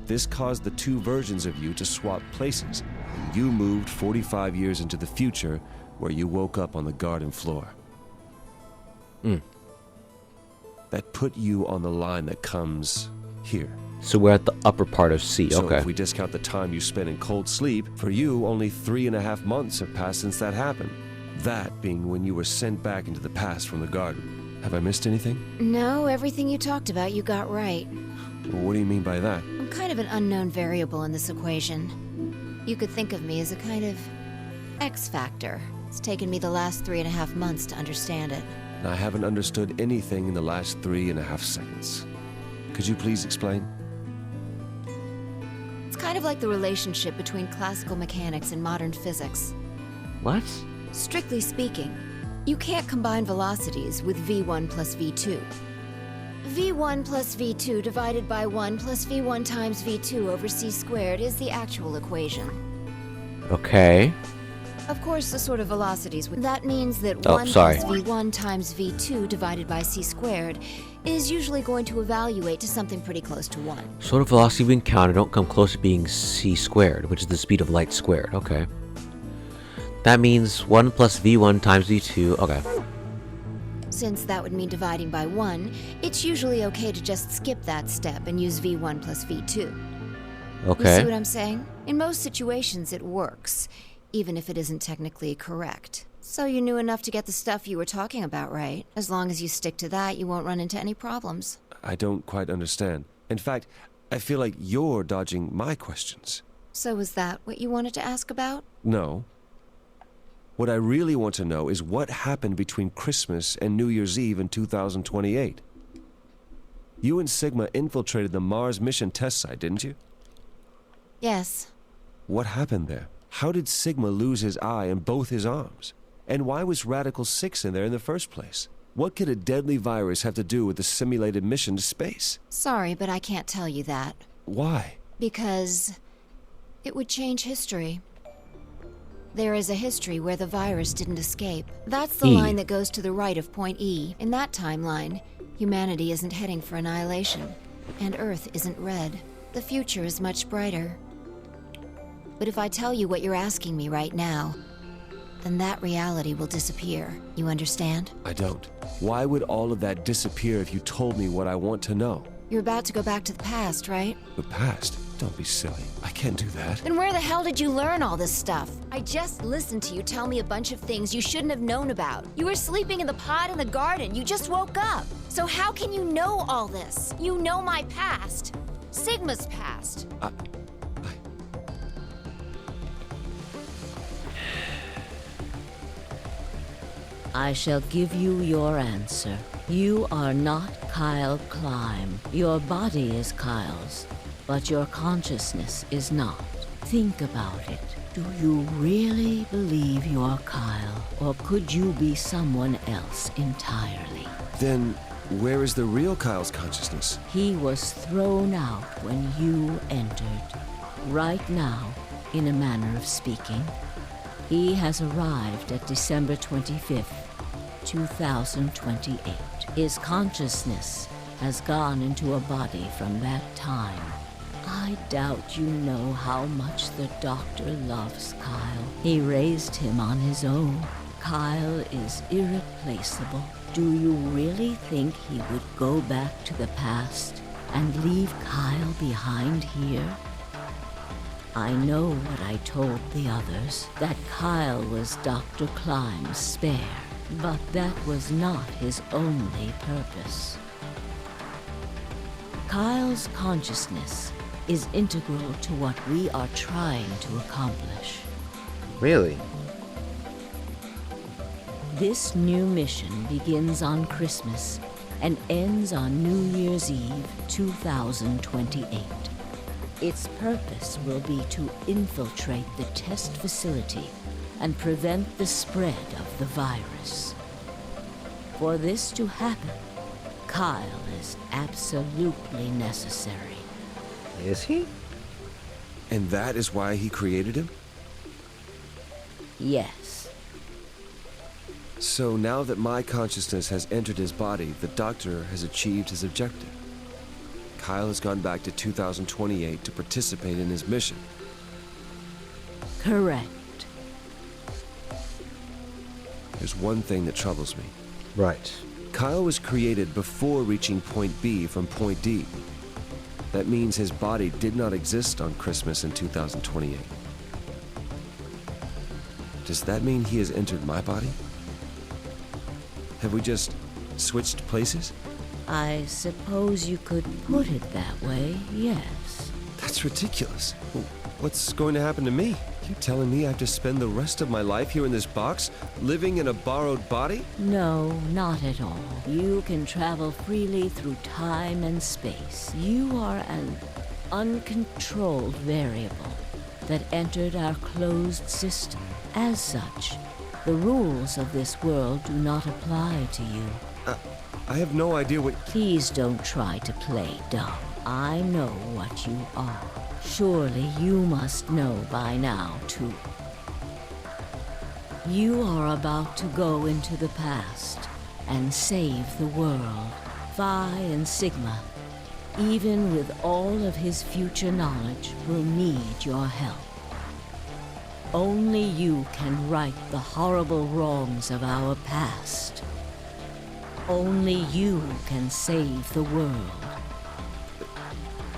This caused the two versions of you to swap places, and you moved 45 years into the future, where you woke up on the garden floor. That put you on the line that comes here. So we're at the upper part of C, So okay. if we discount the time you spent in cold sleep, for you, only 3.5 months have passed since that happened. That being when you were sent back into the past from the garden. Have I missed anything? No, everything you talked about you got right. What do you mean by that? I'm kind of an unknown variable in this equation. You could think of me as a kind of X factor. It's taken me the last 3.5 months to understand it. I haven't understood anything in the last 3.5 seconds. Could you please explain? It's kind of like the relationship between classical mechanics and modern physics. What? Strictly speaking, you can't combine velocities with v1 plus v2. v1 plus v2 divided by 1 plus v1 times v2 over c squared is the actual equation. Okay. Of course, the sort of velocities. That means that Oh, 1 sorry. plus v1 times v2 divided by c squared is usually going to evaluate to something pretty close to 1. Sort of velocity we encounter don't come close to being c squared, which is the speed of light squared. Okay. That means 1 plus v1 times v2. Okay. Since that would mean dividing by 1, it's usually okay to just skip that step and use v1 plus v2. Okay. You see what I'm saying? In most situations, it works, even if it isn't technically correct. So you knew enough to get the stuff you were talking about right. As long as you stick to that, you won't run into any problems. I don't quite understand. In fact, I feel like you're dodging my questions. So was that what you wanted to ask about? No. What I really want to know is what happened between Christmas and New Year's Eve in 2028. You and Sigma infiltrated the Mars mission test site, didn't you? Yes. What happened there? How did Sigma lose his eye and both his arms? And why was Radical 6 in there in the first place? What could a deadly virus have to do with the simulated mission to space? Sorry, but I can't tell you that. Why? Because it would change history. There is a history where the virus didn't escape. That's the line that goes to the right of point E. In that timeline, humanity isn't heading for annihilation, and Earth isn't red. The future is much brighter. But if I tell you what you're asking me right now, then that reality will disappear. You understand? I don't. Why would all of that disappear if you told me what I want to know? You're about to go back to the past, right? The past? Don't be silly. I can't do that. Then where the hell did you learn all this stuff? I just listened to you tell me a bunch of things you shouldn't have known about. You were sleeping in the pod in the garden. You just woke up. So how can you know all this? You know my past. Sigma's past. I shall give you your answer. You are not Kyle Climb. Your body is Kyle's, but your consciousness is not. Think about it. Do you really believe you're Kyle, or could you be someone else entirely? Then, where is the real Kyle's consciousness? He was thrown out when you entered. Right now, in a manner of speaking. He has arrived at December 25th, 2028. His consciousness has gone into a body from that time. I doubt you know how much the doctor loves Kyle. He raised him on his own. Kyle is irreplaceable. Do you really think he would go back to the past and leave Kyle behind here? I know what I told the others, that Kyle was Dr. Climb's spare, but that was not his only purpose. Kyle's consciousness is integral to what we are trying to accomplish. Really? This new mission begins on Christmas and ends on New Year's Eve 2028. Its purpose will be to infiltrate the test facility and prevent the spread of the virus. For this to happen, Kyle is absolutely necessary. Is he? And that is why he created him? Yes. So now that my consciousness has entered his body, the doctor has achieved his objective. Kyle has gone back to 2028 to participate in his mission. Correct. There's one thing that troubles me. Right. Kyle was created before reaching point B from point D. That means his body did not exist on Christmas in 2028. Does that mean he has entered my body? Have we just switched places? I suppose you could put it that way, yes. That's ridiculous. What's going to happen to me? You telling me I have to spend the rest of my life here in this box, living in a borrowed body? No, not at all. You can travel freely through time and space. You are an uncontrolled variable that entered our closed system. As such, the rules of this world do not apply to you. I have no idea what... Please don't try to play dumb. I know what you are. Surely you must know by now, too. You are about to go into the past and save the world. Phi and Sigma, even with all of his future knowledge, will need your help. Only you can right the horrible wrongs of our past. Only you can save the world.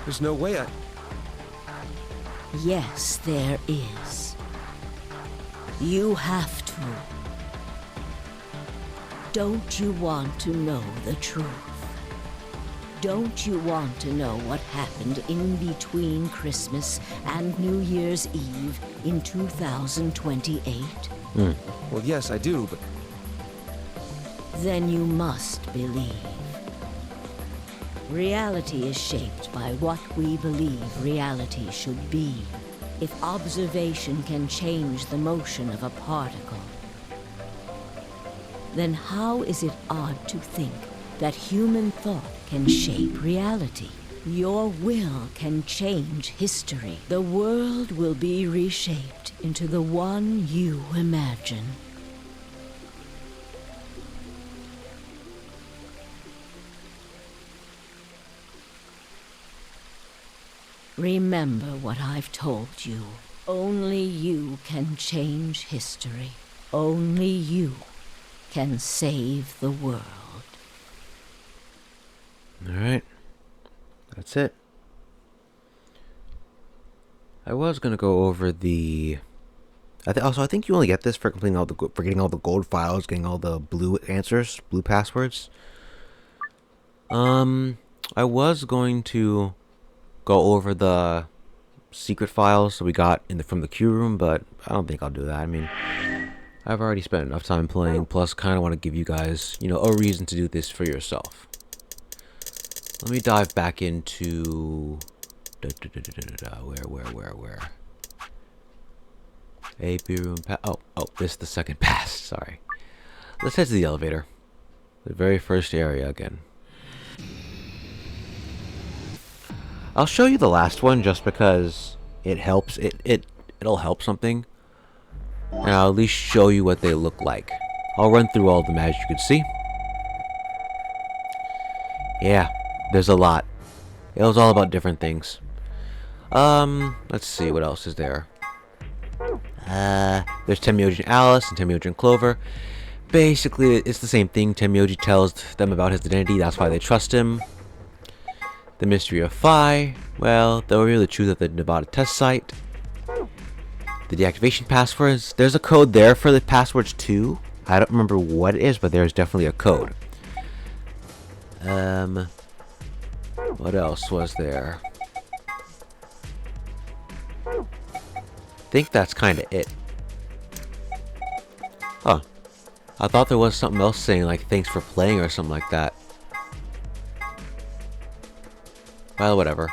There's no way I... Yes, there is. You have to. Don't you want to know the truth? Don't you want to know what happened in between Christmas and New Year's Eve in 2028? Well, yes, I do, but... Then you must believe. Reality is shaped by what we believe reality should be. If observation can change the motion of a particle, then how is it odd to think that human thought can shape reality? Your will can change history. The world will be reshaped into the one you imagine. Remember what I've told you. Only you can change history. Only you can save the world. Alright. That's it. I was gonna go over the... I think you only get this for completing for getting all the gold files, getting all the blue answers, blue passwords. I was going to go over the secret files that we got from the queue room, but I don't think I'll do that. I mean, I've already spent enough time playing, plus kind of want to give you guys, a reason to do this for yourself. Let me dive back into... Where? AP room oh, this is the second pass, sorry. Let's head to the elevator. The very first area again. I'll show you the last one just because it helps. It it'll help something. And I'll at least show you what they look like. I'll run through all of them as you can see. Yeah, there's a lot. It was all about different things. Let's see, what else is there? There's Tenmyoji and Alice and Tenmyoji and Clover. Basically, it's the same thing. Tenmyoji tells them about his identity, that's why they trust him. The mystery of Phi, well, they'll reveal the truth at the Nevada test site. The deactivation passwords, there's a code there for the passwords too. I don't remember what it is, but there's definitely a code. What else was there? I think that's kind of it. Huh. I thought there was something else saying like thanks for playing or something like that. Well, whatever.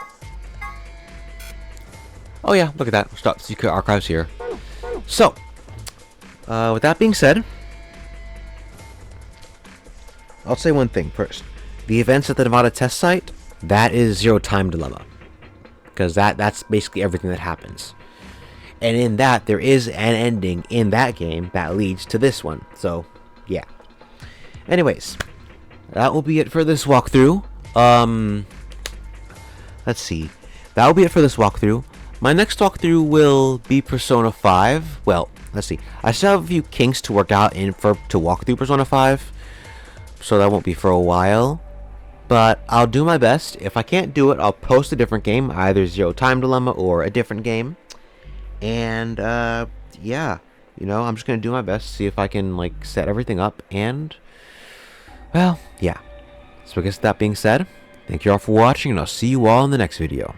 Oh yeah, look at that. Stop secret archives here. So, with that being said, I'll say one thing first. The events at the Nevada test site, that is Zero Time Dilemma. Because that's basically everything that happens. And in that, there is an ending in that game that leads to this one. So, yeah. Anyways, that will be it for this walkthrough. Let's see. That will be it for this walkthrough. My next walkthrough will be Persona 5. Well, let's see. I still have a few kinks to work out to walk through Persona 5. So that won't be for a while. But I'll do my best. If I can't do it, I'll post a different game. Either Zero Time Dilemma or a different game. And, yeah. You know, I'm just going to do my best to see if I can, like, set everything up. And, well, yeah. So I guess that being said, thank you all for watching. And I'll see you all in the next video.